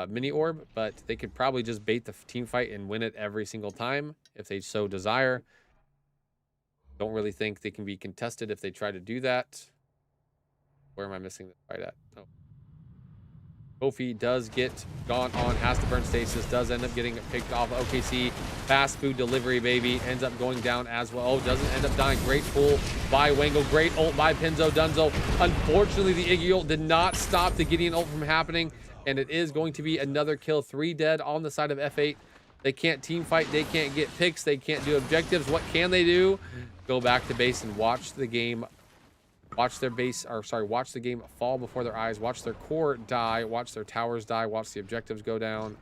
mini Orb, but they could probably just bait the team fight and win it every single time if they so desire. Don't really think they can be contested if they try to do that. Where am I missing the fight at? Oh. Kofi does get gone on, has to burn stasis, does end up getting picked off. OKC, fast food delivery, baby, ends up going down as well. Oh, doesn't end up dying. Great pull by Wango. Great ult by Pinzo Dunzo. Unfortunately, the Iggy ult did not stop the Gideon ult from happening, and it is going to be another kill. 3 dead on the side of F8. They can't team fight. They can't get picks. They can't do objectives. What can they do? Go back to base and watch the game. Watch their base, or sorry, watch the game fall before their eyes. Watch their core die. Watch their towers die. Watch the objectives go down.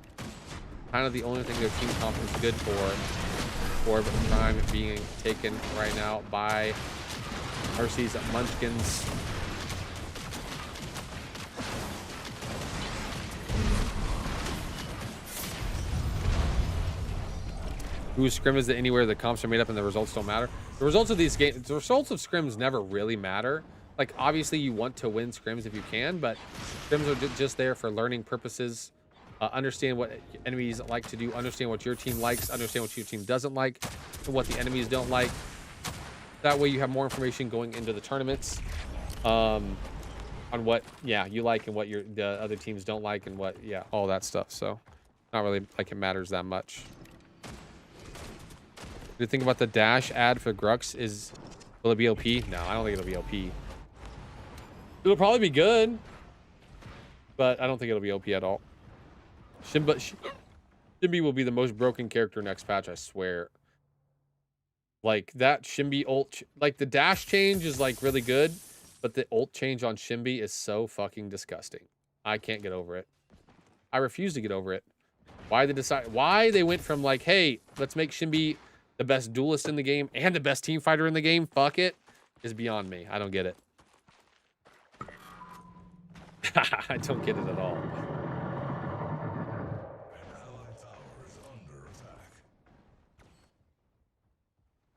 Kind of the only thing their team comp is good for. Orb Prime being taken right now by Mercy's Munchkins. Whose scrim is it anywhere the comps are made up and the results don't matter? The results of these games, the results of scrims never really matter. Like, obviously you want to win scrims if you can, but scrims are just there for learning purposes. Understand what enemies like to do, understand what your team likes, understand what your team doesn't like, and what the enemies don't like. That way you have more information going into the tournaments on what, yeah, you like and what the other teams don't like and what, yeah, all that stuff. So not really like it matters that much. The thing about the dash ad for Grux is, will it be OP? No, I don't think it'll be OP. It'll probably be good, but I don't think it'll be OP at all. Shimby will be the most broken character next patch, I swear. Like, that Shimby ult, like, the dash change is, like, really good, but the ult change on Shimby is so fucking disgusting. I can't get over it. I refuse to get over it. Why they went from, like, hey, let's make Shimby the best duelist in the game and the best team fighter in the game, fuck it, is beyond me. I don't get it. I don't get it at all.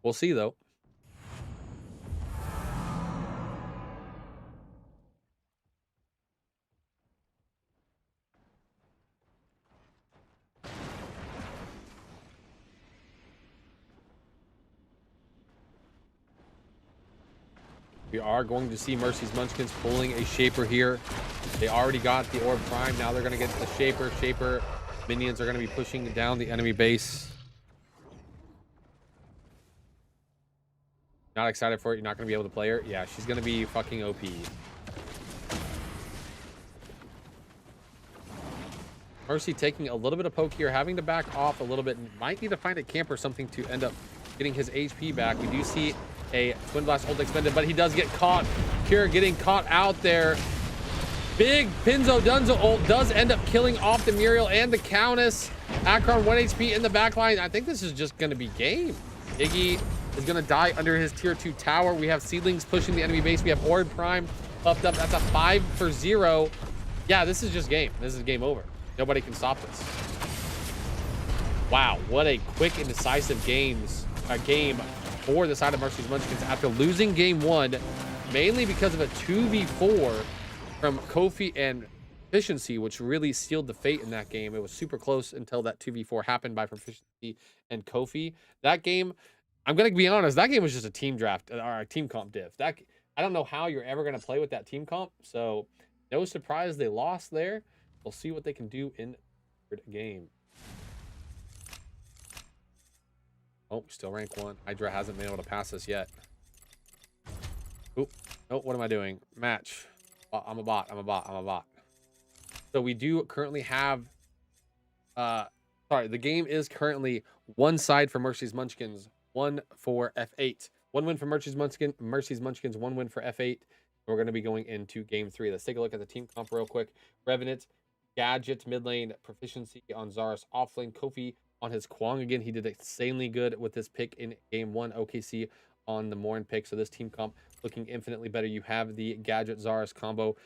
We'll see, though. We are going to see Mercy's Munchkins pulling a Shaper here. They already got the Orb Prime. Now they're going to get the Shaper. Shaper Minions are going to be pushing down the enemy base. Not excited for it. You're not going to be able to play her. Yeah, she's going to be fucking OP. Mercy taking a little bit of poke here, having to back off a little bit. Might need to find a camp or something to end up getting his HP back. We do see a Twin Blast ult expended, but he does get caught. Kira getting caught out there. Big Pinzo Dunzo ult does end up killing off the Muriel and the Countess. Akron 1 HP in the back line. I think this is just going to be game. Heyyyy is going to die under his tier 2 tower. We have Seedlings pushing the enemy base. We have Ord Prime buffed up. That's a 5-for-0. Yeah, this is just game. This is game over. Nobody can stop this. Wow, what a quick and decisive game for the side of Mercy's Munchkins after losing game 1, mainly because of a 2v4 from Kofi and Proficiency, which really sealed the fate in that game. It was super close until that 2v4 happened by Proficiency and Kofi. That game, I'm going to be honest, that game was just a team draft or a team comp div. I don't know how you're ever going to play with that team comp, so no surprise they lost there. We'll see what they can do in the third game. Oh, still rank 1. Hydra hasn't been able to pass us yet. Oop. Oh, what am I doing? Match. Oh, I'm a bot. So we do currently have... sorry, the game is currently one side for Mercy's Munchkins, 1 for F8. 1 win for Mercy's Munchkins, 1 win for F8. We're going to be going into game 3. Let's take a look at the team comp real quick. Revenant, Gadget, mid lane, Proficiency on Zarus, off lane, Kofi on his Kwang again. He did insanely good with this pick in game 1. OKC on the Morn pick. So this team comp looking infinitely better. You have the Gadget Zarus combo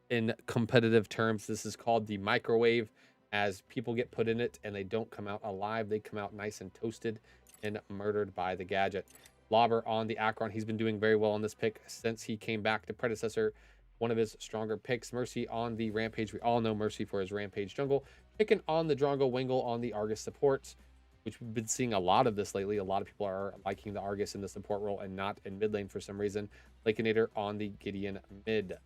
in competitive terms. This is called the microwave, as people get put in it and they don't come out alive. They come out nice and toasted and murdered by the Gadget. Lobber on the Akron. He's been doing very well on this pick since he came back to Predecessor. One of his stronger picks. Mercy on the Rampage. We all know Mercy for his Rampage jungle. Picking on the Drongo Wingle on the Argus supports, which we've been seeing a lot of this lately. A lot of people are liking the Argus in the support role and not in mid lane for some reason. Lakinator on the Gideon mid.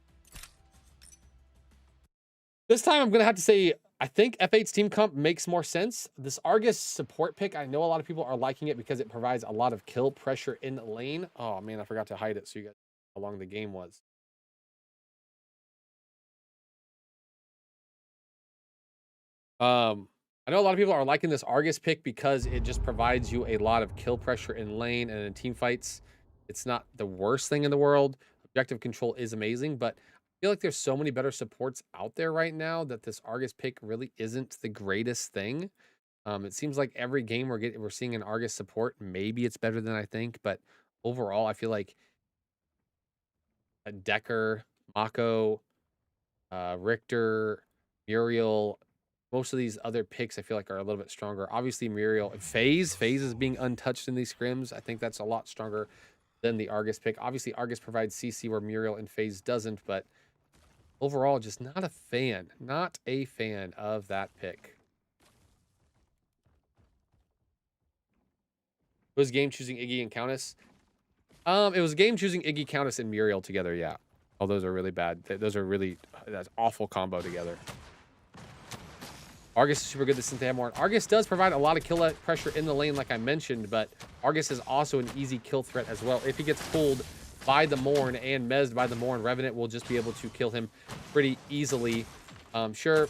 This time I'm going to have to say, I think F8's team comp makes more sense. This Argus support pick, I know a lot of people are liking it because it provides a lot of kill pressure in the lane. Oh man, I forgot to hide it so you guys know how long the game was. I know a lot of people are liking this Argus pick because it just provides you a lot of kill pressure in lane and in team fights. It's not the worst thing in the world. Objective control is amazing, but I feel like there's so many better supports out there right now that this Argus pick really isn't the greatest thing. It seems like every game we're seeing an Argus support. Maybe it's better than I think, but overall, I feel like a Decker, Mako, Richter, Muriel, most of these other picks I feel like are a little bit stronger. Obviously, Muriel, FaZe is being untouched in these scrims. I think that's a lot stronger than the Argus pick. Obviously, Argus provides CC where Muriel and FaZe doesn't, but overall, just not a fan of that pick. It was game choosing Iggy and Countess. It was game choosing Iggy, Countess, and Muriel together. Yeah. Oh, those are really bad. That's awful combo together. Argus is super good this Synth Morn. Argus does provide a lot of kill pressure in the lane, like I mentioned, but Argus is also an easy kill threat as well. If he gets pulled by the Morn and mezzed by the Morn, Revenant will just be able to kill him pretty easily. Sure,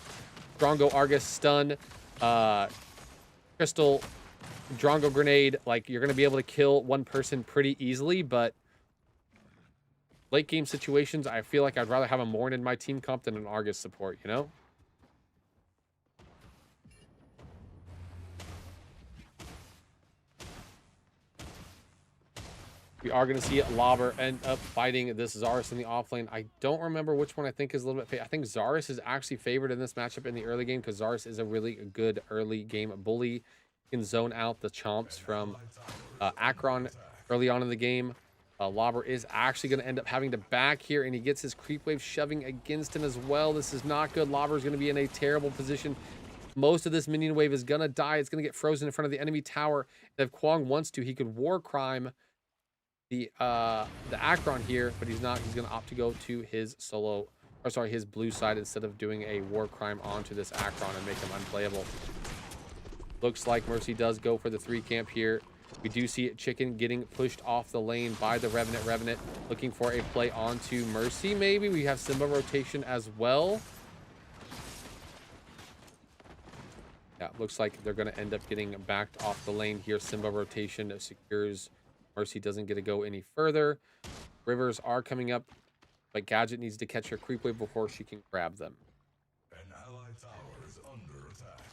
Drongo, Argus, stun, Crystal, Drongo grenade, like you're going to be able to kill one person pretty easily, but late game situations, I feel like I'd rather have a Morn in my team comp than an Argus support, you know? We are going to see Lobber end up fighting this Zarus in the offlane. I don't remember which one I think is a little bit... I think Zarus is actually favored in this matchup in the early game because Zarus is a really good early game bully. You can zone out the chomps from Akron early on in the game. Lobber is actually going to end up having to back here, and he gets his creep wave shoving against him as well. This is not good. Lobber is going to be in a terrible position. Most of this minion wave is going to die. It's going to get frozen in front of the enemy tower. And if Kwang wants to, he could war crime the Akron here, but he's not. He's going to opt to go to his his blue side instead of doing a war crime onto this Akron and make him unplayable. Looks like Mercy does go for the 3 camp here. We do see Chicken getting pushed off the lane by the Revenant. Revenant looking for a play onto Mercy, maybe. We have Simba rotation as well. Yeah, looks like they're going to end up getting backed off the lane here. Simba rotation secures. Mercy doesn't get to go any further. Rivers are coming up, but Gadget needs to catch her creep wave before she can grab them. An allied tower is under attack.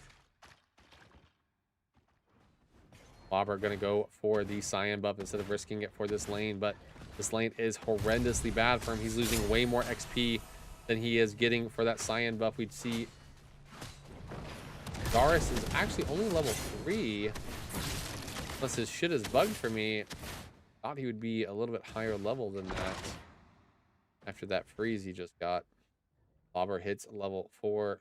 Lobber going to go for the Cyan buff instead of risking it for this lane, but this lane is horrendously bad for him. He's losing way more XP than he is getting for that Cyan buff. We'd see Zaris is actually only level 3. Unless his shit is bugged for me. Thought he would be a little bit higher level than that. After that freeze he just got. Lobber hits level 4.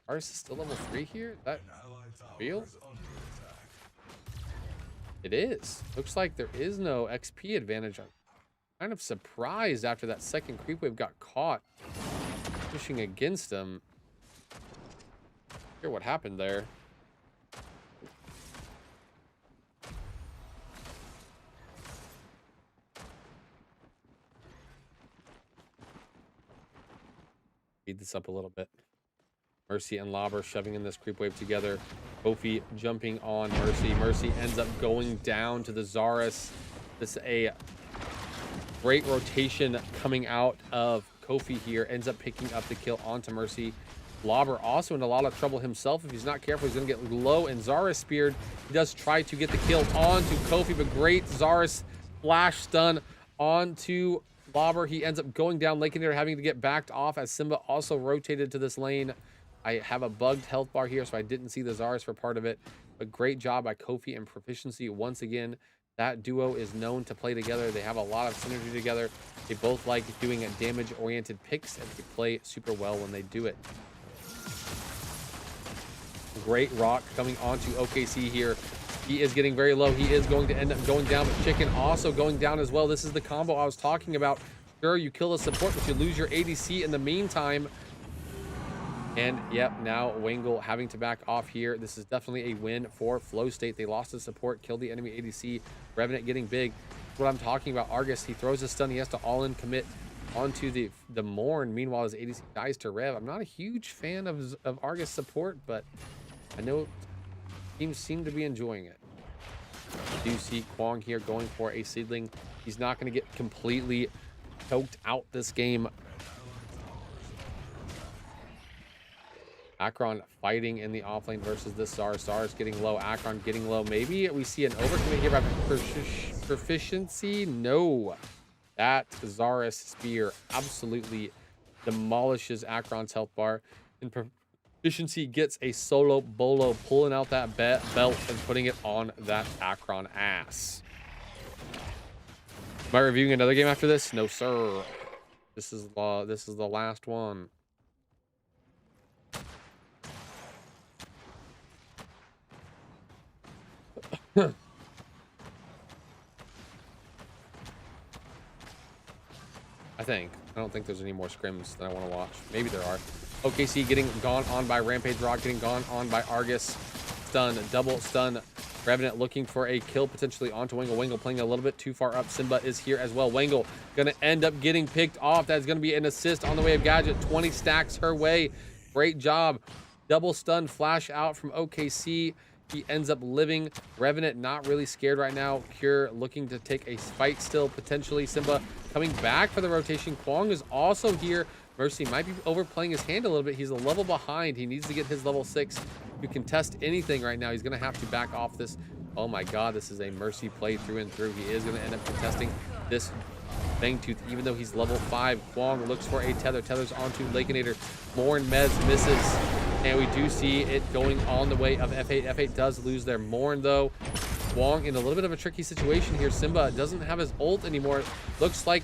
Zaris is still level 3 here? Is that real? It is. Looks like there is no XP advantage. I'm kind of surprised after that second creep wave got caught pushing against him. Hear what happened there. Speed this up a little bit. Mercy and Lobber shoving in this creep wave together. Kofi jumping on Mercy. Mercy ends up going down to the Zaris. This is a great rotation coming out of Kofi here. Ends up picking up the kill onto Mercy. Lobber also in a lot of trouble himself. If he's not careful, he's going to get low and Zaris speared. He does try to get the kill onto Kofi, but great Zaris flash stun onto Lobber. He ends up going down. Lakenator having to get backed off as Simba also rotated to this lane. I have a bugged health bar here, so I didn't see the Zaris for part of it. But great job by Kofi and Proficiency once again. That duo is known to play together. They have a lot of synergy together. They both like doing damage-oriented picks, and they play super well when they do it. Great rock coming onto OKC here. He is getting very low. He is going to end up going down, but Chicken also going down as well. This is the combo I was talking about. Sure, you kill the support, but you lose your ADC in the meantime. And yep, now Wangle having to back off here. This is definitely a win for Flow State. They lost the support, killed the enemy ADC. Revenant getting big. That's what I'm talking about. Argus, he throws a stun. He has to all-in commit onto the Morn. Meanwhile, his ADC dies to Rev. I'm not a huge fan of Argus support, but I know teams seem to be enjoying it. You do see Kwong here going for a seedling. He's not going to get completely choked out this game. Akron fighting in the offlane versus this Zaris. Zaris getting low. Akron getting low. Maybe we see an overcommit here by Proficiency. No. That Zaris spear absolutely demolishes Akron's health bar. And Proficiency gets a solo bolo, pulling out that belt and putting it on that Akron ass. Am I reviewing another game after this? No, sir. This is the last one. I don't think there's any more scrims that I want to watch. Maybe there are. OKC getting gone on by Rampage Rock, getting gone on by Argus. Stun, double stun. Revenant looking for a kill potentially onto Wangle. Wangle playing a little bit too far up. Simba is here as well. Wangle gonna end up getting picked off. That's gonna be an assist on the way of Gadget. 20 stacks her way. Great job. Double stun flash out from OKC. He ends up living. Revenant not really scared right now. Cure looking to take a fight still potentially. Simba coming back for the rotation. Kwong is also here. Mercy might be overplaying his hand a little bit. He's a level behind. He needs to get his level 6 to contest anything right now. He's going to have to back off this. Oh my God, this is a Mercy play through and through. He is going to end up contesting this Fangtooth, even though he's level 5. Kwong looks for a tether. Tethers onto Lakenator. Morn Mez misses. And we do see it going on the way of F8. F8 does lose their Morn though. Kwong in a little bit of a tricky situation here. Simba doesn't have his ult anymore. Looks like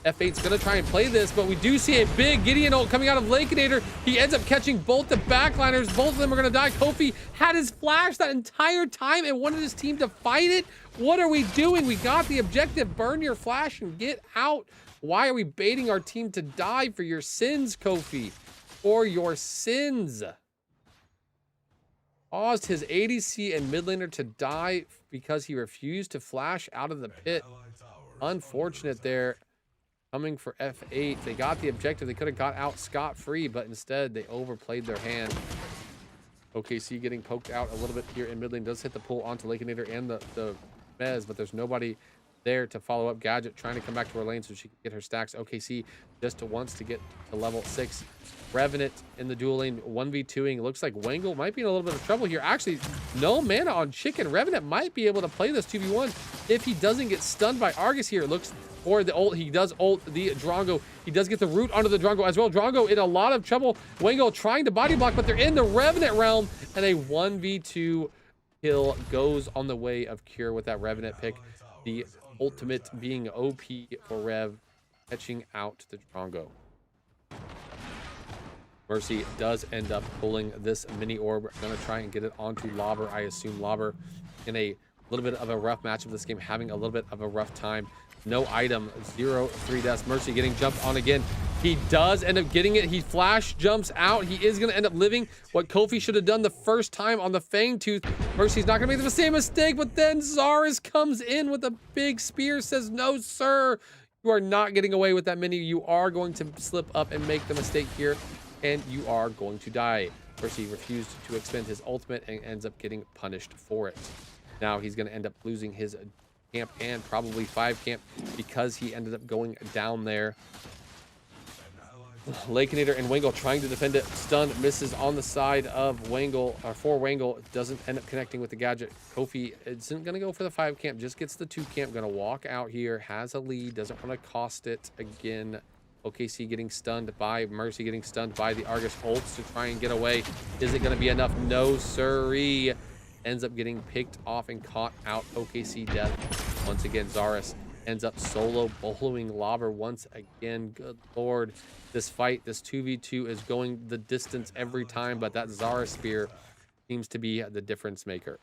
F8's gonna try and play this, but we do see a big Gideon ult coming out of Lakenator. He ends up catching both the backliners. Both of them are gonna die. Kofi had his flash that entire time and wanted his team to fight it. What are we doing? We got the objective. Burn your flash and get out. Why are we baiting our team to die for your sins, Kofi? For your sins. caused his ADC and mid laner to die because he refused to flash out of the pit. Unfortunate there. Coming for F8. They got the objective. They could have got out scot-free, but instead they overplayed their hand. OKC getting poked out a little bit here in mid lane. Does hit the pull onto Lakeinator and the Mez, but there's nobody there to follow up. Gadget trying to come back to her lane so she can get her stacks. OKC just wants to get to level 6. Revenant in the dual lane 1v2ing. Looks like Wangle might be in a little bit of trouble here. Actually, no mana on Chicken. Revenant might be able to play this 2v1 if he doesn't get stunned by Argus here. It looks for the ult. He does ult the Drongo. He does get the root onto the Drongo as well. Drongo in a lot of trouble. Wangle trying to body block, but they're in the Revenant realm, and a 1v2 kill goes on the way of Cure with that Revenant pick. The ultimate being OP for Rev, catching out the Drongo. Mercy does end up pulling this mini orb. Gonna try and get it onto Lobber. I assume Lobber in a little bit of a rough match of this game, having a little bit of a rough time. No item, 0-3 deaths. Mercy getting jumped on again. He does end up getting it. He flash jumps out. He is gonna end up living what Kofi should have done the first time on the Fang Tooth. Mercy's not gonna make the same mistake, but then Zarus comes in with a big spear, says, no, sir. You are not getting away with that mini. You are going to slip up and make the mistake here, and you are going to die. Mercy refused to expend his ultimate and ends up getting punished for it. Now he's going to end up losing his camp and probably 5 camp because he ended up going down there. Lakeinator and Wangle trying to defend it. Stun misses on the side of Wangle, or for Wangle. Doesn't end up connecting with the Gadget. Kofi isn't going to go for the 5 camp, just gets the 2 camp. Going to walk out here, has a lead, doesn't want to cost it again. OKC getting stunned by Mercy, getting stunned by the Argus ults to try and get away. Is it going to be enough? No, sirree. Ends up getting picked off and caught out. OKC death. Once again, Zarus ends up solo boloing Lobber once again. Good lord. This fight, this 2v2 is going the distance every time, but that Zarus spear seems to be the difference maker.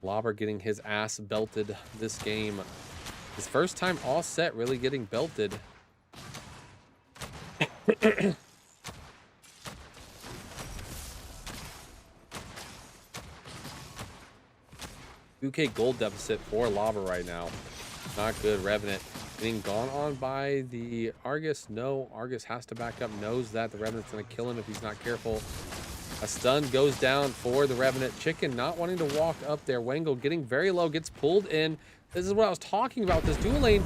Lobber getting his ass belted this game. His first time all set, really getting belted. 2K gold deficit for Lobber right now. Not good. Revenant getting gone on by the Argus. No, Argus has to back up. Knows that the Revenant's going to kill him if he's not careful. A stun goes down for the Revenant. Chicken not wanting to walk up there. Wangle getting very low, gets pulled in. This is what I was talking about. This dual lane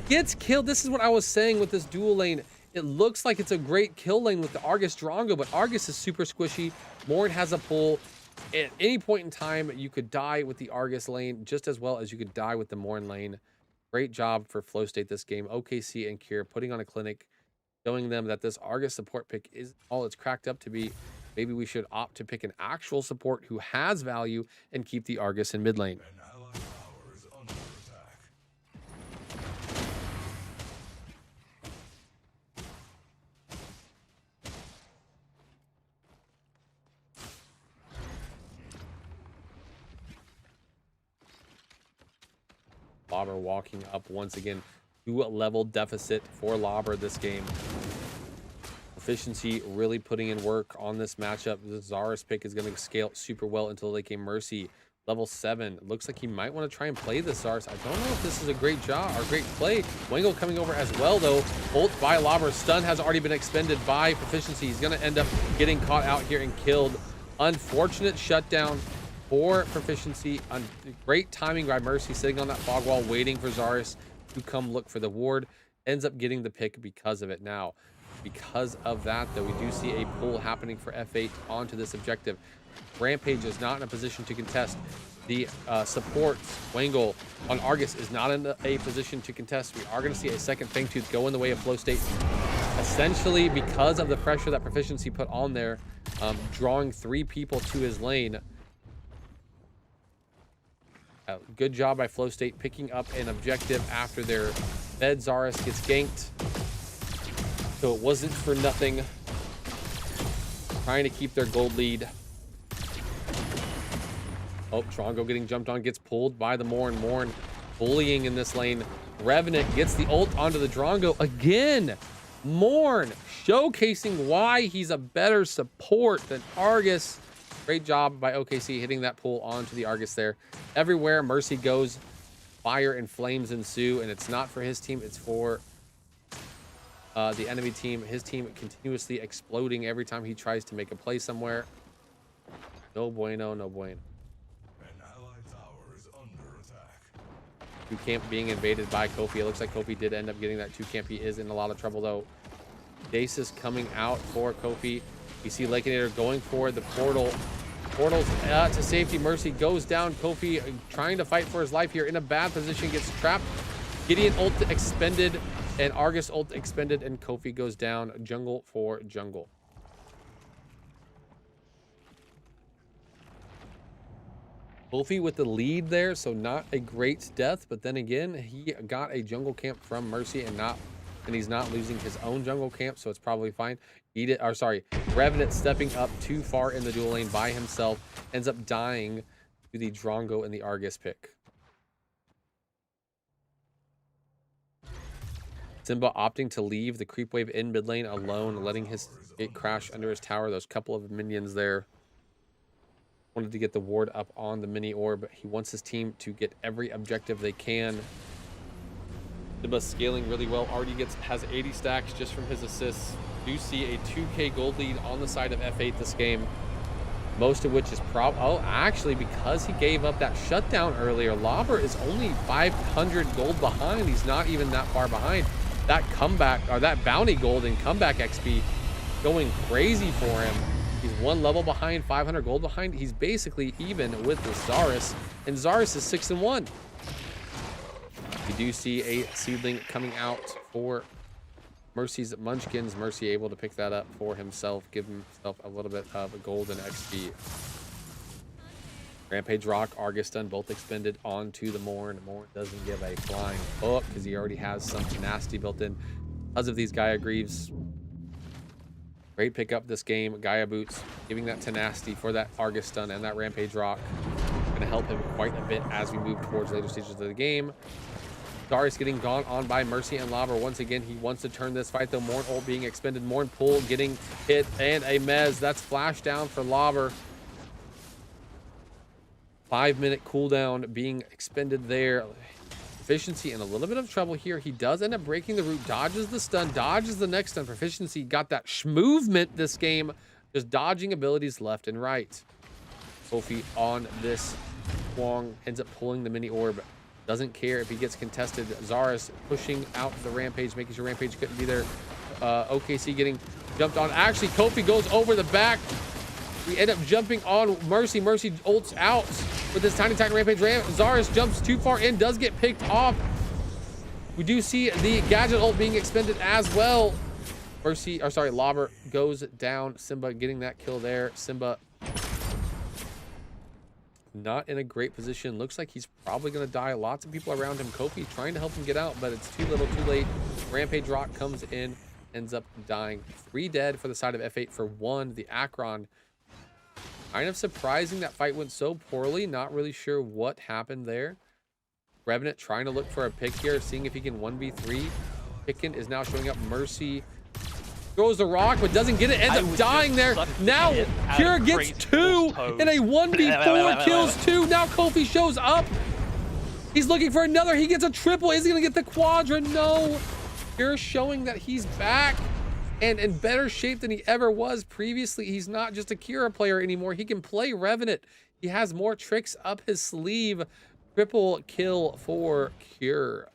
gets killed. This is what I was saying with this dual lane. It looks like it's a great kill lane with the Argus Drongo, but Argus is super squishy. Morn has a pull. At any point in time, you could die with the Argus lane just as well as you could die with the Morn lane. Great job for Flow State this game. OKC and Cure putting on a clinic, showing them that this Argus support pick is all it's cracked up to be. Maybe we should opt to pick an actual support who has value and keep the Argus in mid lane. Lobber walking up once again. 2-level deficit for Lobber this game. Efficiency really putting in work on this matchup. The Zarus pick is going to scale super well until late game. Mercy, level 7. Looks like he might want to try and play the Zarus. I don't know if this is a great job or great play. Wangle coming over as well, though. Ult by Lobber. Stun has already been expended by Proficiency. He's going to end up getting caught out here and killed. Unfortunate shutdown for Proficiency. Great timing by Mercy, sitting on that fog wall, waiting for Zarus to come look for the ward. Ends up getting the pick because of it. Now, because of that, though, we do see a pull happening for F8 onto this objective. Rampage is not in a position to contest. The support, Wangle on Argus, is not in a position to contest. We are going to see a second Fang Tooth go in the way of Flow State. Essentially, because of the pressure that Proficiency put on there, drawing 3 people to his lane. Good job by Flow State picking up an objective after their Fed Zarus gets ganked. So it wasn't for nothing. Trying to keep their gold lead. Oh, Drongo getting jumped on, gets pulled by the Morn. Morn bullying in this lane. Revenant gets the ult onto the Drongo again. Morn showcasing why he's a better support than Argus. Great job by OKC hitting that pull onto the Argus there. Everywhere Mercy goes, fire and flames ensue, and it's not for his team, it's for the enemy team. His team continuously exploding every time he tries to make a play somewhere. No bueno, no bueno. Two camp being invaded by Kofi. It looks like Kofi did end up getting that two camp. He is in a lot of trouble though. Dace coming out for Kofi. You see Lakenator going for the portal. Portals to safety. Mercy goes down. Kofi trying to fight for his life here in a bad position. Gets trapped. Gideon ult expended and Argus ult expended and Kofi goes down. Jungle for jungle. Kofi with the lead there, so not a great death, but then again, he got a jungle camp from Mercy and he's not losing his own jungle camp, so it's probably fine. Revenant stepping up too far in the dual lane by himself, ends up dying to the Drongo and the Argus pick. Simba opting to leave the creep wave in mid lane alone, letting it crash under his tower. Those couple of minions there. Wanted to get the ward up on the mini orb. He wants his team to get every objective they can. Simba scaling really well. Already has 80 stacks just from his assists. Do see a 2k gold lead on the side of F8 this game. Most of which is actually because he gave up that shutdown earlier. Lauber is only 500 gold behind. He's not even that far behind. That comeback, or that bounty gold and comeback XP going crazy for him. He's one level behind, 500 gold behind. He's basically even with the Zarus, and Zarus is 6-1. You do see a seedling coming out for Mercy's Munchkins. Mercy able to pick that up for himself, give himself a little bit of a golden XP. Rampage Rock, Argus Stun, both expended onto the Morn. Morn doesn't give a flying fuck because he already has some tenacity built in because of these Gaia Greaves. Great pickup this game. Gaia Boots giving that tenacity for that Argus Stun and that Rampage Rock. Going to help him quite a bit as we move towards later stages of the game. Darius getting gone on by Mercy and Lava. Once again, he wants to turn this fight though. Morn ult being expended. Morn pull getting hit and a mez. That's flash down for Lava. 5-minute cooldown being expended there. Proficiency in a little bit of trouble here. He does end up breaking the root, dodges the stun, dodges the next stun. Proficiency got that movement this game, just dodging abilities left and right. Kofi on this. Kwong ends up pulling the mini orb. Doesn't care if he gets contested. Zarus pushing out the Rampage, making sure Rampage couldn't be there. OKC getting jumped on. Actually, Kofi goes over the back. We end up jumping on Mercy. Mercy ults out with this tiny Rampage. Zarus jumps too far in, does get picked off. We do see the gadget ult being expended as well. Lobber goes down. Simba getting that kill there. Simba not in a great position. Looks like he's probably going to die. Lots of people around him. Kofi trying to help him get out, but it's too little, too late. Rampage Rock comes in, ends up dying. 3 dead for the side of F8 for 1. The Akron. Kind of surprising that fight went so poorly. Not really sure what happened there. Revenant trying to look for a pick here, seeing if he can 1v3. Pickin is now showing up. Mercy throws the rock, but doesn't get it. Ends up dying there. Now Cure gets 2 and a 1v4 kills 2. Now Kofi shows up. He's looking for another. He gets a triple. Is he going to get the quadra? No. Cure showing that he's back and in better shape than he ever was previously. He's not just a Kira player anymore. He can play Revenant. He has more tricks up his sleeve. Triple kill for Cure.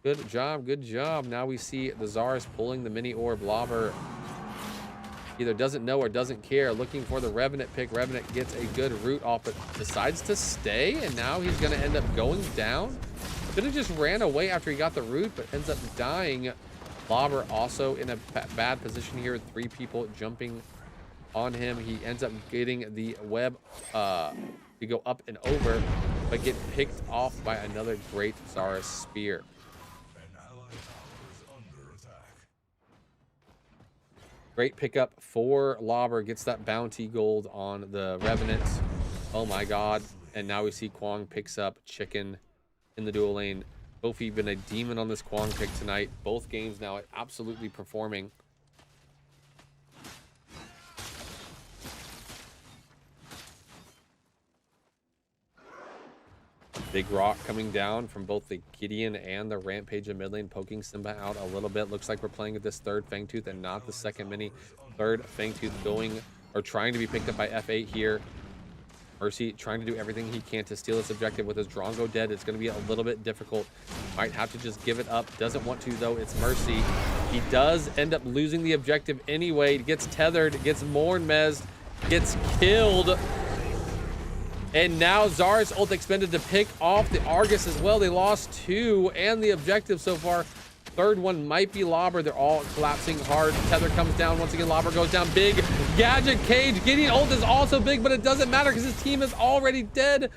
Good job, good job. Now we see the Zarus pulling the mini orb. Lobber either doesn't know or doesn't care. Looking for the Revenant pick. Revenant gets a good root off, but decides to stay, and now he's going to end up going down. Could have just ran away after he got the root, but ends up dying. Lobber also in a bad position here. 3 people jumping on him. He ends up getting the web to go up and over, but get picked off by another great Zarus spear. Great pickup for Lobber. Gets that bounty gold on the Revenant. Oh my god. And now we see Kwong picks up Chicken in the dual lane. Kofi been a demon on this Kwang pick tonight. Both games now absolutely performing. Big rock coming down from both the Gideon and the Rampage in mid lane, poking Simba out a little bit. Looks like we're playing with this third Fangtooth and not the second mini. Third Fangtooth going, or trying to be picked up by F8 here. Mercy trying to do everything he can to steal this objective. With his Drongo dead, it's going to be a little bit difficult. Might have to just give it up. Doesn't want to, though. It's Mercy. He does end up losing the objective anyway. Gets tethered, gets Morn mezzed, gets killed. And now Zara's ult expended to pick off the Argus as well. They lost 2 and the objective so far. Third one might be Lobber. They're all collapsing hard. Tether comes down. Once again, Lobber goes down big. Gadget Cage. Gideon ult is also big, but it doesn't matter because his team is already dead.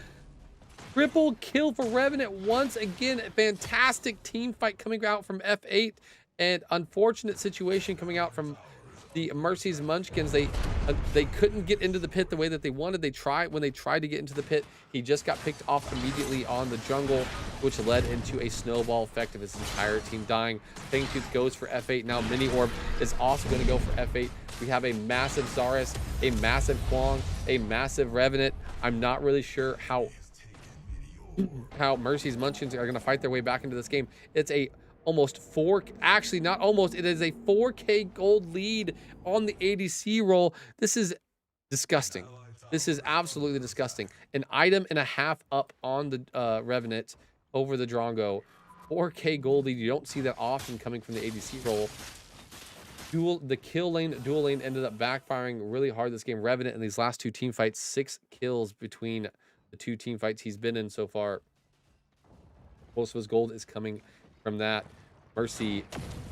Triple kill for Revenant once again. Fantastic team fight coming out from F8. And unfortunate situation coming out from the Mercy's Munchkins. They couldn't get into the pit the way that they wanted. When they tried to get into the pit, he just got picked off immediately on the jungle, which led into a snowball effect of his entire team dying. Fangtooth goes for F8. Now Mini Orb is also going to go for F8. We have a massive Zaris, a massive Kwang, a massive Revenant. I'm not really sure how Mercy's Munchkins are going to fight their way back into this game. It's a almost 4, actually not almost, it is a 4K gold lead on the ADC roll. This is disgusting. This is absolutely disgusting. An item and a half up on the Revenant over the Drongo. 4K gold lead. You don't see that often coming from the ADC roll. The kill lane, dual lane ended up backfiring really hard this game. Revenant in these last 2 team fights, 6 kills between the 2 team fights he's been in so far. Most of his gold is coming from that. Mercy,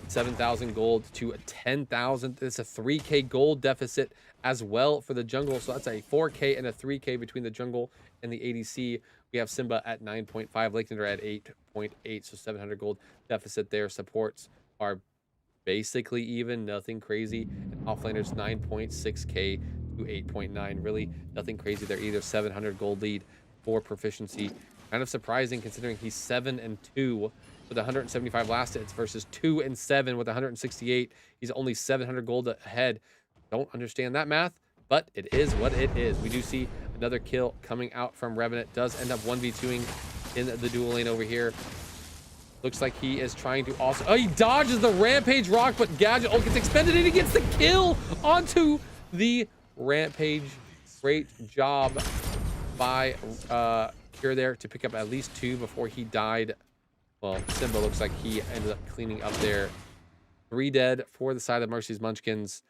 7,000 gold to 10,000. It's a 3K gold deficit as well for the jungle. So that's a 4K and a 3K between the jungle and the ADC. We have Simba at 9.5, Lake Thunder at 8.8, so 700 gold deficit there. Supports are basically even, nothing crazy. And offlaners 9.6K to 8.9. Really nothing crazy there either. 700 gold lead for proficiency. Kind of surprising considering he's 7-2 with 175 last hits versus 2-7 with 168. He's only 700 gold ahead. Don't understand that math, but it is what it is. We do see another kill coming out from Revenant. Does end up 1v2ing in the dual lane over here. Looks like he is trying to also... Oh, he dodges the Rampage rock, but Gadget ult gets expended and he gets the kill onto the Rampage. Great job by Cure there to pick up at least 2 before he died. Well, Simba looks like he ended up cleaning up there. 3 dead for the side of Mercy's Munchkins.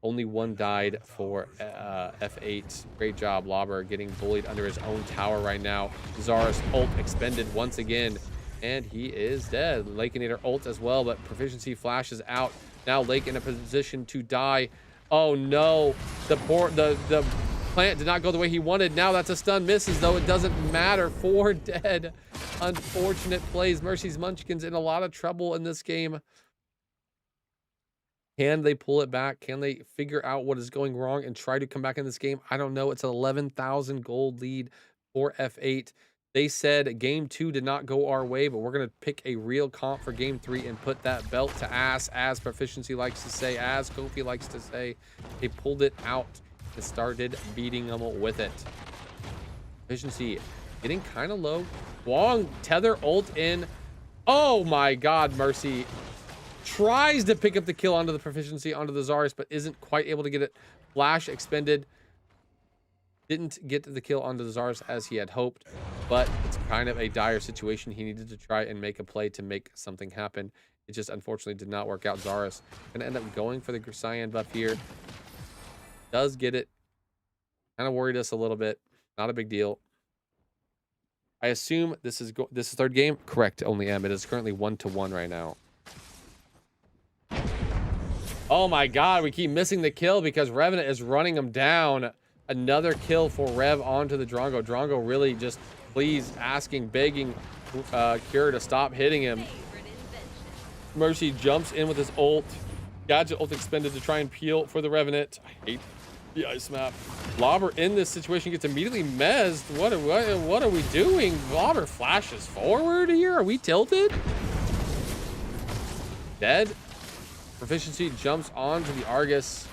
Only 1 died for F8. Great job, Lobber, getting bullied under his own tower right now. Zara's ult expended once again, and he is dead. Lakeinator ult as well, but proficiency flashes out. Now Lake in a position to die. Oh no, the plant did not go the way he wanted. Now that's a stun, misses though. It doesn't matter. 4 dead. Unfortunate plays. Mercy's Munchkins in a lot of trouble in this game. Can they pull it back? Can they figure out what is going wrong and try to come back in this game? I don't know. It's an 11,000 gold lead for F8. They said game 2 did not go our way, but we're going to pick a real comp for game 3 and put that belt to ass, as Proficiency likes to say, as Kofi likes to say. They pulled it out and started beating them with it. Proficiency getting kind of low. Wong tether ult in. Oh my god, Mercy tries to pick up the kill onto the proficiency onto the Zaris, but isn't quite able to get it. Flash expended. Didn't get the kill onto the Zaris as he had hoped, but it's kind of a dire situation. He needed to try and make a play to make something happen. It just unfortunately did not work out. Zaris gonna end up going for the Cyan buff here. Does get it. Kind of worried us a little bit. Not a big deal. I assume this is third game. Correct. Only M. It is currently 1-1 right now. Oh my god, we keep missing the kill because Revenant is running him down. Another kill for Rev onto the Drongo. Drongo really just please asking, begging Cure to stop hitting him. Mercy jumps in with his ult. Gadget ult expended to try and peel for the Revenant. I hate The ice map. Lobber in this situation gets immediately mezzed. What are we doing? Lobber flashes forward here. Are we tilted? Dead. Proficiency jumps onto the Argus.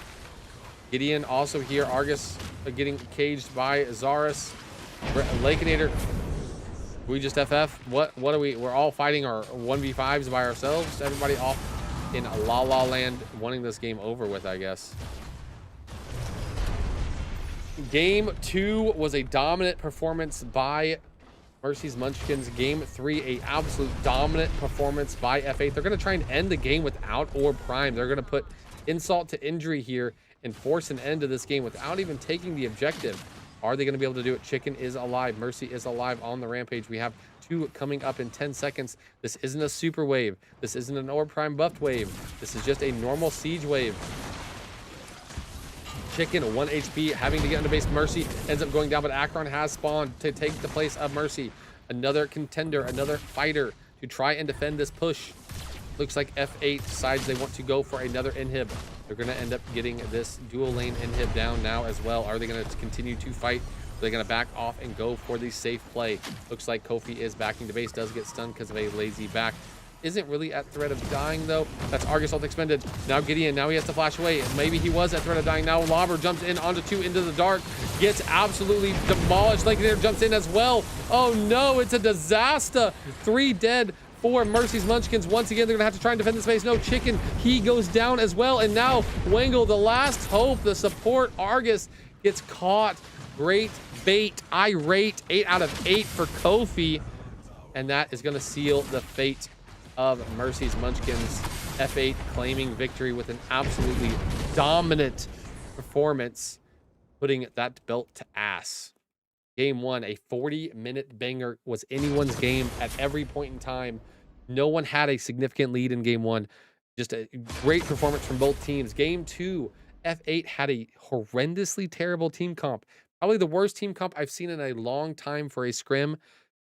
Gideon also here. Argus getting caged by Zarus. Lakenator. We just FF. What are we? We're all fighting our 1v5s by ourselves. Everybody off in La La Land wanting this game over with, I guess. Game 2 was a dominant performance by Mercy's Munchkins. Game 3, a absolute dominant performance by F8. They're going to try and end the game without Orb Prime. They're going to put insult to injury here and force an end to this game without even taking the objective. Are they going to be able to do it? Chicken is alive. Mercy is alive on the rampage. We have 2 coming up in 10 seconds. This isn't a super wave. This isn't an Orb Prime buffed wave. This is just a normal siege wave. Chicken, 1 HP, having to get into base. Mercy ends up going down, but Akron has spawned to take the place of Mercy. Another contender, another fighter to try and defend this push. Looks like F8 decides they want to go for another inhib. They're going to end up getting this dual lane inhib down now as well. Are they going to continue to fight? Are they going to back off and go for the safe play? Looks like Kofi is backing to base, does get stunned because of a lazy back. Isn't really at threat of dying though. That's Argus ult expended. Now Gideon, now he has to flash away. Maybe he was at threat of dying. Now Lobber jumps in onto 2 into the dark. Gets absolutely demolished. Lakenator jumps in as well. Oh no, it's a disaster. 3 dead for Mercy's Munchkins. Once again, they're gonna have to try and defend the space. No, Chicken, he goes down as well. And now Wangle, the last hope, the support Argus gets caught. Great bait, irate, 8 out of 8 for Kofi. And that is gonna seal the fate of Mercy's Munchkins. F8 claiming victory with an absolutely dominant performance, putting that belt to ass. Game 1, a 40-minute banger, was anyone's game at every point in time. No one had a significant lead in game 1. Just a great performance from both teams. Game 2, F8 had a horrendously terrible team comp. Probably the worst team comp I've seen in a long time for a scrim.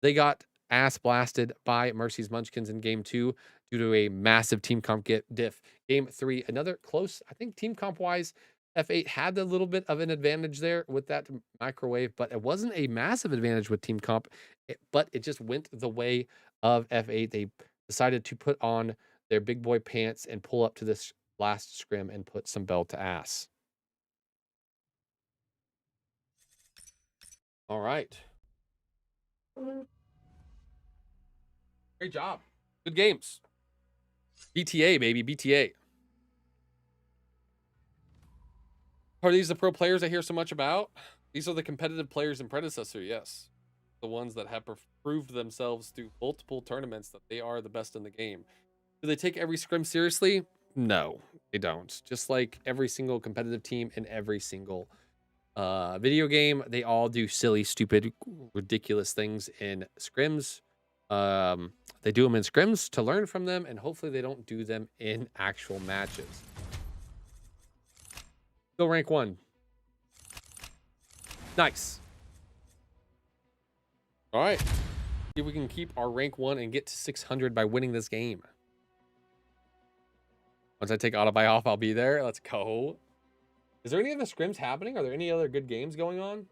They got ass blasted by Mercy's Munchkins in game 2 due to a massive team comp diff. Game 3, another close, I think team comp wise, F8 had a little bit of an advantage there with that microwave, but it wasn't a massive advantage with team comp, but it just went the way of F8. They decided to put on their big boy pants and pull up to this last scrim and put some bell to ass. All right. Great job. Good games. BTA, baby. BTA. Are these the pro players I hear so much about? These are the competitive players in Predecessor, yes. The ones that have proved themselves through multiple tournaments that they are the best in the game. Do they take every scrim seriously? No, they don't. Just like every single competitive team in every single video game, they all do silly, stupid, ridiculous things in scrims. They do them in scrims to learn from them, and hopefully they don't do them in actual matches. Go rank 1. Nice. All right. See if we can keep our rank 1 and get to 600 by winning this game. Once I take Autobuy off, I'll be there. Let's go. Is there any other scrims happening? Are there any other good games going on?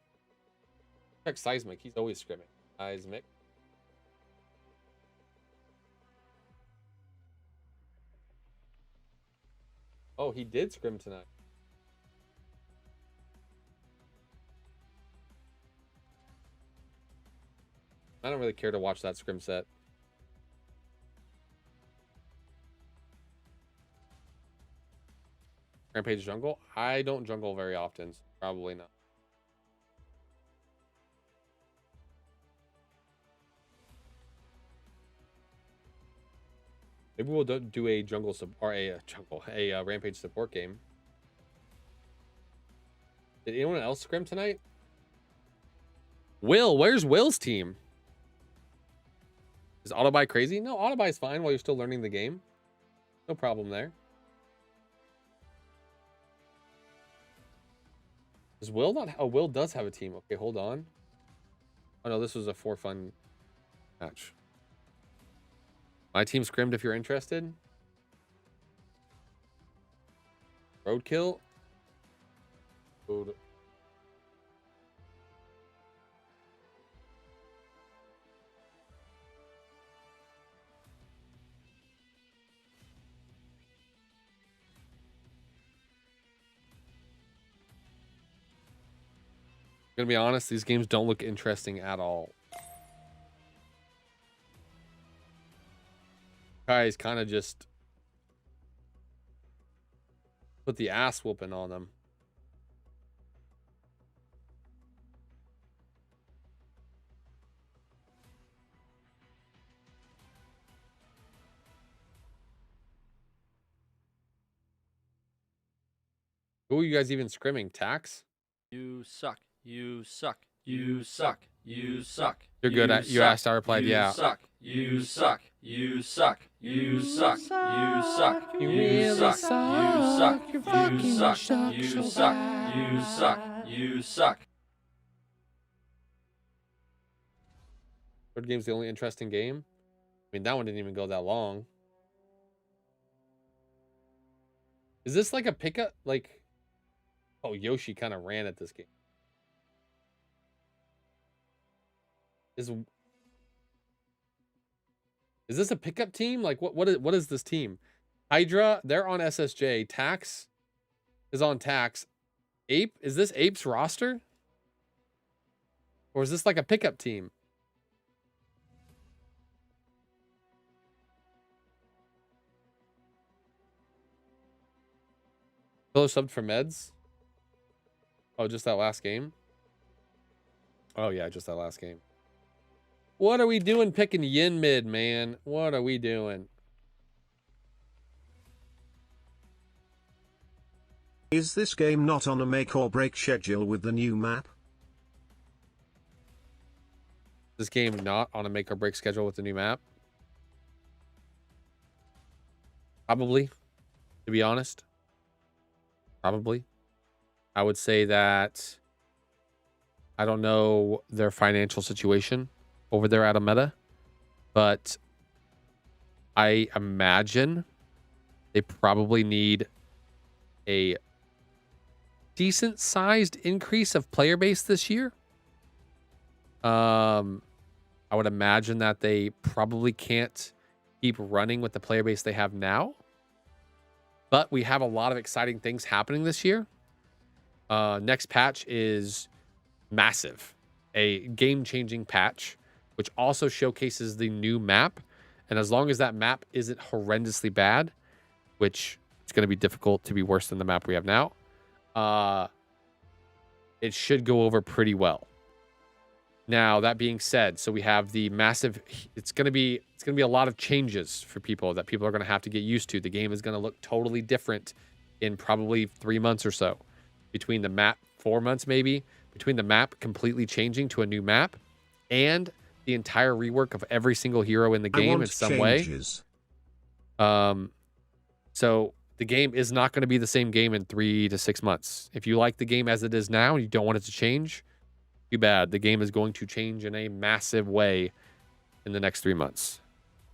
Check Seismic. He's always scrimming. Seismic. Oh, he did scrim tonight. I don't really care to watch that scrim set. Rampage jungle? I don't jungle very often, so probably not. Maybe we'll do a jungle or a rampage support game. Did anyone else scrim tonight? Will, where's Will's team? Is Autobuy crazy? No, Autobuy is fine while you're still learning the game. No problem there. Does Will not? Oh, Will does have a team. Okay, hold on. Oh no, this was a for fun match. My team scrimmed if you're interested. Roadkill. Food. Gonna be honest, these games don't look interesting at all. Guys kind of just put the ass whooping on them. Who are you guys even scrimming? Tax? You suck. You suck. You suck. You suck. You're good at. You asked. I replied, yeah. You suck. You suck. You suck. You suck. You suck. You You really suck. suck. You You suck. fucking You suck. suck You so suck. bad. You suck. You suck. Third game's the only interesting game. I mean, that one didn't even go that long. Is this like a pickup? Like, oh, Yoshi kind of ran at this game. Is this a pickup team? Like, what is this team? Hydra, they're on SSJ. Tax is on Tax. Ape, is this Ape's roster? Or is this like a pickup team? Pillow subbed for meds? Oh, just that last game? Oh, yeah, just that last game. What are we doing picking Yin mid, man? What are we doing? Is this game not on a make or break schedule with the new map? This game not on a make or break schedule with the new map? Probably, to be honest. Probably. I would say that I don't know their financial situation over there at Meta, but I imagine they probably need a decent sized increase of player base this year. I would imagine that they probably can't keep running with the player base they have now, but we have a lot of exciting things happening this year. Next patch is massive, a game-changing patch, which also showcases the new map. And as long as that map isn't horrendously bad, which is going to be difficult to be worse than the map we have now, it should go over pretty well. Now, that being said, so we have the massive, it's going to be a lot of changes for people that people are going to have to get used to. The game is going to look totally different in probably 3 months or so. Between the map, 4 months maybe, between the map completely changing to a new map and the entire rework of every single hero in the game in some changes. way. So the game is not going to be the same game in 3 to 6 months. If you like the game as it is now and you don't want it to change, too bad. The game is going to change in a massive way in the next 3 months.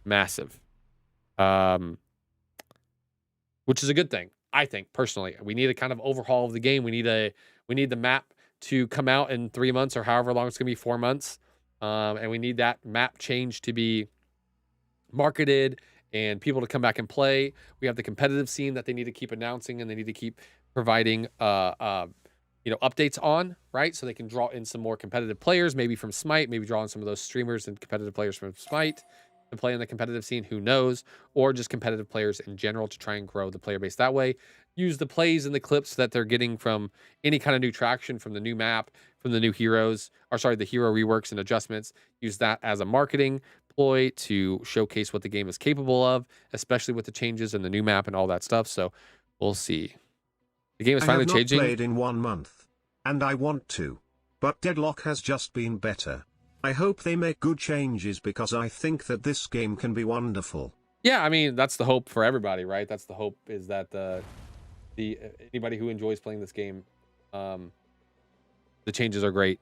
Massive. Which is a good thing, I think, personally. We need a kind of overhaul of the game. We need the map to come out in 3 months or however long it's going to be, 4 months. And we need that map change to be marketed and people to come back and play. We have the competitive scene that they need to keep announcing and they need to keep providing updates on, right? So they can draw in some more competitive players, maybe from Smite, maybe draw in some of those streamers and competitive players from Smite to play in the competitive scene, who knows, or just competitive players in general to try and grow the player base that way. Use the plays and the clips that they're getting from any kind of new traction from the new map, from the new heroes, the hero reworks and adjustments. Use that as a marketing ploy to showcase what the game is capable of, especially with the changes in the new map and all that stuff. So we'll see. The game is finally changing. I have not played in 1 month, and I want to, but Deadlock has just been better. I hope they make good changes because I think that this game can be wonderful. Yeah, I mean, that's the hope for everybody, right? That's the hope, is that anybody who enjoys playing this game, the changes are great,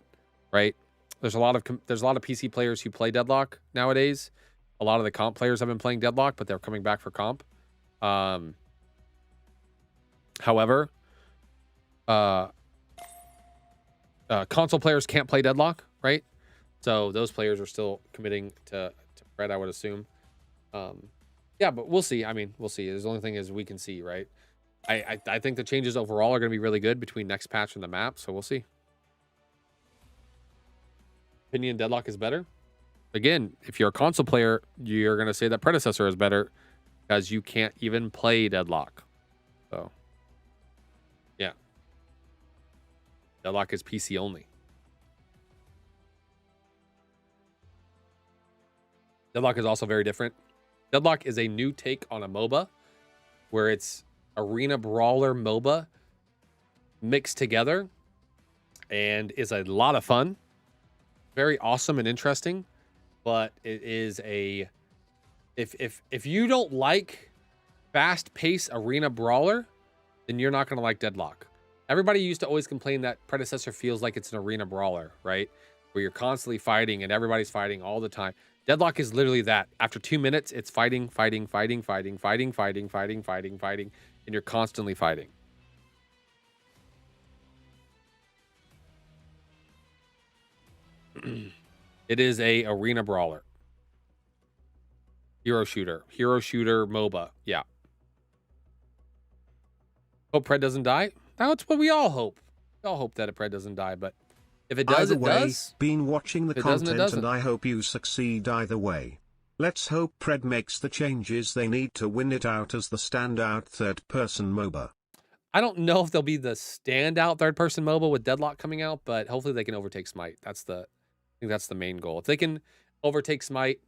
right? There's a lot of PC players who play Deadlock nowadays. A lot of the comp players have been playing Deadlock, but they're coming back for comp. However, console players can't play Deadlock, right? So those players are still committing to Pred, I would assume. Yeah, but we'll see. I mean, we'll see. The only thing is we can see, right? I think the changes overall are going to be really good between next patch and the map, so we'll see. Opinion Deadlock is better. Again, if you're a console player, you're going to say that Predecessor is better because you can't even play Deadlock. So, yeah. Deadlock is PC only. Deadlock is also very different. Deadlock is a new take on a MOBA where it's arena brawler MOBA mixed together and is a lot of fun. Very awesome and interesting, but it is a if you don't like fast-paced arena brawler, then you're not going to like Deadlock. Everybody used to always complain that Predecessor feels like it's an arena brawler, right? Where you're constantly fighting and everybody's fighting all the time. Deadlock is literally that. After 2 minutes, it's fighting, and you're constantly fighting. It is a arena brawler. Hero shooter MOBA. Yeah. Hope Pred doesn't die. That's what we all hope. We all hope that a Pred doesn't die, but if it does, either way, it does. Been watching the If it doesn't, content it and I hope you succeed either way. Let's hope Pred makes the changes they need to win it out as the standout third-person MOBA. I don't know if they'll be the standout third-person MOBA with Deadlock coming out, but hopefully they can overtake Smite. I think that's the main goal. If they can overtake Smite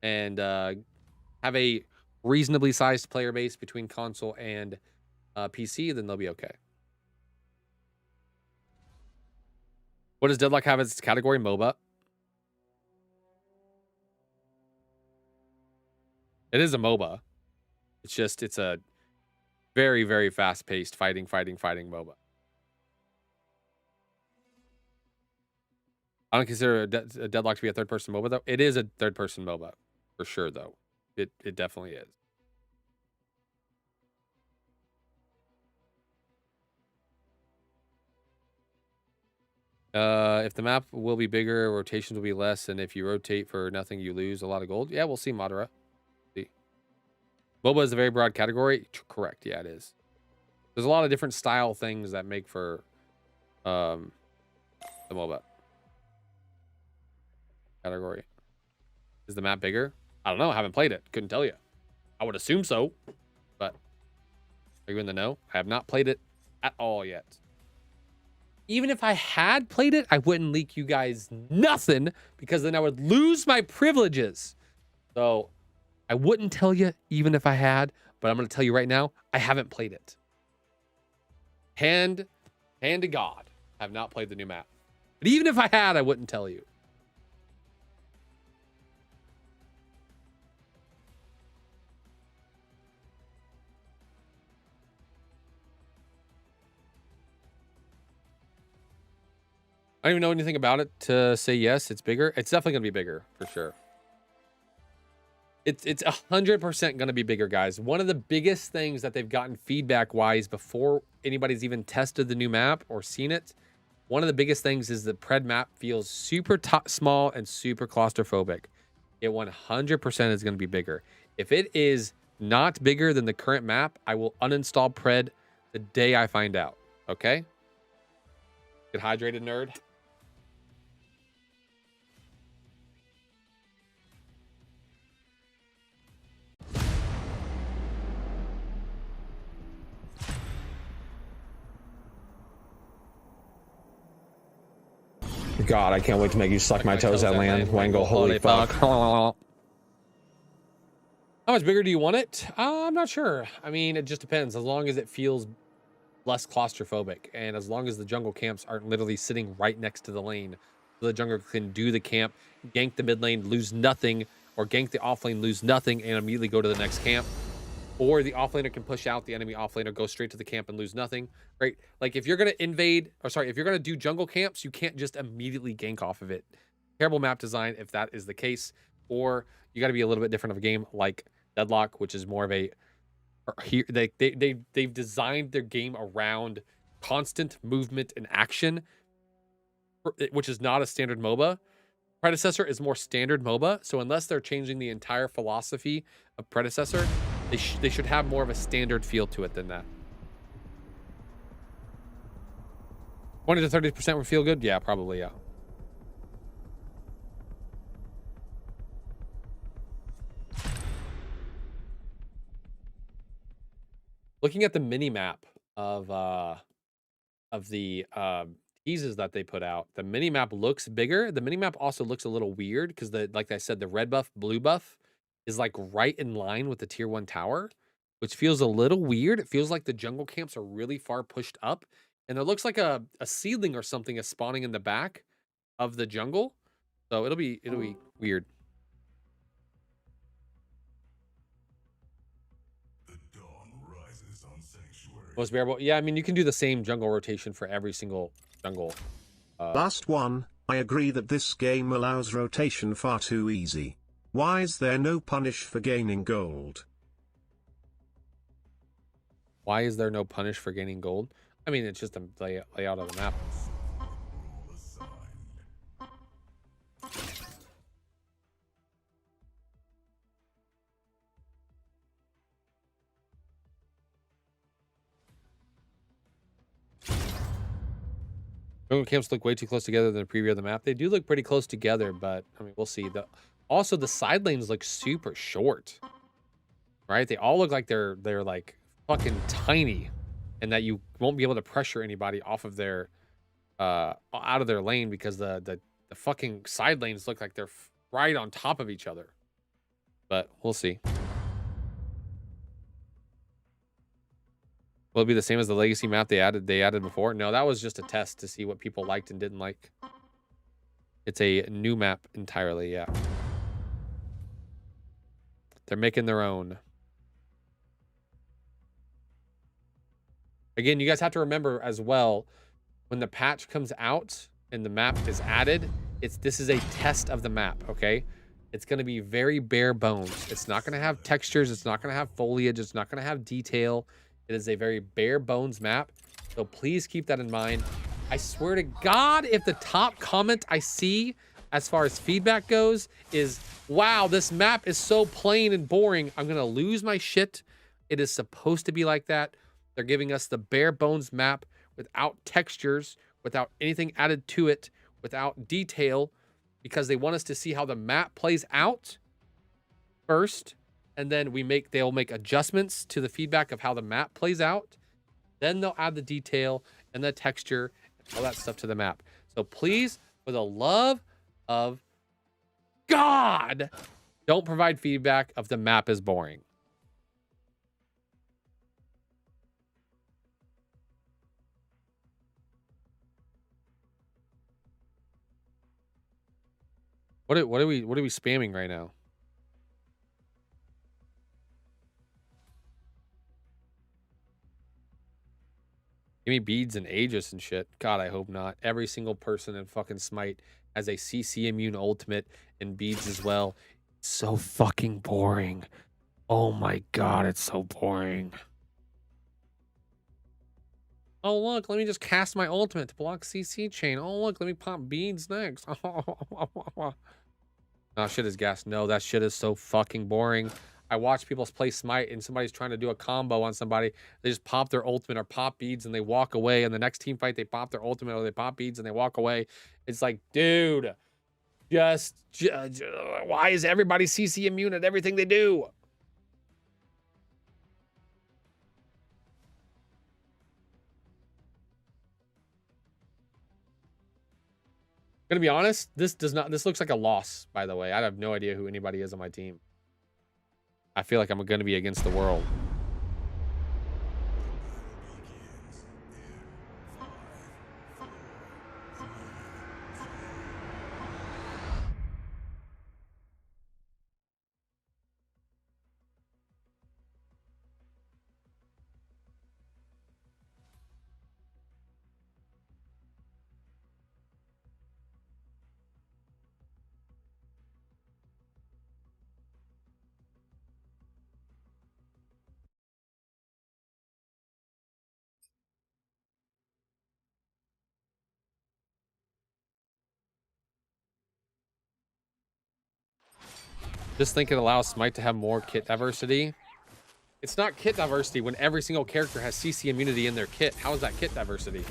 and have a reasonably sized player base between console and PC, then they'll be okay. What does Deadlock have as its category? MOBA. It is a MOBA. It's a very, very fast-paced fighting MOBA. I don't consider a Deadlock to be a third-person MOBA, though. It is a third-person MOBA, for sure, though. It definitely is. If the map will be bigger, rotations will be less, and if you rotate for nothing, you lose a lot of gold. Yeah, we'll see, Madara. See. MOBA is a very broad category. Correct. Yeah, it is. There's a lot of different style things that make for the MOBA category. Is the map bigger? I don't know. I haven't played it. Couldn't tell you. I would assume so, but are you in the know? I have not played it at all yet. Even if I had played it, I wouldn't leak you guys nothing because then I would lose my privileges. So I wouldn't tell you even if I had, but I'm going to tell you right now, I haven't played it. Hand to God, I have not played the new map. But even if I had, I wouldn't tell you. I don't even know anything about it to say yes, it's bigger. It's definitely going to be bigger, for sure. It's 100% going to be bigger, guys. One of the biggest things that they've gotten feedback-wise before anybody's even tested the new map or seen it, one of the biggest things is the Pred map feels super small and super claustrophobic. It 100% is going to be bigger. If it is not bigger than the current map, I will uninstall Pred the day I find out, okay? Get hydrated, nerd. God, I can't wait to make you suck my toes at land. Wango, holy fuck. How much bigger do you want it? I'm not sure. I mean, it just depends. As long as it feels less claustrophobic and as long as the jungle camps aren't literally sitting right next to the lane, so the jungle can do the camp, gank the mid lane, lose nothing, or gank the off lane, lose nothing, and immediately go to the next camp. Or the offlaner can push out the enemy offlaner, go straight to the camp and lose nothing, right? Like if you're going to if you're going to do jungle camps, you can't just immediately gank off of it. Terrible map design if that is the case. Or you got to be a little bit different of a game like Deadlock, which is more of a... They've designed their game around constant movement and action which is not a standard MOBA. Predecessor is more standard MOBA. So unless they're changing the entire philosophy of Predecessor, they should have more of a standard feel to it than that. 20 to 30% would feel good? Yeah, probably, yeah. Looking at the mini map of the teases that they put out, the mini map looks bigger. The mini map also looks a little weird because like I said, the red buff, blue buff is like right in line with the tier 1 tower, which feels a little weird. It feels like the jungle camps are really far pushed up, and it looks like a seedling or something is spawning in the back of the jungle. So it'll be weird. Most bearable. Yeah, I mean, you can do the same jungle rotation for every single jungle. Last one, I agree that this game allows rotation far too easy. Why is there no punish for gaining gold? Why is there no punish for gaining gold? I mean, it's just a layout of the map. Jungle camps look way too close together than the preview of the map. They do look pretty close together, but I mean, we'll see. Also, the side lanes look super short, right? They all look like they're like fucking tiny, and that you won't be able to pressure anybody off of their out of their lane because the fucking side lanes look like they're right on top of each other. But we'll see. Will it be the same as the legacy map they added before? No, that was just a test to see what people liked and didn't like. It's a new map entirely, yeah. They're making their own. Again, you guys have to remember as well, when the patch comes out and the map is added, this is a test of the map, okay? It's going to be very bare bones. It's not going to have textures. It's not going to have foliage. It's not going to have detail. It is a very bare bones map. So please keep that in mind. I swear to God, if the top comment I see as far as feedback goes is, wow, this map is so plain and boring, I'm going to lose my shit. It is supposed to be like that. They're giving us the bare bones map without textures, without anything added to it, without detail, because they want us to see how the map plays out first. And then they'll make adjustments to the feedback of how the map plays out. Then they'll add the detail and the texture and all that stuff to the map. So please, for the love of God, don't provide feedback of the map is boring. What are we spamming right now? Give me beads and Aegis and shit. God, I hope not. Every single person in fucking Smite has a CC immune ultimate and beads as well. It's so fucking boring. Oh my God, it's so boring. Oh, look, let me just cast my ultimate to block CC chain. Oh, look, let me pop beads next. Oh, shit is gas. No, that shit is so fucking boring. I watch people play Smite and somebody's trying to do a combo on somebody. They just pop their ultimate or pop beads and they walk away. And the next team fight, they pop their ultimate or they pop beads and they walk away. It's like, dude, just why is everybody CC immune at everything they do? Gonna be honest, this looks like a loss, by the way. I have no idea who anybody is on my team. I feel like I'm gonna be against the world. Just think it allows Smite to have more kit diversity. It's not kit diversity when every single character has CC immunity in their kit. How is that kit diversity?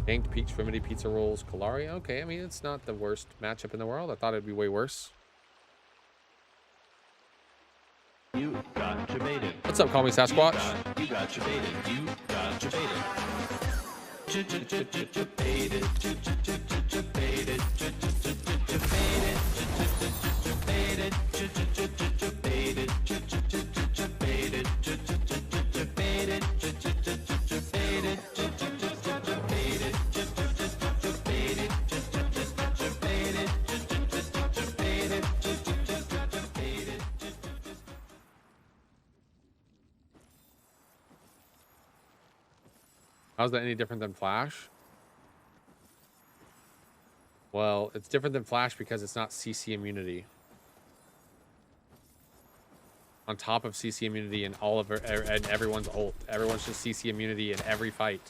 Ganked Peach, Remedy, Pizza Rolls, Kalaria. Okay, I mean, it's not the worst matchup in the world. I thought it'd be way worse. You got baited. What's up, call me Sasquatch? You got baited. You got baited. How's that any different than Flash? Well, it's different than Flash because it's not CC immunity. On top of CC immunity and all of and everyone's ult. Everyone's just CC immunity in every fight.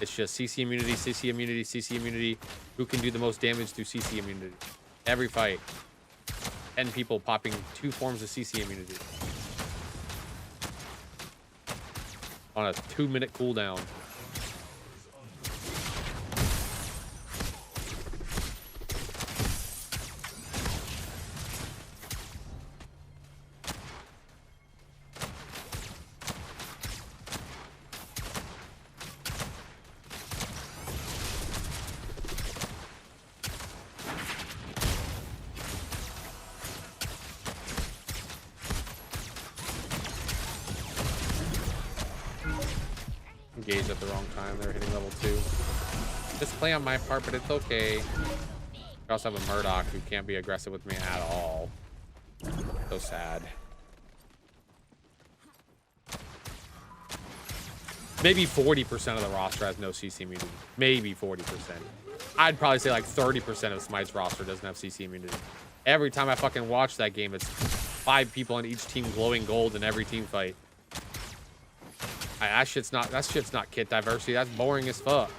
It's just CC immunity, CC immunity, CC immunity. Who can do the most damage through CC immunity? Every fight. 10 people popping 2 forms of CC immunity. On a 2-minute cooldown. Engaged at the wrong time. They're hitting level 2. Just play on my part, but it's okay. I also have a Murdoch who can't be aggressive with me at all. So sad. Maybe 40% of the roster has no CC immunity. Maybe 40%. I'd probably say like 30% of Smite's roster doesn't have CC immunity. Every time I fucking watch that game, it's 5 people on each team glowing gold in every team fight. That shit's not kit diversity. That's boring as fuck.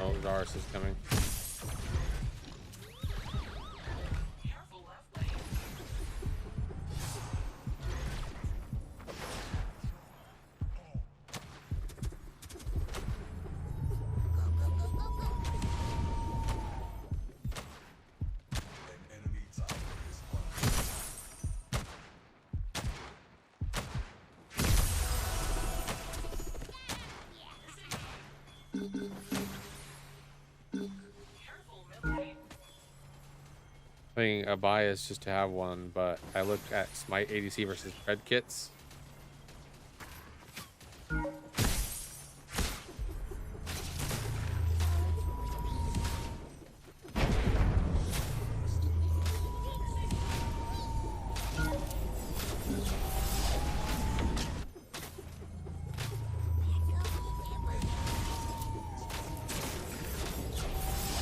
Oh, Darius is coming. A bias just to have one, but I looked at Smite ADC versus Red kits.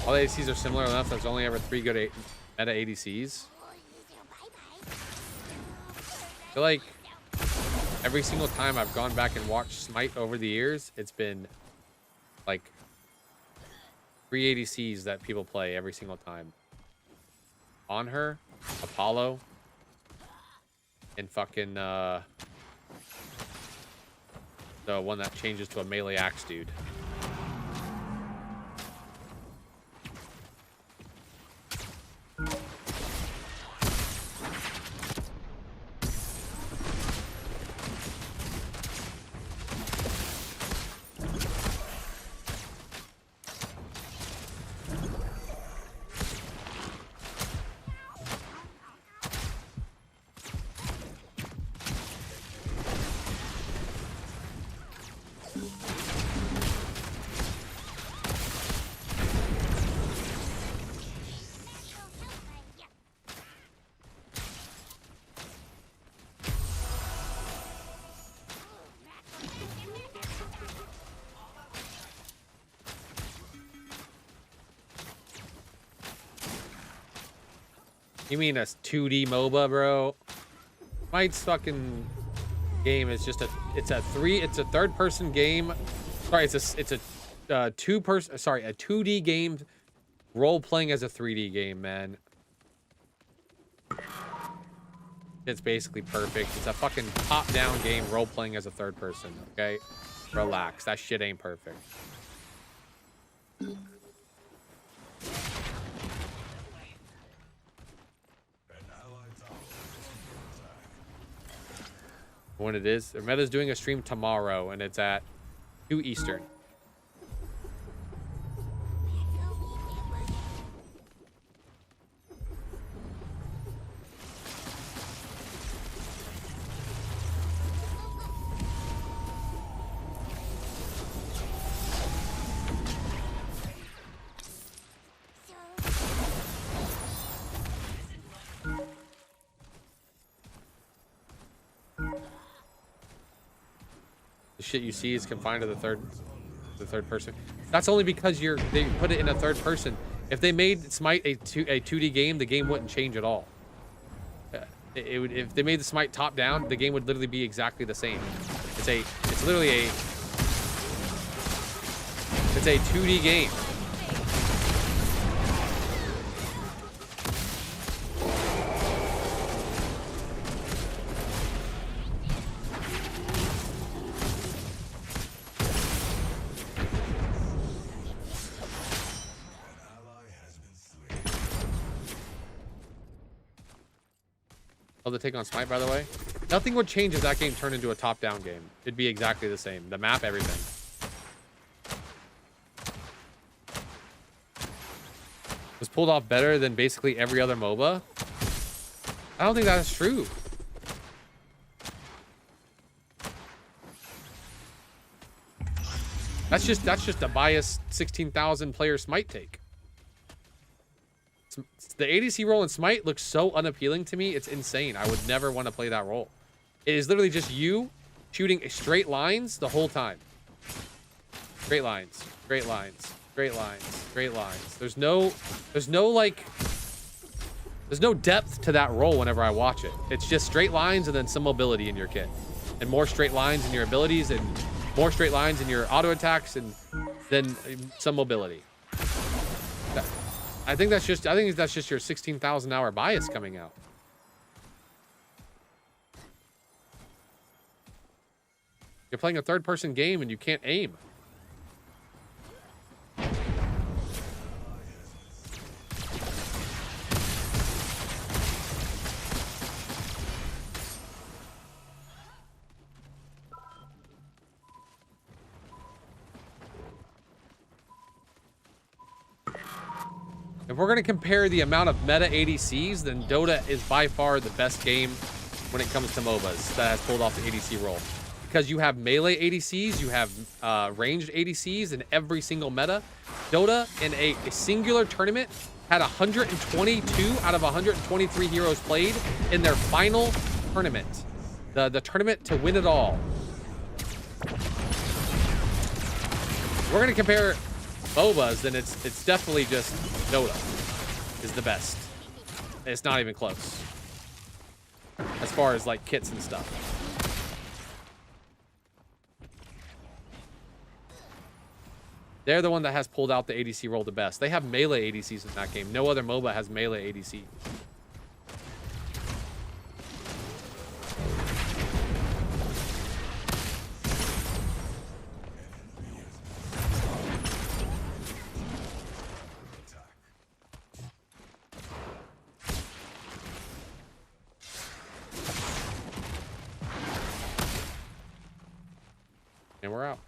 All the ADCs are similar enough. There's only ever 3 good meta ADCs. I feel like every single time I've gone back and watched Smite over the years, it's been like 3 ADCs that people play every single time. On her, Apollo, and fucking the So one that changes to a melee axe dude. You mean a 2D MOBA, bro? Smite's fucking game is just it's a third person game. Sorry, it's a 2D game role playing as a 3D game, man. It's basically perfect. It's a fucking top down game role playing as a third person, okay? Relax, that shit ain't perfect. When it is, Meta's doing a stream tomorrow, and it's at 2 Eastern. The shit you see is confined to the third person. That's only because they put it in a third person. If they made Smite a 2D game, the game wouldn't change at all. If they made the Smite top down, the game would literally be exactly the same. It's literally a 2D game. To take on Smite, by the way, nothing would change if that game turned into a top-down game. It'd be exactly the same. The map, everything. It was pulled off better than basically every other MOBA. I don't think that's true. That's just a biased 16,000 player Smite take. The ADC role in Smite looks so unappealing to me. It's insane. I would never want to play that role. It is literally just you shooting straight lines the whole time. Straight lines, straight lines, straight lines, straight lines. There's no depth to that role whenever I watch it. It's just straight lines and then some mobility in your kit. And more straight lines in your abilities and more straight lines in your auto attacks and then some mobility. I think that's just your 16,000 hour bias coming out. You're playing a third person game and you can't aim. If we're going to compare the amount of meta ADCs, then Dota is by far the best game when it comes to MOBAs that has pulled off the ADC role. Because you have melee ADCs, you have ranged ADCs in every single meta. Dota, in a singular tournament, had 122 out of 123 heroes played in their final tournament. The tournament to win it all. If we're going to compare MOBAs, then it's definitely just Dota is the best. It's not even close. As far as like kits and stuff. They're the one that has pulled out the ADC role the best. They have melee ADCs in that game. No other MOBA has melee ADC. And we're out.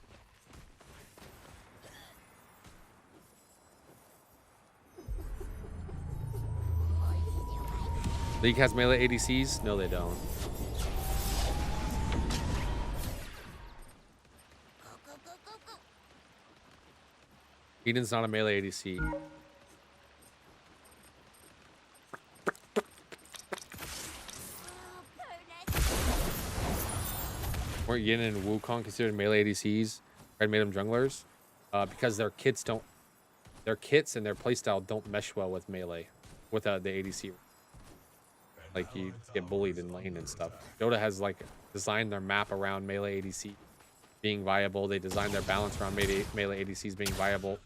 League has melee ADCs? No, they don't. Eden's not a melee ADC. Weren't Yin and Wukong considered melee ADCs? I made them junglers because their kits and their playstyle don't mesh well with melee, with the ADC. Like you get bullied in lane and stuff. Dota has like designed their map around melee ADC being viable. They designed their balance around melee ADCs being viable.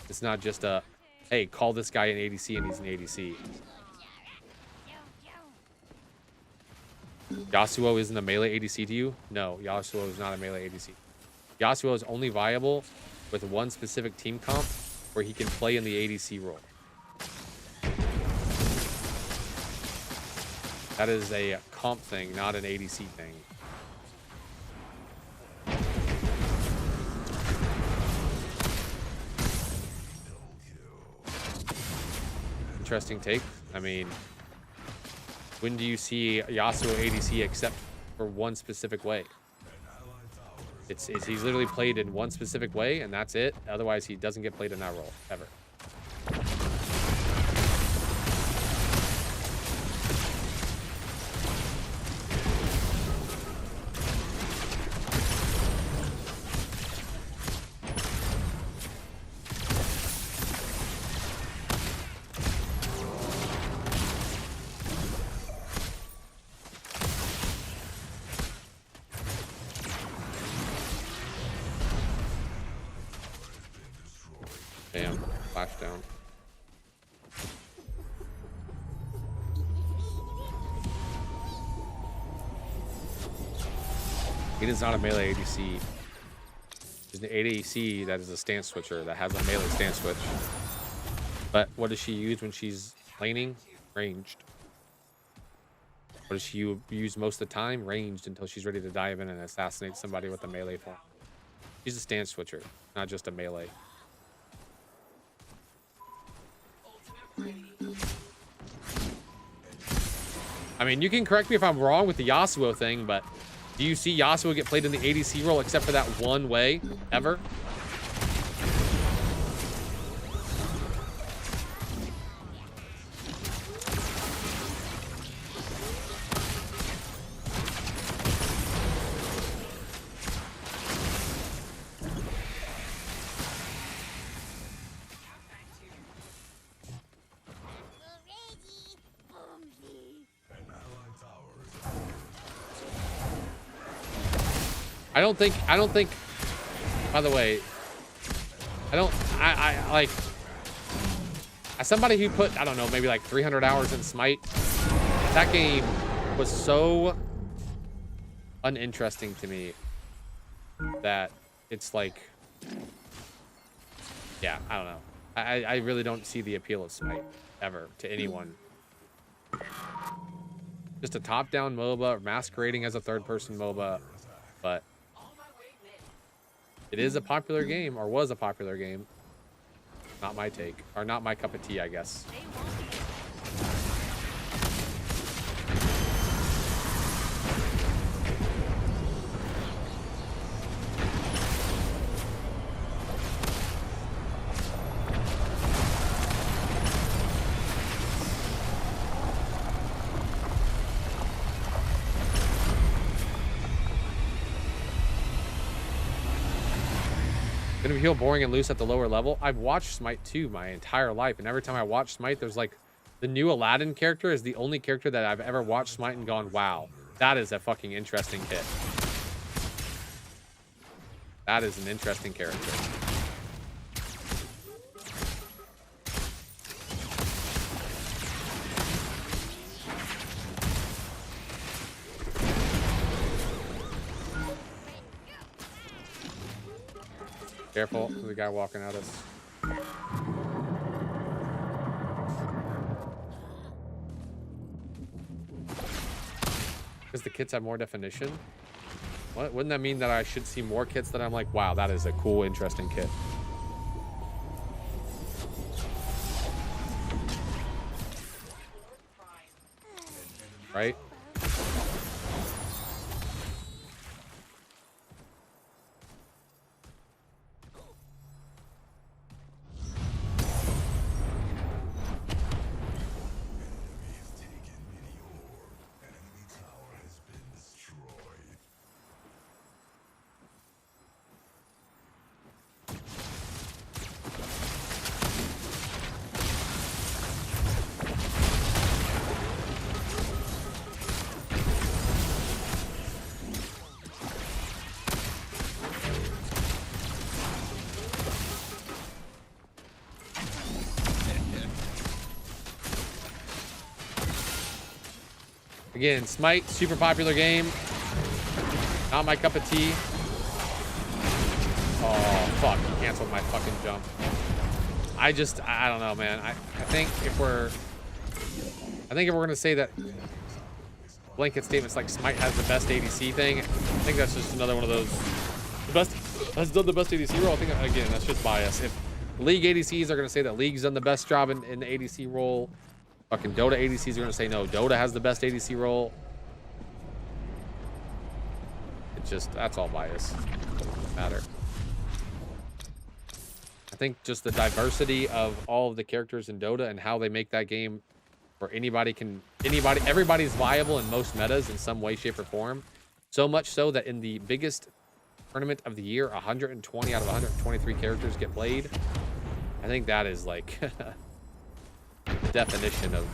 It's not just a, hey, call this guy an ADC and he's an ADC. Yasuo isn't a melee ADC to you? No, Yasuo is not a melee ADC. Yasuo is only viable with one specific team comp where he can play in the ADC role. That is a comp thing, not an ADC thing. Interesting take. I mean, when do you see Yasuo ADC except for one specific way? He's literally played in one specific way, and that's it. Otherwise, he doesn't get played in that role, ever. Damn, flash down. It is not a melee ADC. It's an ADC that is a stance switcher that has a melee stance switch. But what does she use when she's laning? Ranged. What does she use most of the time? Ranged until she's ready to dive in and assassinate somebody with a melee form. She's a stance switcher, not just a melee. I mean, you can correct me if I'm wrong with the Yasuo thing, but do you see Yasuo get played in the ADC role except for that one way, ever? I don't think, by the way, I like, as somebody who put, I don't know, maybe like 300 hours in Smite, that game was so uninteresting to me that it's like, yeah, I don't know. I really don't see the appeal of Smite ever to anyone. Just a top-down MOBA masquerading as a third-person MOBA, but it is a popular game, or was a popular game. Not my take, or not my cup of tea, I guess. Gonna feel boring and loose at the lower level. I've watched Smite 2 my entire life, and every time I watch Smite, there's like the new Aladdin character is the only character that I've ever watched Smite and gone, wow, that is a fucking interesting hit. That is an interesting character. Careful, there's a guy walking at us. Because the kits have more definition. Wouldn't that mean that I should see more kits that I'm like, wow, that is a cool, interesting kit? Right? Again, Smite, super popular game. Not my cup of tea. Oh, fuck. He canceled my fucking jump. I don't know, man. I think if we're going to say that blanket statements like Smite has the best ADC thing, I think that's just another one of those. The best has done the best ADC role. I think, again, that's just bias. If League ADCs are going to say that League's done the best job in the ADC role, fucking Dota ADCs are going to say no, Dota has the best ADC role. It's just, that's all bias. Doesn't matter. I think just the diversity of all of the characters in Dota and how they make that game where everybody's viable in most metas in some way, shape, or form. So much so that in the biggest tournament of the year, 120 out of 123 characters get played. I think that is like the definition of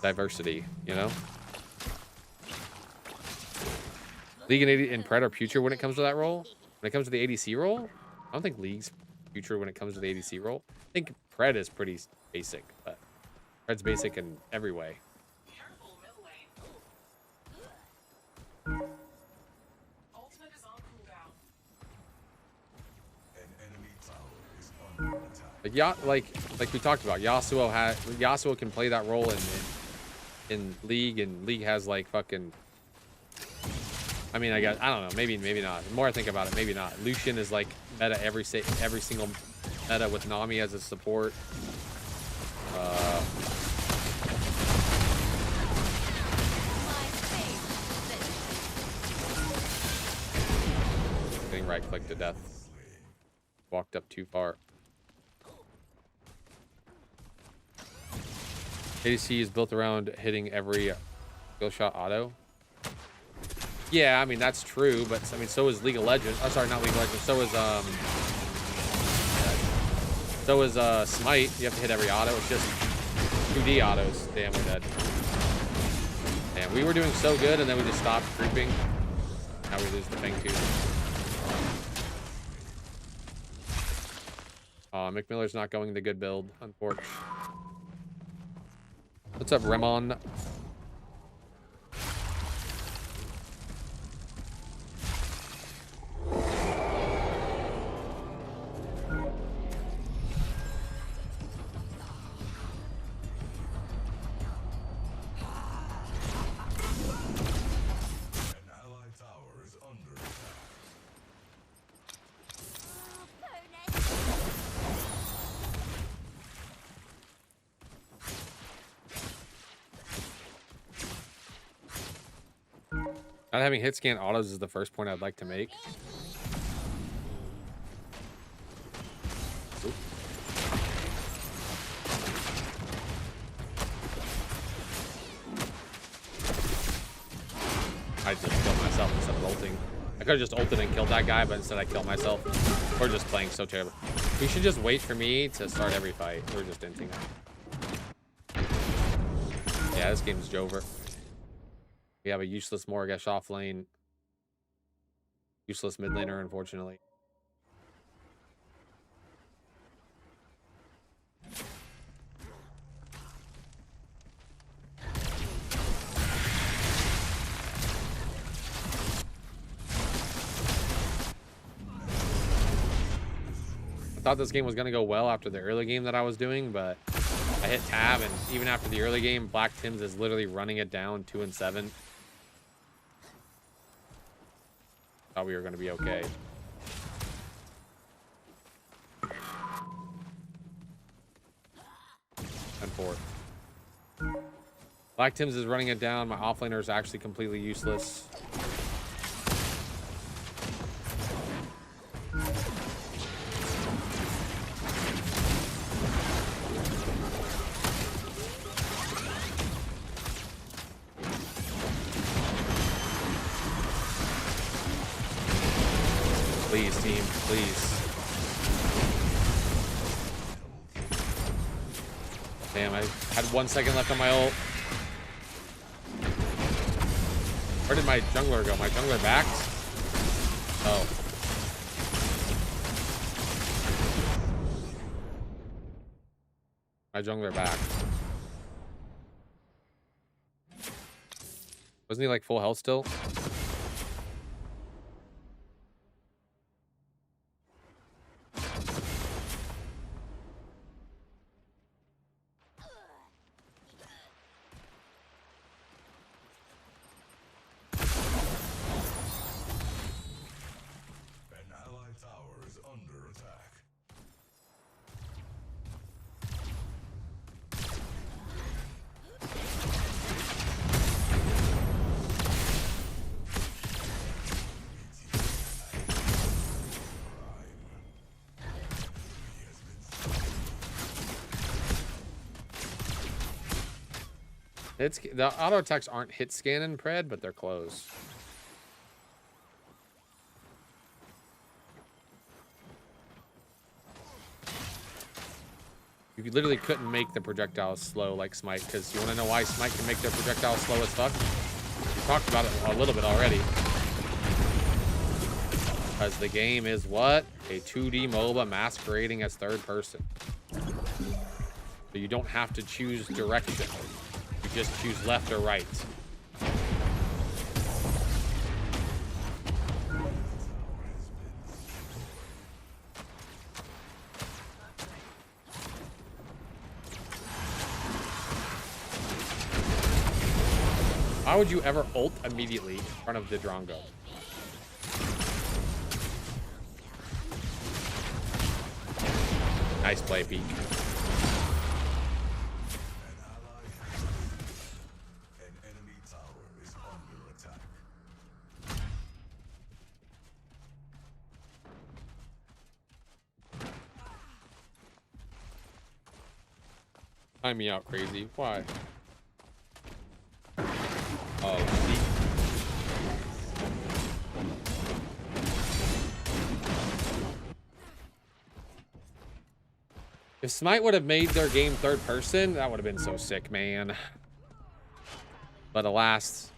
diversity, you know? League and Pred are future when it comes to that role. When it comes to the ADC role, I don't think League's future when it comes to the ADC role. I think Pred is pretty basic, but Pred's basic in every way. Like we talked about, Yasuo can play that role in League, and League has like fucking. I mean, I don't know, maybe not. The more I think about it, maybe not. Lucian is like meta every single meta with Nami as a support. Getting right click to death. Walked up too far. ADC is built around hitting every skill shot auto. Yeah, I mean, that's true, but I mean, so is League of Legends. Oh, sorry, not League of Legends. So is Smite. You have to hit every auto. It's just 2D autos. Damn, we're dead. Damn, we were doing so good, and then we just stopped creeping. Now we lose the thing too. McMiller's not going the good build, unfortunately. What's up, Remon? Not having hit scan autos is the first point I'd like to make. Oop. I just killed myself instead of ulting. I could have just ulted and killed that guy, but instead I killed myself. We're just playing so terrible. We should just wait for me to start every fight. We're just inting it. Yeah, this game's Jover. We have a useless Morgash off lane. Useless mid laner, unfortunately. I thought this game was going to go well after the early game that I was doing, but I hit tab, and even after the early game, Black Tims is literally running it down 2-7. Thought we were going to be okay. And 4. Black Tim's is running it down. My offlaner is actually completely useless. Please, team, please. Damn, I had 1 second left on my ult. Where did my jungler go? My jungler backed? Oh. My jungler backed. Wasn't he like full health still? It's the auto attacks aren't hit scan and pred, but they're close. You literally couldn't make the projectiles slow like Smite, because you want to know why Smite can make their projectiles slow as fuck? We talked about it a little bit already. Because the game is what? A 2D MOBA masquerading as third person. So you don't have to choose direction. You just choose left or right. Why would you ever ult immediately in front of the Drongo? Nice play, Peak. Time me out, crazy. Why? Oh, see. If Smite would have made their game third person, that would have been so sick, man. But alas,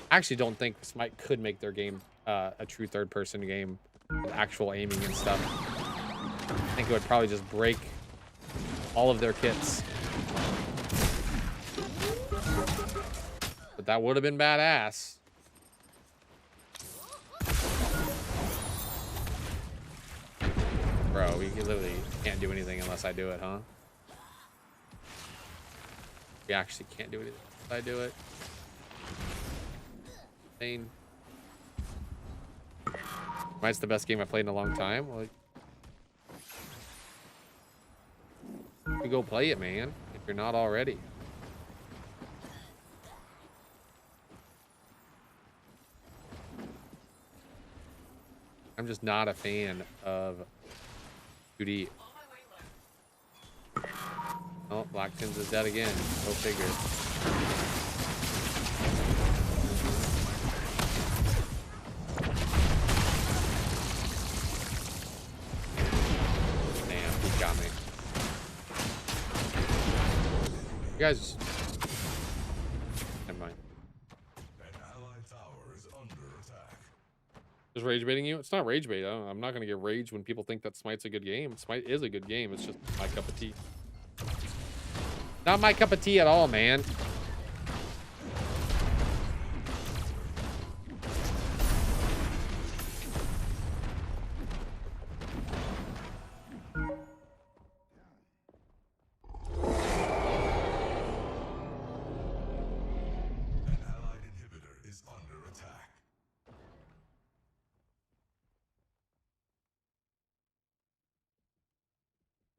I actually don't think Smite could make their game a true third person game with actual aiming and stuff. I think it would probably just break all of their kits. But that would have been badass. Bro, we literally can't do anything unless I do it, huh? We actually can't do anything unless I do it. Insane. It's the best game I've played in a long time. Like, you go play it, man, if you're not already. I'm just not a fan of Cutie. Oh, Black Tim's is dead again. Go figure. Damn, he got me. You guys... Never mind. Just rage baiting you? It's not rage bait. I'm not gonna get rage when people think that Smite's a good game. Smite is a good game. It's just my cup of tea. Not my cup of tea at all, man.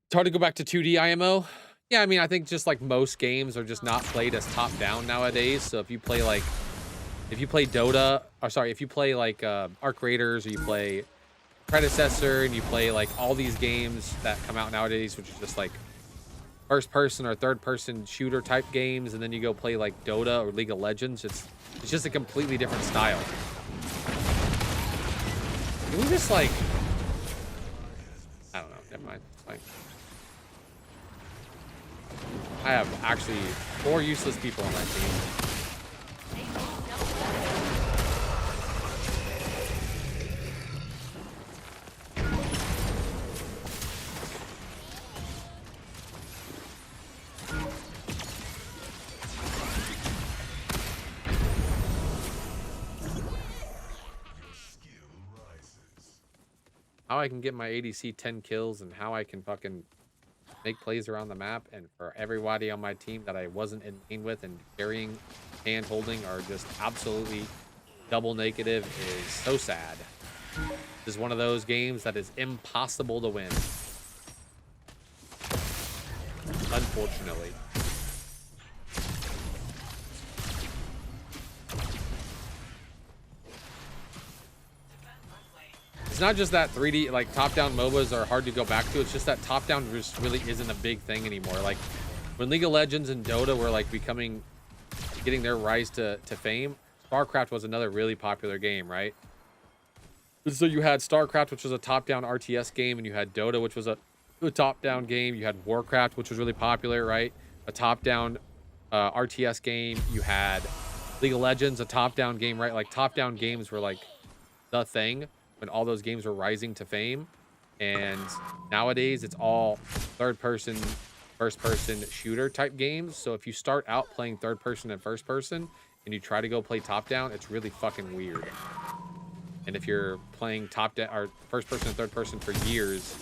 It's hard to go back to 2D IMO. Yeah, I mean, I think just like most games are just not played as top down nowadays. So if you play like, if you play Dota, or sorry, if you play like Arc Raiders, or you play Predecessor, and you play like all these games that come out nowadays, which is just like first person or third person shooter type games, and then you go play like Dota or League of Legends, it's just a completely different style. Can we just like, I don't know, never mind. It's fine. I have actually 4 useless people on my team. How I can get my ADC 10 kills and how I can fucking make plays around the map, and for everybody on my team that I wasn't in lane with and carrying, hand holding, are just absolutely double negative is so sad. This is one of those games that is impossible to win. Unfortunately. It's not just that 3D, like top-down MOBAs are hard to go back to. It's just that top-down just really isn't a big thing anymore. Like when League of Legends and Dota were like getting their rise to fame, StarCraft was another really popular game, right? So you had StarCraft, which was a top-down RTS game, and you had Dota, which was a top-down game. You had Warcraft, which was really popular, right? A top-down RTS game. You had League of Legends, a top-down game, right? Like top-down games were like the thing when all those games were rising to fame. And nowadays it's all third person, first person shooter type games. So if you start out playing third person and first person and you try to go play top down, it's really fucking weird. And if you're playing top down or first person and third person for years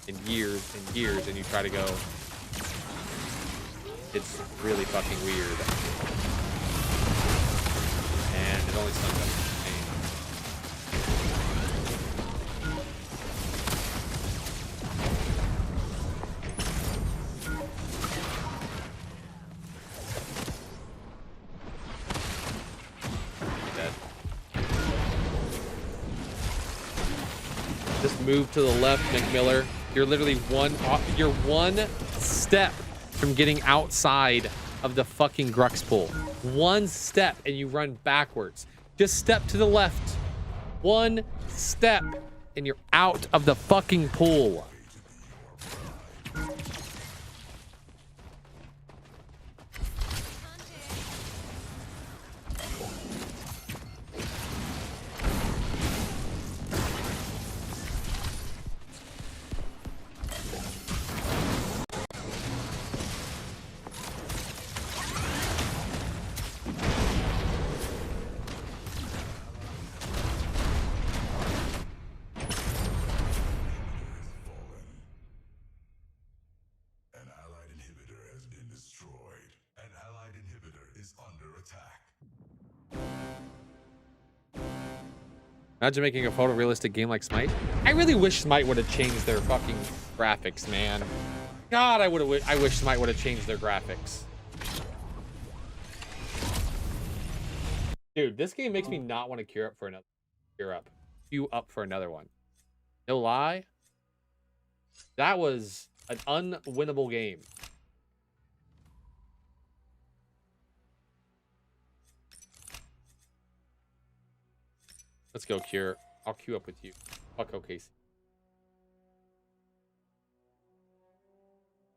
and years and years and you try to go, it's really fucking weird. And it only sums up. Just move to the left, McMiller. You're literally one step from getting outside of the fucking Grux pool. One step and you run backwards. Just step to the left. One step and you're out of the fucking pool. Imagine making a photorealistic game like Smite. I really wish Smite would have changed their fucking graphics, man. God, I wish Smite would have changed their graphics. Dude, this game makes me not want to queue up for another one. No lie. That was an unwinnable game. Let's go, Cure. I'll queue up with you. Fuck OKC.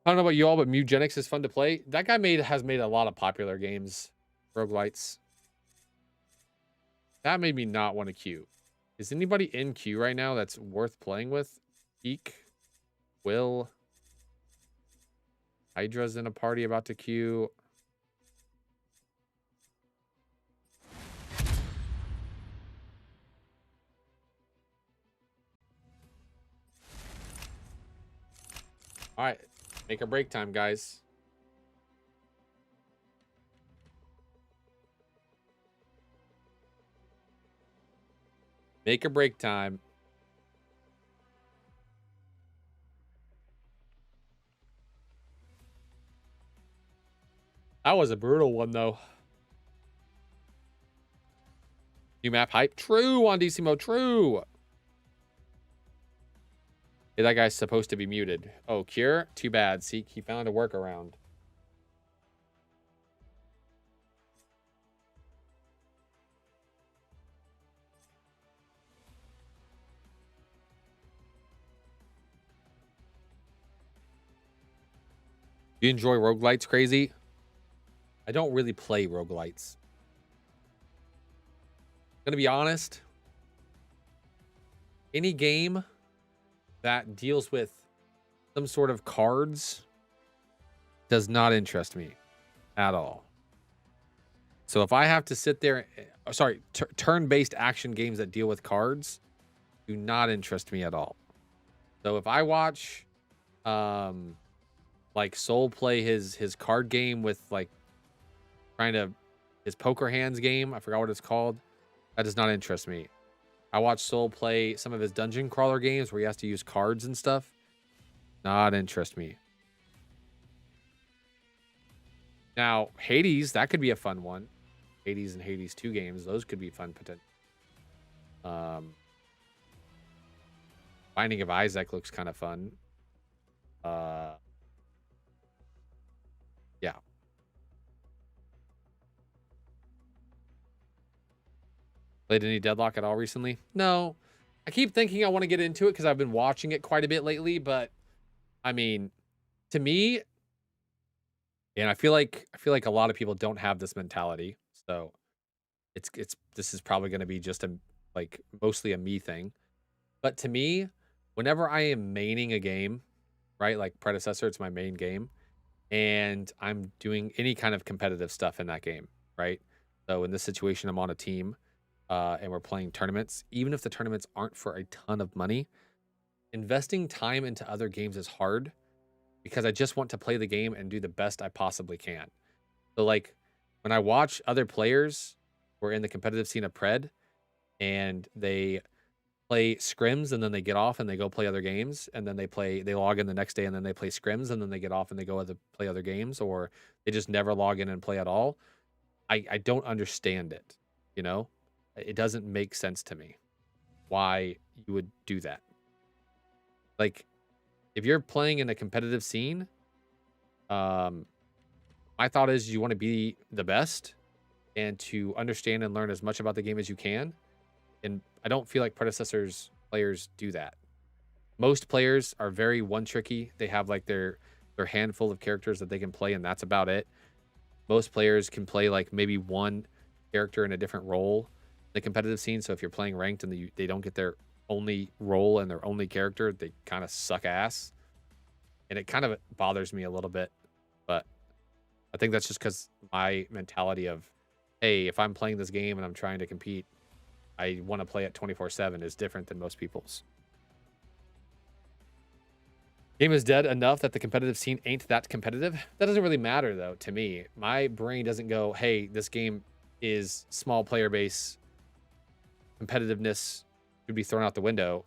I don't know about you all, but Mugenics is fun to play. That guy has made a lot of popular games. Roguelites. That made me not want to queue. Is anybody in queue right now that's worth playing with? Eek. Will. Hydra's in a party about to queue. All right, make a break time, guys. Make a break time. That was a brutal one, though. New map hype. True on DC mode. True. Hey, that guy's supposed to be muted. Oh, Cure? Too bad. See, he found a workaround. You enjoy roguelites, Crazy? I don't really play roguelites. Gonna be honest. Any game that deals with some sort of cards does not interest me at all. So if I have to sit there, sorry, turn-based action games that deal with cards do not interest me at all. So if I watch like Soul play his card game with like trying to his poker hands game, I forgot what it's called, that does not interest me. I watch Soul play some of his dungeon crawler games where he has to use cards and stuff. Not interest me. Now, Hades, that could be a fun one. Hades and Hades 2 games, those could be fun potential. Binding of Isaac looks kind of fun. Yeah. Played any Deadlock at all recently? No. I keep thinking I want to get into it because I've been watching it quite a bit lately, but I mean, to me, and I feel like a lot of people don't have this mentality. So this is probably going to be just like mostly a me thing. But to me, whenever I am maining a game, right? Like Predecessor, it's my main game, and I'm doing any kind of competitive stuff in that game, right? So in this situation, I'm on a team. And we're playing tournaments, even if the tournaments aren't for a ton of money, investing time into other games is hard because I just want to play the game and do the best I possibly can. So like when I watch other players who are in the competitive scene of Pred and they play scrims and then they get off and they go play other games, and then they log in the next day and then they play scrims and then they get off and they go play other games, or they just never log in and play at all. I don't understand it, you know? It doesn't make sense to me why you would do that. Like, if you're playing in a competitive scene, my thought is you want to be the best and to understand and learn as much about the game as you can. And I don't feel like Predecessor's players do that. Most players are very one-tricky. They have like their handful of characters that they can play, and that's about it. Most players can play like maybe one character in a different role. The competitive scene, so if you're playing ranked and they don't get their only role and their only character, they kind of suck ass, and it kind of bothers me a little bit. But I think that's just because my mentality of, hey, if I'm playing this game and I'm trying to compete, I want to play it 24/7 is different than most people's. Game is dead enough that the competitive scene ain't that competitive. That doesn't really matter though to me. My brain doesn't go, hey, this game is small player base, competitiveness should be thrown out the window.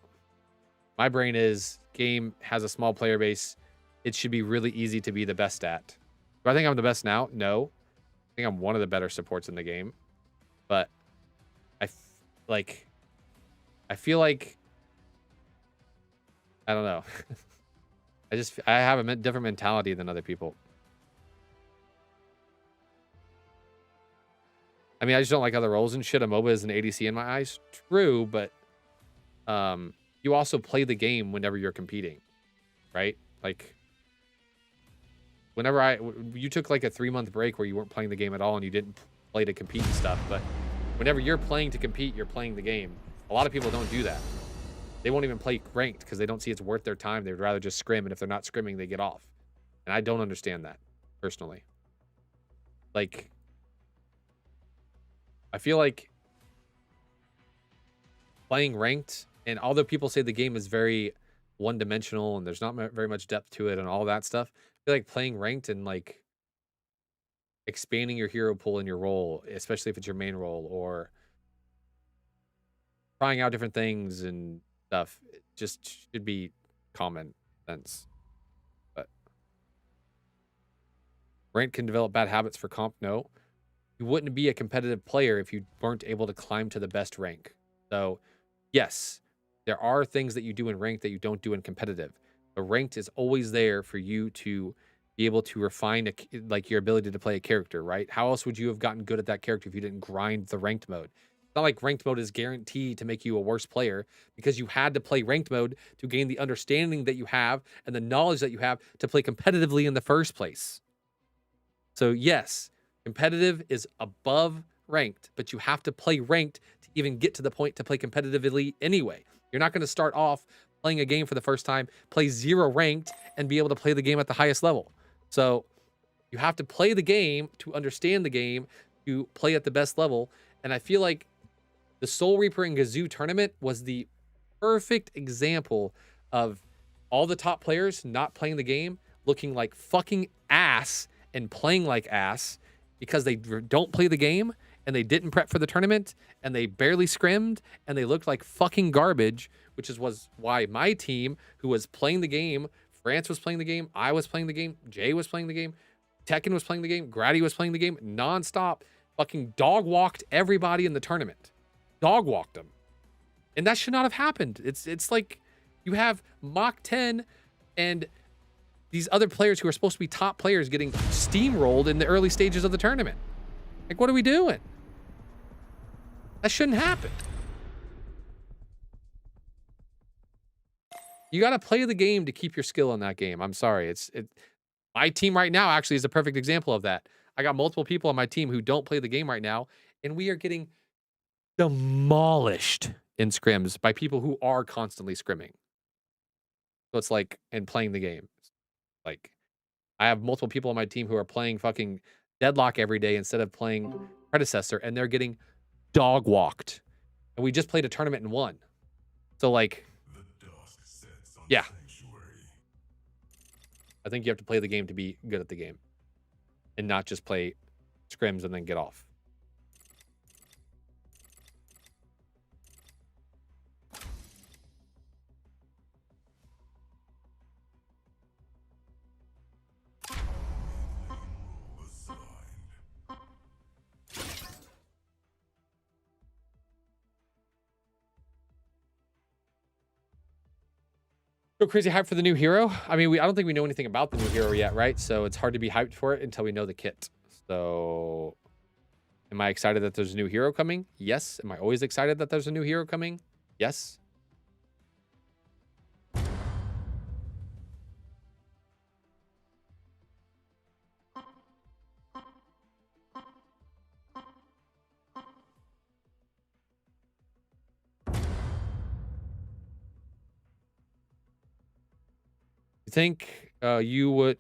My brain is game has a small player base. It should be really easy to be the best at. Do I think I'm the best now? No. I think I'm one of the better supports in the game. But I feel like, I don't know. I have a different mentality than other people. I mean, I just don't like other roles and shit. A MOBA is an ADC in my eyes. True, but you also play the game whenever you're competing, right? Like, whenever you took like a 3-month break where you weren't playing the game at all and you didn't play to compete and stuff, but whenever you're playing to compete, you're playing the game. A lot of people don't do that. They won't even play ranked because they don't see it's worth their time. They'd rather just scrim, and if they're not scrimming, they get off. And I don't understand that, personally. Like, I feel like playing ranked, and although people say the game is very one-dimensional and there's not very much depth to it and all that stuff, I feel like playing ranked and like expanding your hero pool in your role, especially if it's your main role, or trying out different things and stuff, it just should be common sense. But Ranked can develop bad habits for comp. No. You wouldn't be a competitive player if you weren't able to climb to the best rank. So, yes, there are things that you do in ranked that you don't do in competitive. But ranked is always there for you to be able to refine like your ability to play a character, right? How else would you have gotten good at that character if you didn't grind the ranked mode? It's not like ranked mode is guaranteed to make you a worse player, because you had to play ranked mode to gain the understanding that you have and the knowledge that you have to play competitively in the first place. So yes, competitive is above ranked, but you have to play ranked to even get to the point to play competitively anyway. You're not going to start off playing a game for the first time, play 0 ranked, and be able to play the game at the highest level. So you have to play the game to understand the game, to play at the best level. And I feel like the Soul Reaper and Gazoo tournament was the perfect example of all the top players not playing the game, looking like fucking ass and playing like ass because they don't play the game and they didn't prep for the tournament and they barely scrimmed and they looked like fucking garbage, which was why my team, who was playing the game, France was playing the game, I was playing the game, Jay was playing the game, Tekken was playing the game, Grady was playing the game, nonstop, fucking dog walked everybody in the tournament. Dog walked them. And that should not have happened. It's like you have Mach 10 and these other players who are supposed to be top players getting steamrolled in the early stages of the tournament. Like, what are we doing? That shouldn't happen. You got to play the game to keep your skill in that game. I'm sorry. My team right now actually is a perfect example of that. I got multiple people on my team who don't play the game right now, and we are getting demolished in scrims by people who are constantly scrimming. So it's like, and playing the game. Like, I have multiple people on my team who are playing fucking Deadlock every day instead of playing Predecessor, and they're getting dog walked. And we just played a tournament and won. So like, yeah. I think you have to play the game to be good at the game and not just play scrims and then get off. So crazy hype for the new hero. I mean, I don't think we know anything about the new hero yet, right? So it's hard to be hyped for it until we know the kit. So am I excited that there's a new hero coming? Yes. Am I always excited that there's a new hero coming? Yes. Think you would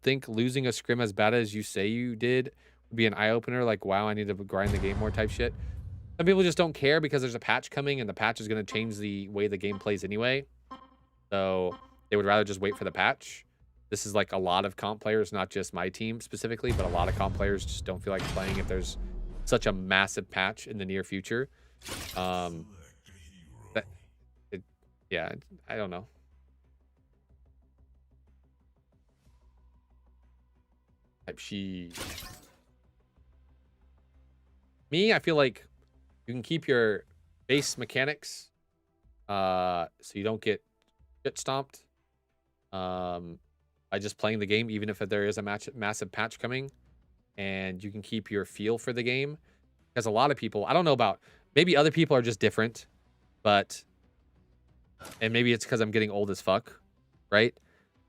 think losing a scrim as bad as you say you did would be an eye-opener, like, wow, I need to grind the game more type shit? Some people just don't care because there's a patch coming and the patch is going to change the way the game plays anyway, so they would rather just wait for the patch. This is like a lot of comp players, not just my team specifically, but a lot of comp players just don't feel like playing if there's such a massive patch in the near future. Yeah, I don't know. Me, I feel like you can keep your base mechanics so you don't get shit stomped by just playing the game, even if there is a massive patch coming, and you can keep your feel for the game, because a lot of people, I don't know about, maybe other people are just different, but, and maybe it's because I'm getting old as fuck, right?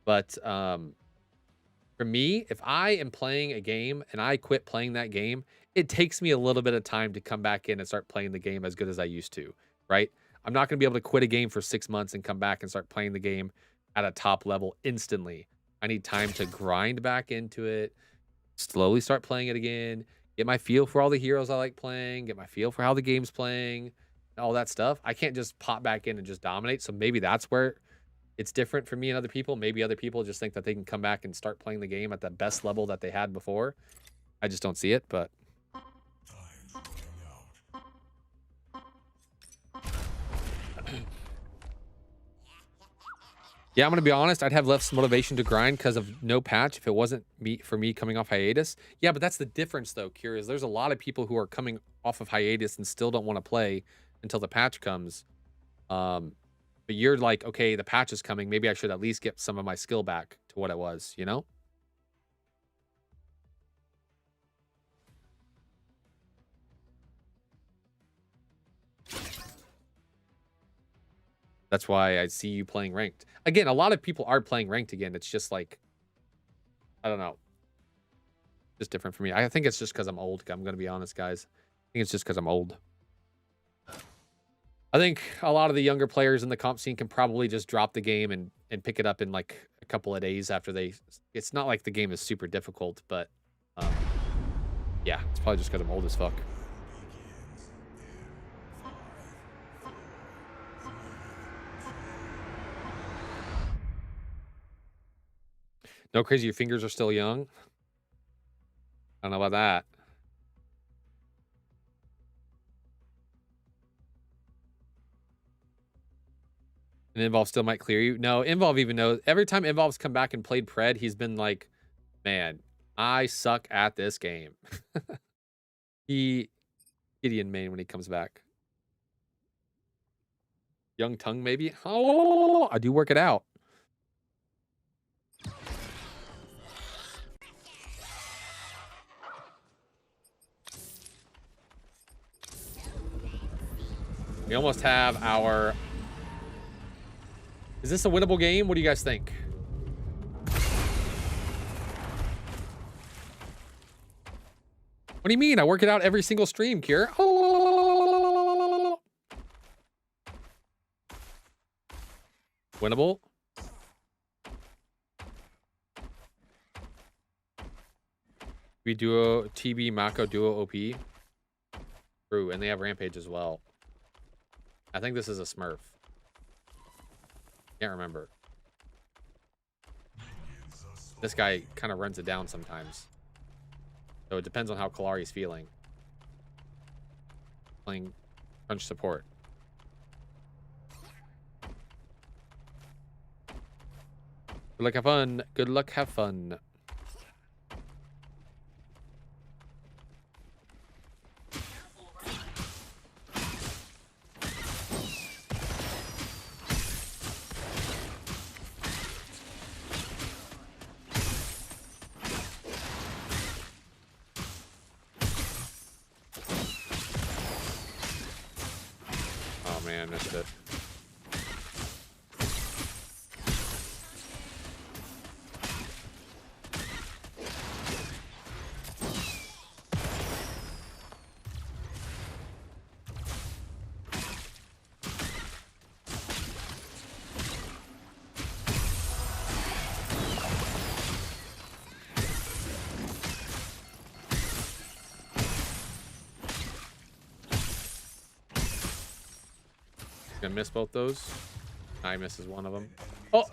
But for me, if I am playing a game and I quit playing that game, it takes me a little bit of time to come back in and start playing the game as good as I used to, right? I'm not going to be able to quit a game for 6 months and come back and start playing the game at a top level instantly. I need time to grind back into it, slowly start playing it again, get my feel for all the heroes I like playing, get my feel for how the game's playing, all that stuff. I can't just pop back in and just dominate. So maybe that's where it's different for me and other people. Maybe other people just think that they can come back and start playing the game at the best level that they had before. I just don't see it, but Yeah, I'm gonna be honest. I'd have less motivation to grind because of no patch if it wasn't for me coming off hiatus. Yeah, but that's the difference, though. Curious. There's a lot of people who are coming off of hiatus and still don't want to play until the patch comes. But you're like, okay, the patch is coming. Maybe I should at least get some of my skill back to what it was. You know? That's why I see you playing ranked. Again, a lot of people are playing ranked again. It's just like, I don't know. Just different for me. I think it's just because I'm old. I'm going to be honest, guys. I think it's just because I'm old. I think a lot of the younger players in the comp scene can probably just drop the game and pick it up in like a couple of days after they... It's not like the game is super difficult, but yeah, it's probably just because I'm old as fuck. No, Crazy, your fingers are still young. I don't know about that. And Involve still might clear you. No, Involve even knows. Every time Involve's come back and played Pred, he's been like, man, I suck at this game. Gideon main when he comes back. Young tongue, maybe? Oh, I do work it out. We almost have our... Is this a winnable game? What do you guys think? What do you mean? I work it out every single stream, Kier. Winnable? We duo TB Mako duo OP. True, and they have Rampage as well. I think this is a Smurf. Can't remember. This guy kind of runs it down sometimes. So it depends on how Kalari's feeling. Playing punch support. Good luck, have fun. Good luck, have fun. Missed it. Gonna miss both those. I misses one of them. Oh!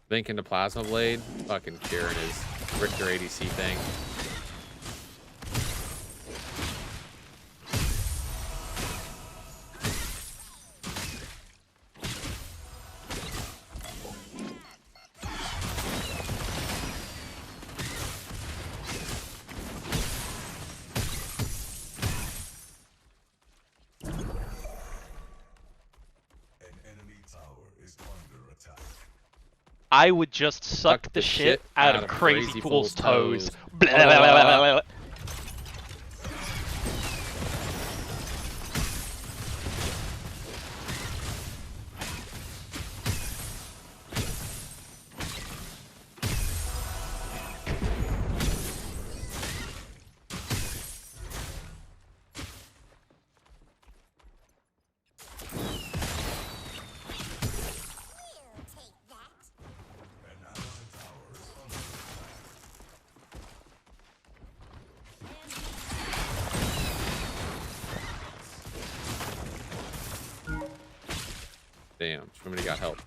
Think into Plasma Blade. Fucking Kieran is Richter ADC thing. I would just suck the shit out of Crazy Fool's toes. Blah, blah, blah, blah, blah. Damn, somebody got help.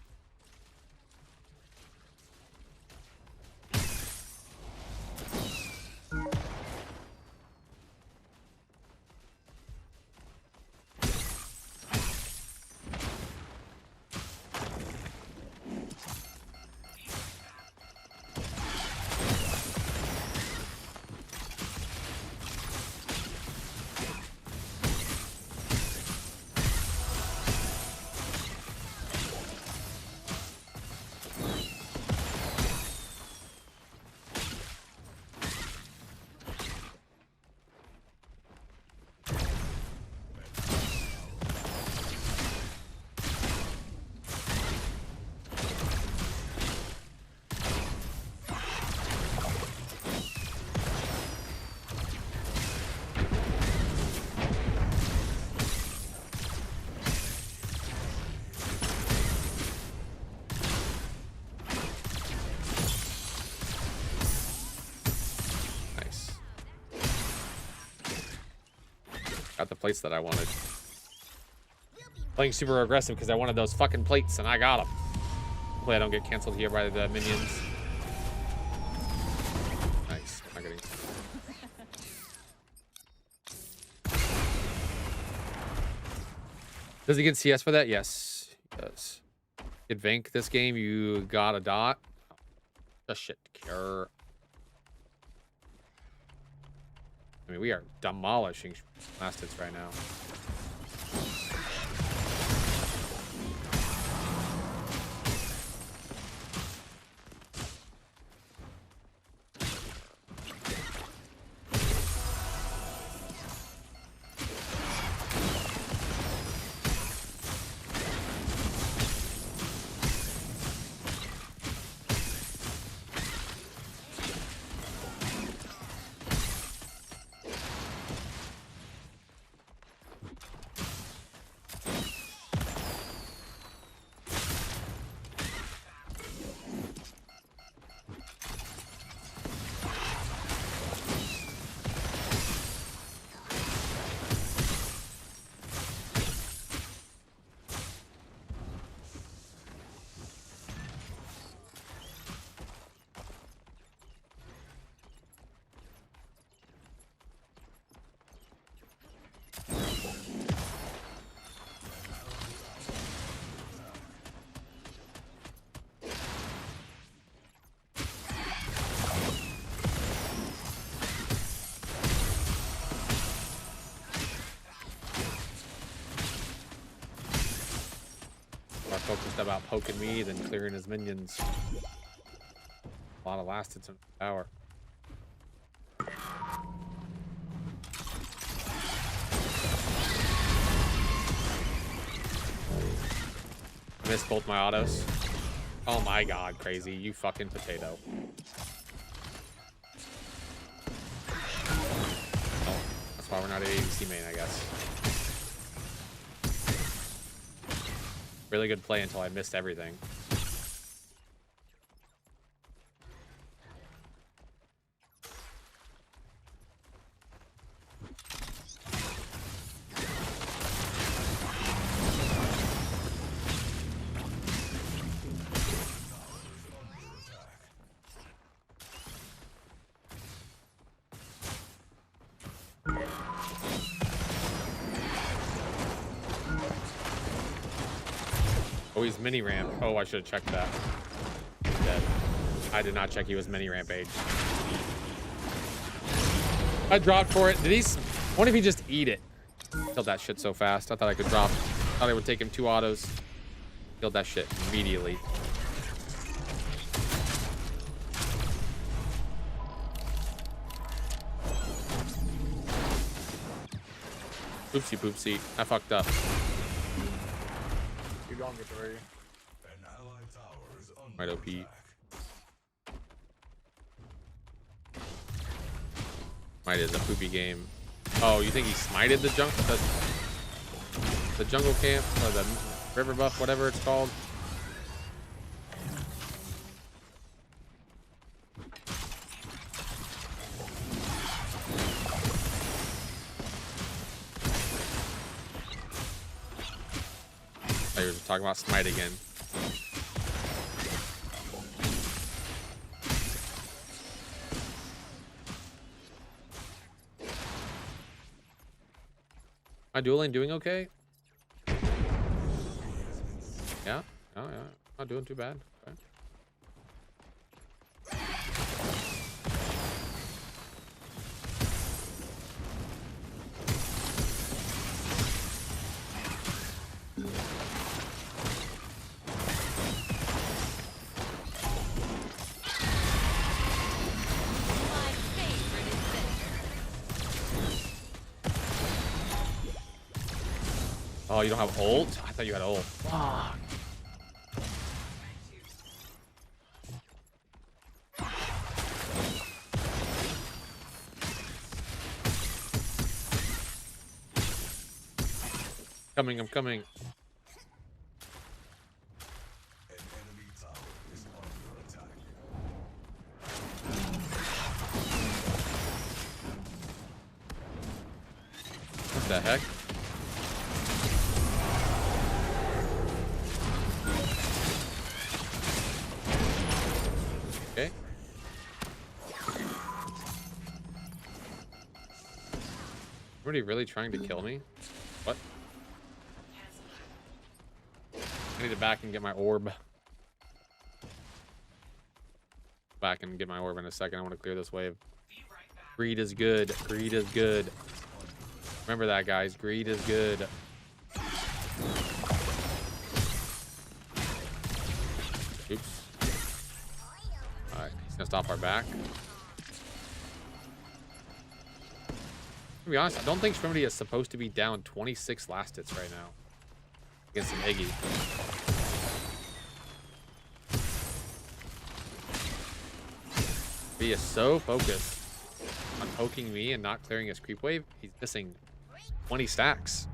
Got the plates that I wanted. Playing super aggressive because I wanted those fucking plates and I got them. Hopefully I don't get canceled here by the minions. Nice. I'm not getting... Does he get CS for that? Yes, he does. Get Vank this game, you got a dot. Just shit cure. I mean, we are demolishing last hits right now. Focused about poking me than clearing his minions. A lot of lasted some power. Missed both my autos. Oh my god, crazy. You fucking potato. Oh, that's why we're not an ADC main, I guess. Really good play until I missed everything. Oh, he's mini ramp. Oh, I should have checked that. Dead. I did not check he was mini rampage. I dropped for it. Did he? What if he just eat it? Killed that shit so fast. I thought I could drop. Thought it would take him 2 autos. Killed that shit immediately. Oopsie poopsie. I fucked up. You don't get ready. Right, OP. Might is a poopy game. Oh, you think he smited the jungle camp or the river buff, whatever it's called? I was talking about smite again. My dual lane doing okay? Yeah, oh yeah, not doing too bad. Okay. Oh, you don't have ult? I thought you had ult. Fuck. Coming, I'm coming. The heck? Okay. Somebody really trying to kill me? What? I need to back and get my orb. Back and get my orb in a second. I want to clear this wave. Greed is good. Greed is good. Remember that, guys. Greed is good. Oops. Alright, he's gonna stop our back. To be honest, I don't think Scrim VOD is supposed to be down 26 last hits right now against an Heyyyy. He is so focused on poking me and not clearing his creep wave, he's missing 20 stacks.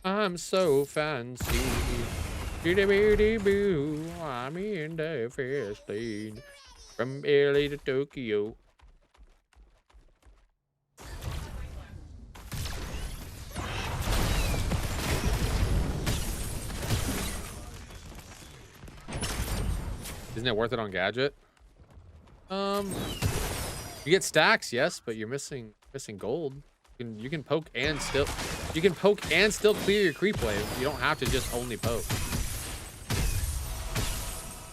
I'm so fancy. Boo, I'm in the first lane from LA to Tokyo. Isn't it worth it on gadget? You get stacks, yes, but you're missing gold. You can poke and still clear your creep wave. You don't have to just only poke.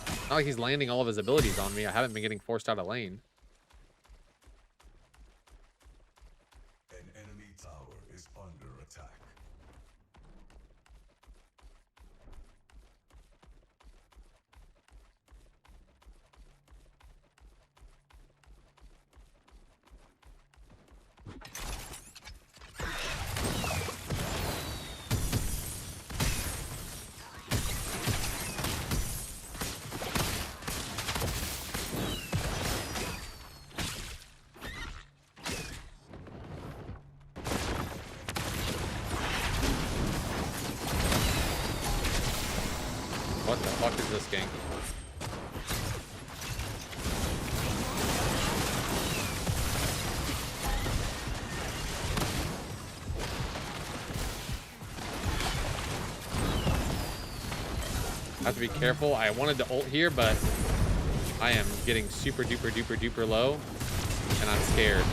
It's not like he's landing all of his abilities on me. I haven't been getting forced out of lane. An enemy tower is under attack. What the fuck is this gank? I have to be careful. I wanted to ult here, but I am getting super duper duper duper low, and I'm scared.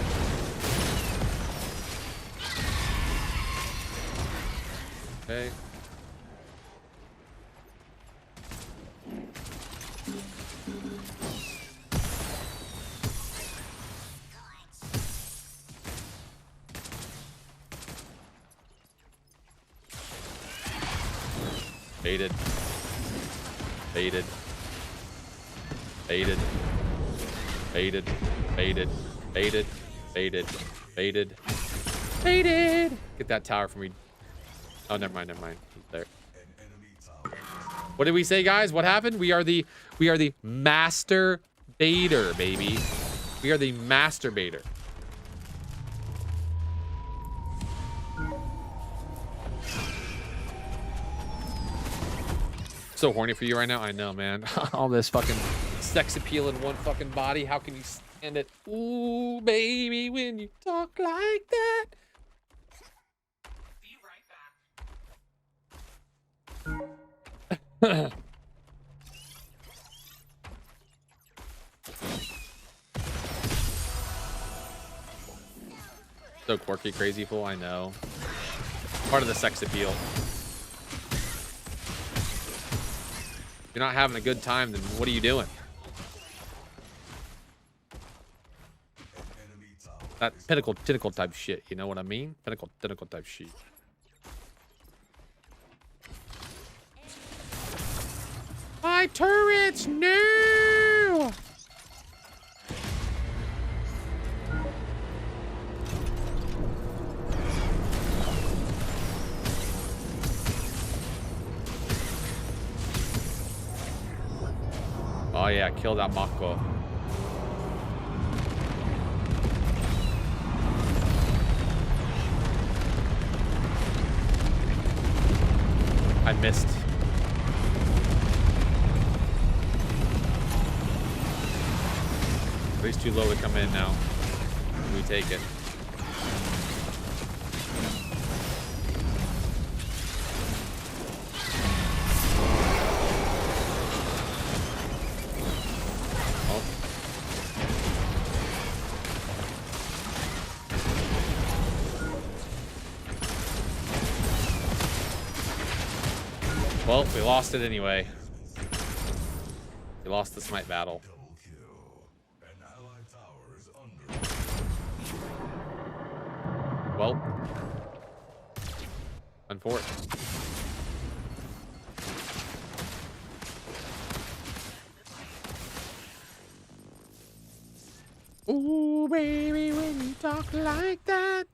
Okay. Baited. Baited. Baited. Baited. Baited. Baited. Baited. Baited. Baited. Get that tower for me. Oh, never mind, never mind. He's there. What did we say, guys? What happened? We are the master baiter, baby. We are the master baiter. So horny for you right now. I know, man. All this fucking sex appeal in one fucking body. How can you stand it? Ooh, baby, when you talk like that. Be right back. So quirky, crazy fool. I know. Part of the sex appeal. If you're not having a good time, then what are you doing? That pinnacle type shit, you know what I mean? Pinnacle type shit. My turrets, no! Oh yeah, kill that Mako. I missed. Everybody's too low to come in now. We take it. Well, we lost it anyway. We lost the smite battle. Well, run for it. Ooh, baby, when you talk like that.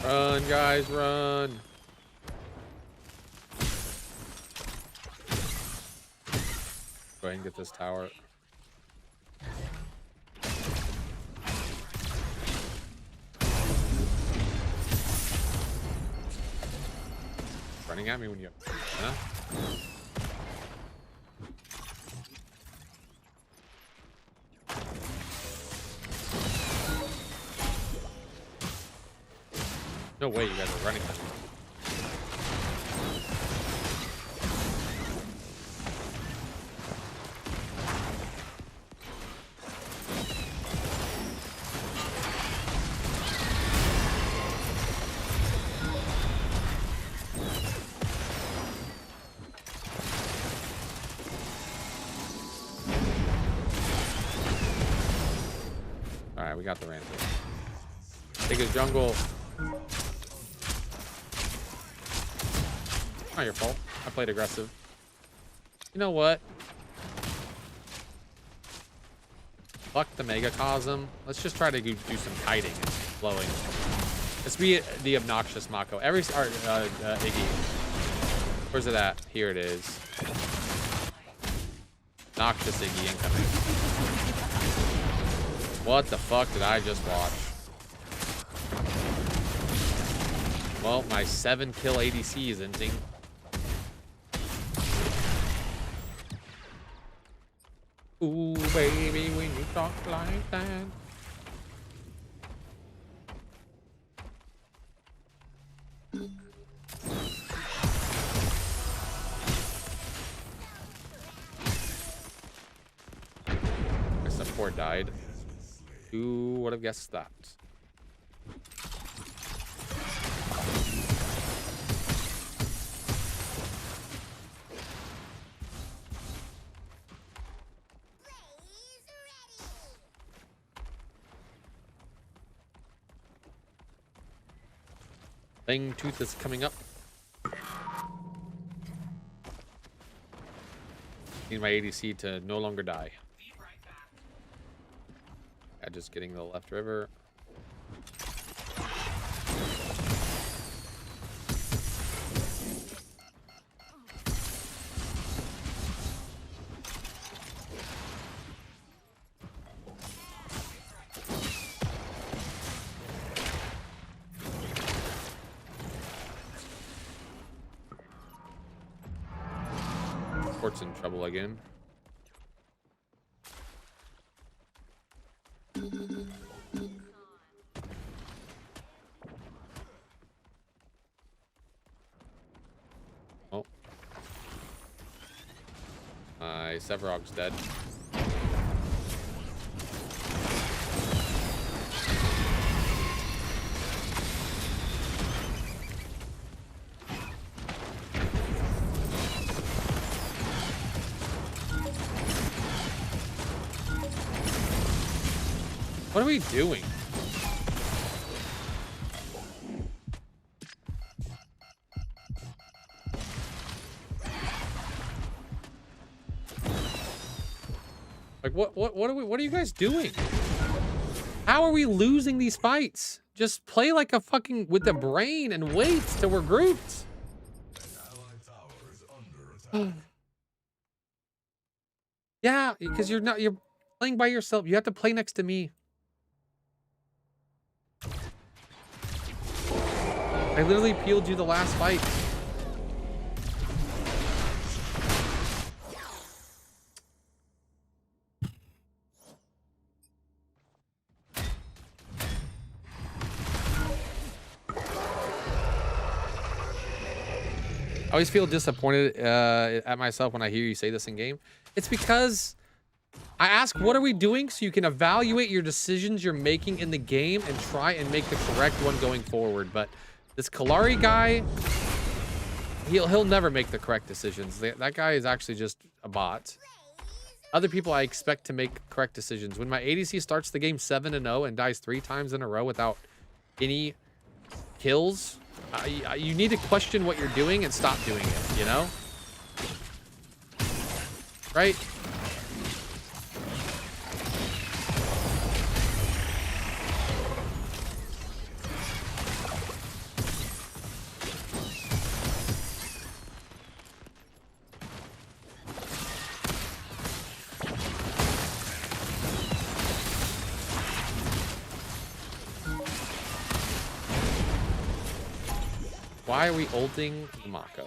Run, guys, run. Go ahead and get this tower. Running at me when you... Huh? No way you guys are running at me. Alright, we got the rampage. Take his jungle. Not your fault. I played aggressive. You know what? Fuck the Megacosm. Let's just try to do some kiting and flowing. Let's be the obnoxious Mako. Heyyyy. Where's it at? Here it is. Noxious Heyyyy incoming. What the fuck did I just watch? Well, my 7-kill ADC is ending. Ooh, baby, when you talk like that. My support died. Who would have guessed that? Fang Tooth is coming up. Need my ADC to no longer die. Yeah, just getting the left river. Port's in trouble again. Sevarog's dead. What are we doing? Like what are you guys doing? How are we losing these fights? Just play like a fucking with the brain and wait till we're grouped. Yeah, because you're playing by yourself. You have to play next to me. I literally peeled you the last fight. I always feel disappointed at myself when I hear you say this in game. It's because I ask, what are we doing? So you can evaluate your decisions you're making in the game and try and make the correct one going forward. But this Kalari guy, he'll never make the correct decisions. That guy is actually just a bot. Other people I expect to make correct decisions. When my ADC starts the game 7-0 and dies 3 times in a row without any kills, you need to question what you're doing and stop doing it, you know? Right? Why are we ulting Mako?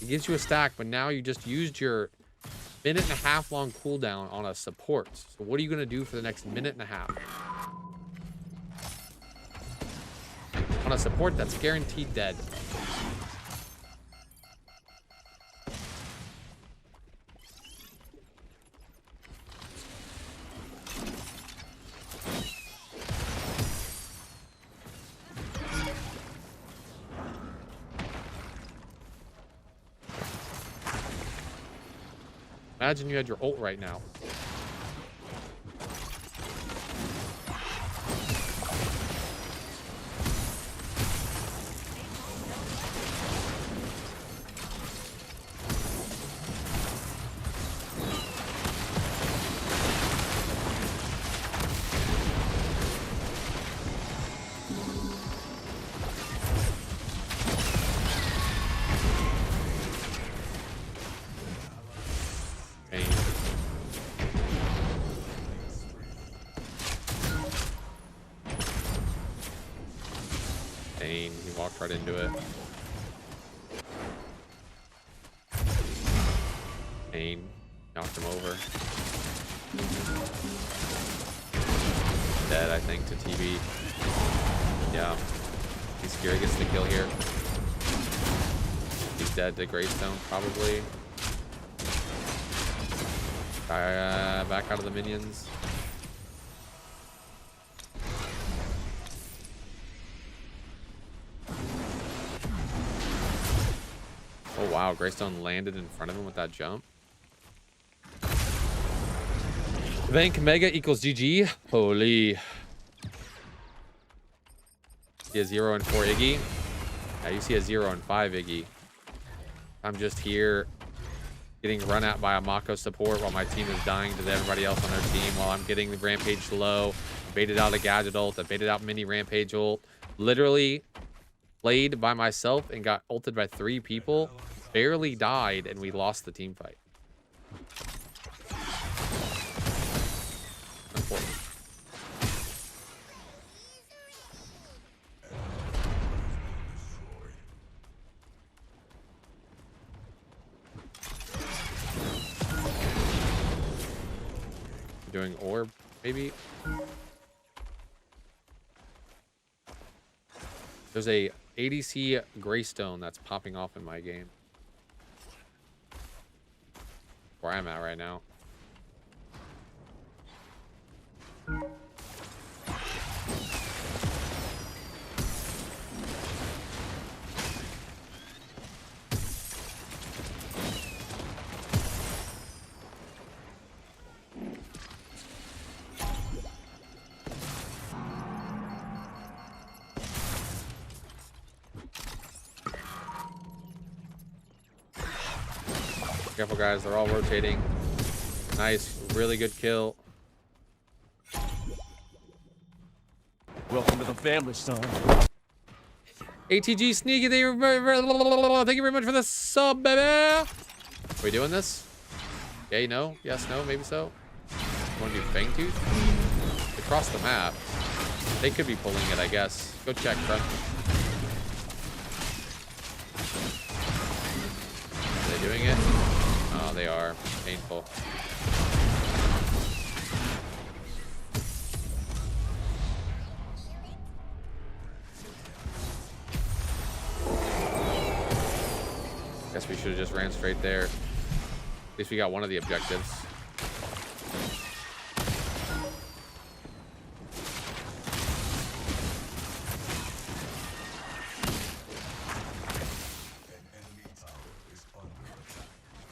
It gives you a stack, but now you just used your 1.5 minute long cooldown on a support. So what are you going to do for the next 1.5 minutes? On a support that's guaranteed dead. Imagine you had your ult right now. He walked right into it. Pain knocked him over. Dead, I think, to TB. Yeah. Fury gets the kill here. He's dead to Greystone, probably. Back out of the minions. Oh wow, Greystone landed in front of him with that jump. Vank Mega equals GG. Holy. See a 0 and 4 Iggy. Now you see a 0 and 5 Iggy. I'm just here getting run at by a Mako support while my team is dying to everybody else on their team, while I'm getting the Rampage low. I baited out a Gadget ult. I baited out mini Rampage ult. Literally played by myself and got ulted by 3 people. Barely died, and we lost the team fight. Unfortunate. doing orb, maybe? There's a ADC Greystone that's popping off in my game. Where I'm at right now. Careful, guys. They're all rotating. Nice. Really good kill. Welcome to the family, son. ATG sneaky. Thank you very much for the sub, baby. Are we doing this? Yay, no? Yes, no? Maybe so? Want to do Fang Tooth? Across the map. They could be pulling it, I guess. Go check, bro. Are they doing it? Oh, they are. Painful. Guess we should have just ran straight there. At least we got one of the objectives.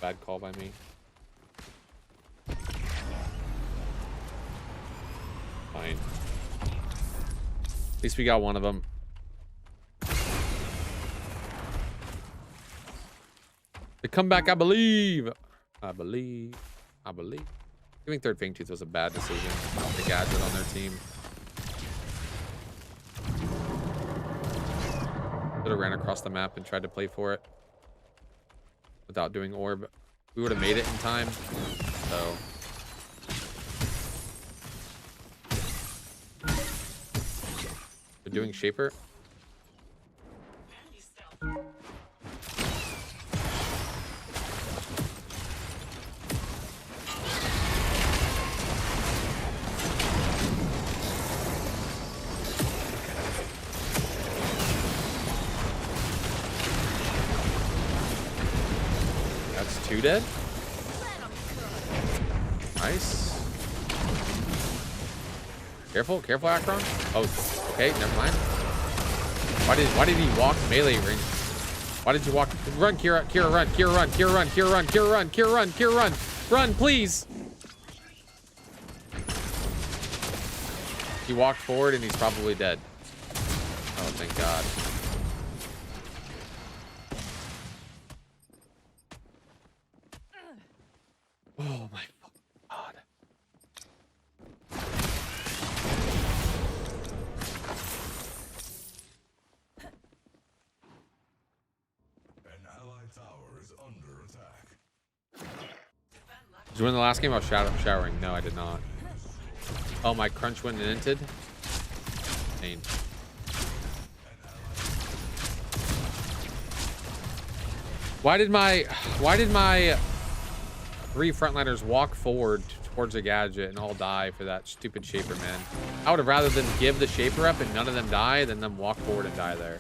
Bad call by me. Fine. At least we got one of them. The comeback, I believe. I believe. Giving third Fang Tooth was a bad decision. The gadget on their team. Could have ran across the map and tried to play for it without doing orb. We would have made it in time. So. They're doing Shaper. Two dead. Nice. Careful, Akron. Oh, okay, never mind. Why did he walk melee range? Why did you walk? Run, Kira, run. Run, please. He walked forward and he's probably dead. Oh, thank God. Oh my God. An allied tower is under attack. Did you win the last game? I was showering. No, I did not. Oh, my crunch went and inted. Pain. Why did my 3 frontliners walk forward towards a gadget and all die for that stupid Shaper, man? I would have rather them give the Shaper up and none of them die than them walk forward and die there.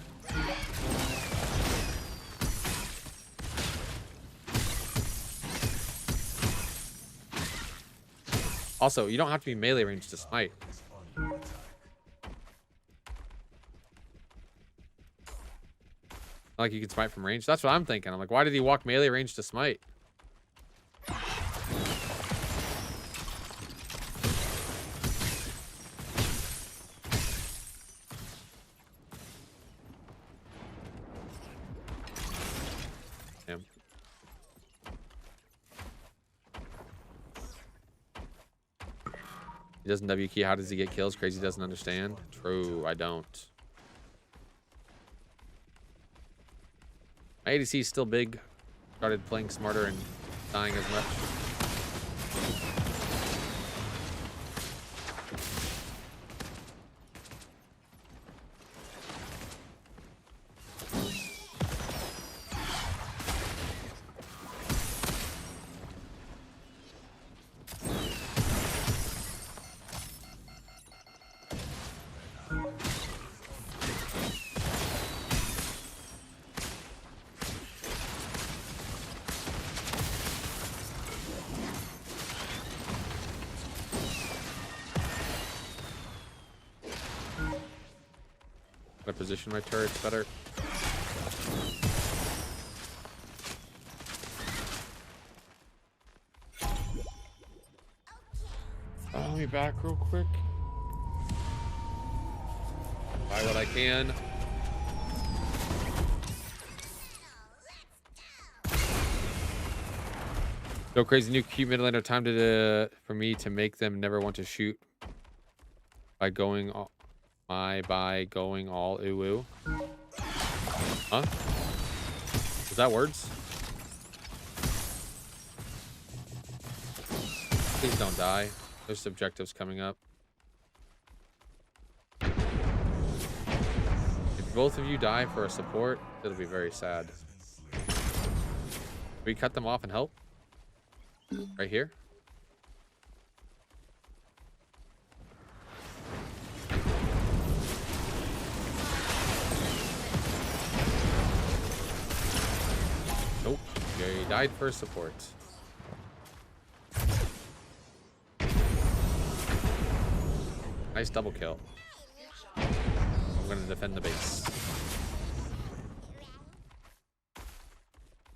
Also, you don't have to be melee range to smite. Like you can smite from range. That's what I'm thinking. I'm like, why did he walk melee range to smite? He doesn't W key. How does he get kills? Crazy doesn't understand. True, I don't. My ADC is still big. Started playing smarter and dying as much. I position my turrets better. Let me back real quick. Buy what I can. Go crazy new cute mid laner. Time to for me to make them never want to shoot by going all all ooh ooh. Huh? Is that words? Please don't die. There's objectives coming up. If both of you die for a support, it'll be very sad. We cut them off and help? Right here? Nope. You died for support. Nice double kill. I'm going to defend the base.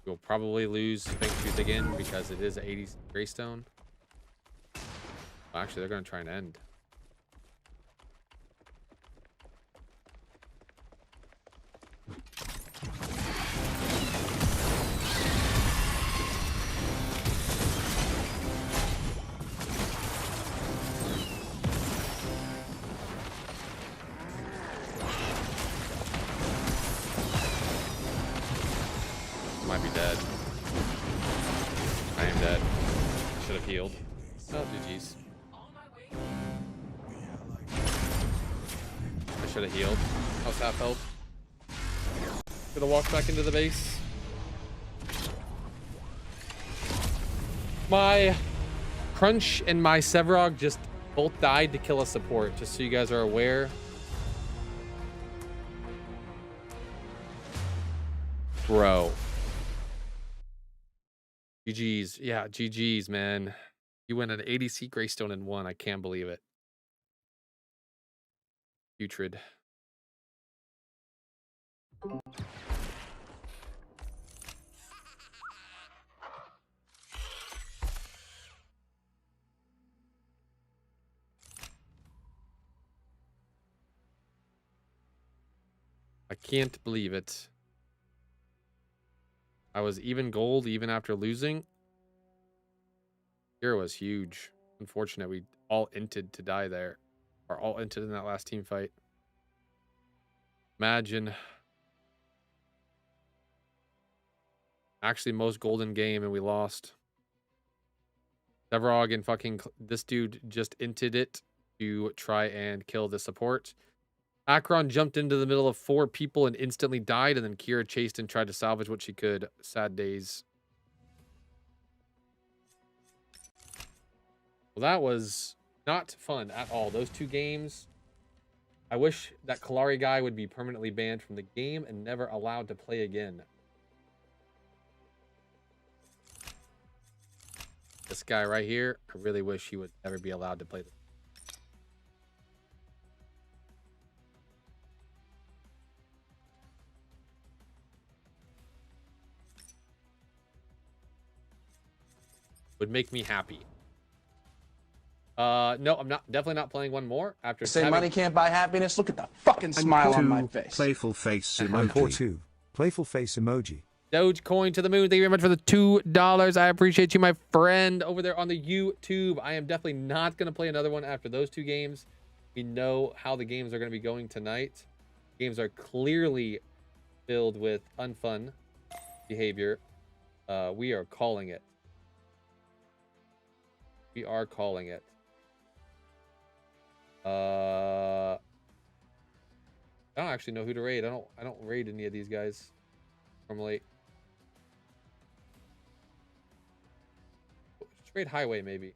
We'll probably lose Bank Tooth again because it is an 80 Greystone. Well, actually, they're going to try and end. Might be dead. I am dead. Should have healed. Oh, GG's. I should have healed. I was half health. Should have walked back into the base. My Crunch and my Severog just both died to kill a support, just so you guys are aware. Bro. GG's. Yeah, GG's, man. You went an ADC Greystone and won. I can't believe it. Putrid. I can't believe it. I was even gold even after losing. Hero was huge. Unfortunate we all inted to die there. Or all inted in that last team fight. Imagine. Actually most golden game and we lost. Severog and fucking this dude just inted it to try and kill the support. Akron jumped into the middle of 4 people and instantly died, and then Kira chased and tried to salvage what she could. Sad days. Well, that was not fun at all. Those 2 games. I wish that Kalari guy would be permanently banned from the game and never allowed to play again. This guy right here, I really wish he would never be allowed to play this. Would make me happy. No, I'm definitely not playing one more after Say money can't buy happiness. Look at the fucking smile on my face. Playful face emoji. Playful face emoji. Dogecoin to the moon. Thank you very much for the $2. I appreciate you, my friend, over there on the YouTube. I am definitely not going to play another one after those 2 games. We know how the games are going to be going tonight. Games are clearly filled with unfun behavior. We are calling it. We are calling it. I don't actually know who to raid. I don't raid any of these guys normally. Just raid Highway maybe.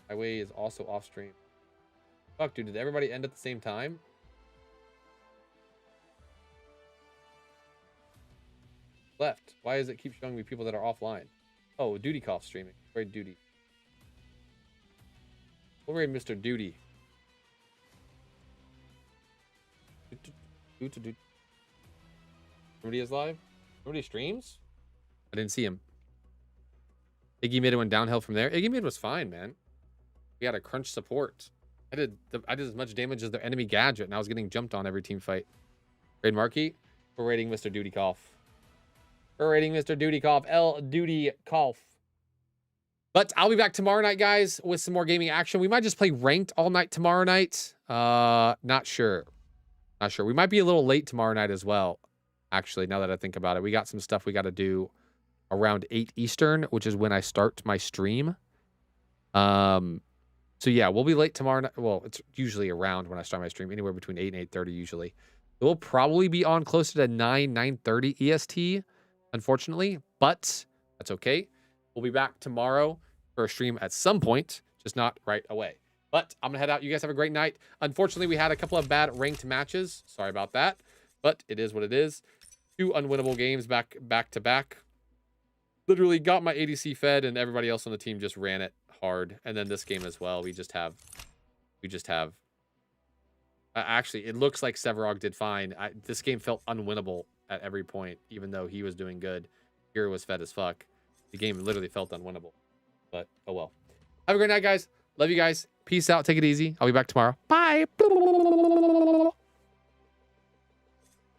Highway is also off stream. Fuck, dude, did everybody end at the same time? Left. Why does it keep showing me people that are offline? Oh, Duty Cough streaming. Raid Duty. We'll raid Mr. Duty. Somebody is live? Somebody streams? I didn't see him. Iggy mid went downhill from there. Iggy mid was fine, man. We had a crunch support. I did as much damage as their enemy gadget, and I was getting jumped on every team fight. Raid Marquee. We're raiding Mr. Duty Golf. We're raiding Mr. Duty Golf. L Duty Golf. But I'll be back tomorrow night, guys, with some more gaming action. We might just play ranked all night tomorrow night. Not sure. Not sure. We might be a little late tomorrow night as well. Actually, now that I think about it, we got some stuff we got to do around 8 Eastern, which is when I start my stream. So yeah, we'll be late tomorrow night. Well, it's usually around when I start my stream, anywhere between 8 and 8:30 usually. We'll probably be on closer to 9:30 EST, unfortunately, but that's okay. We'll be back tomorrow for a stream at some point, just not right away. But I'm gonna head out. You guys have a great night. Unfortunately, we had a couple of bad ranked matches. Sorry about that, but it is what it is. 2 unwinnable games back to back. Literally got my ADC fed, and everybody else on the team just ran it hard. And then this game as well, we just have. Actually, it looks like Severog did fine. This game felt unwinnable at every point, even though he was doing good. Hero was fed as fuck. The game literally felt unwinnable. But oh well. Have a great night, guys. Love you guys. Peace out. Take it easy. I'll be back tomorrow. Bye.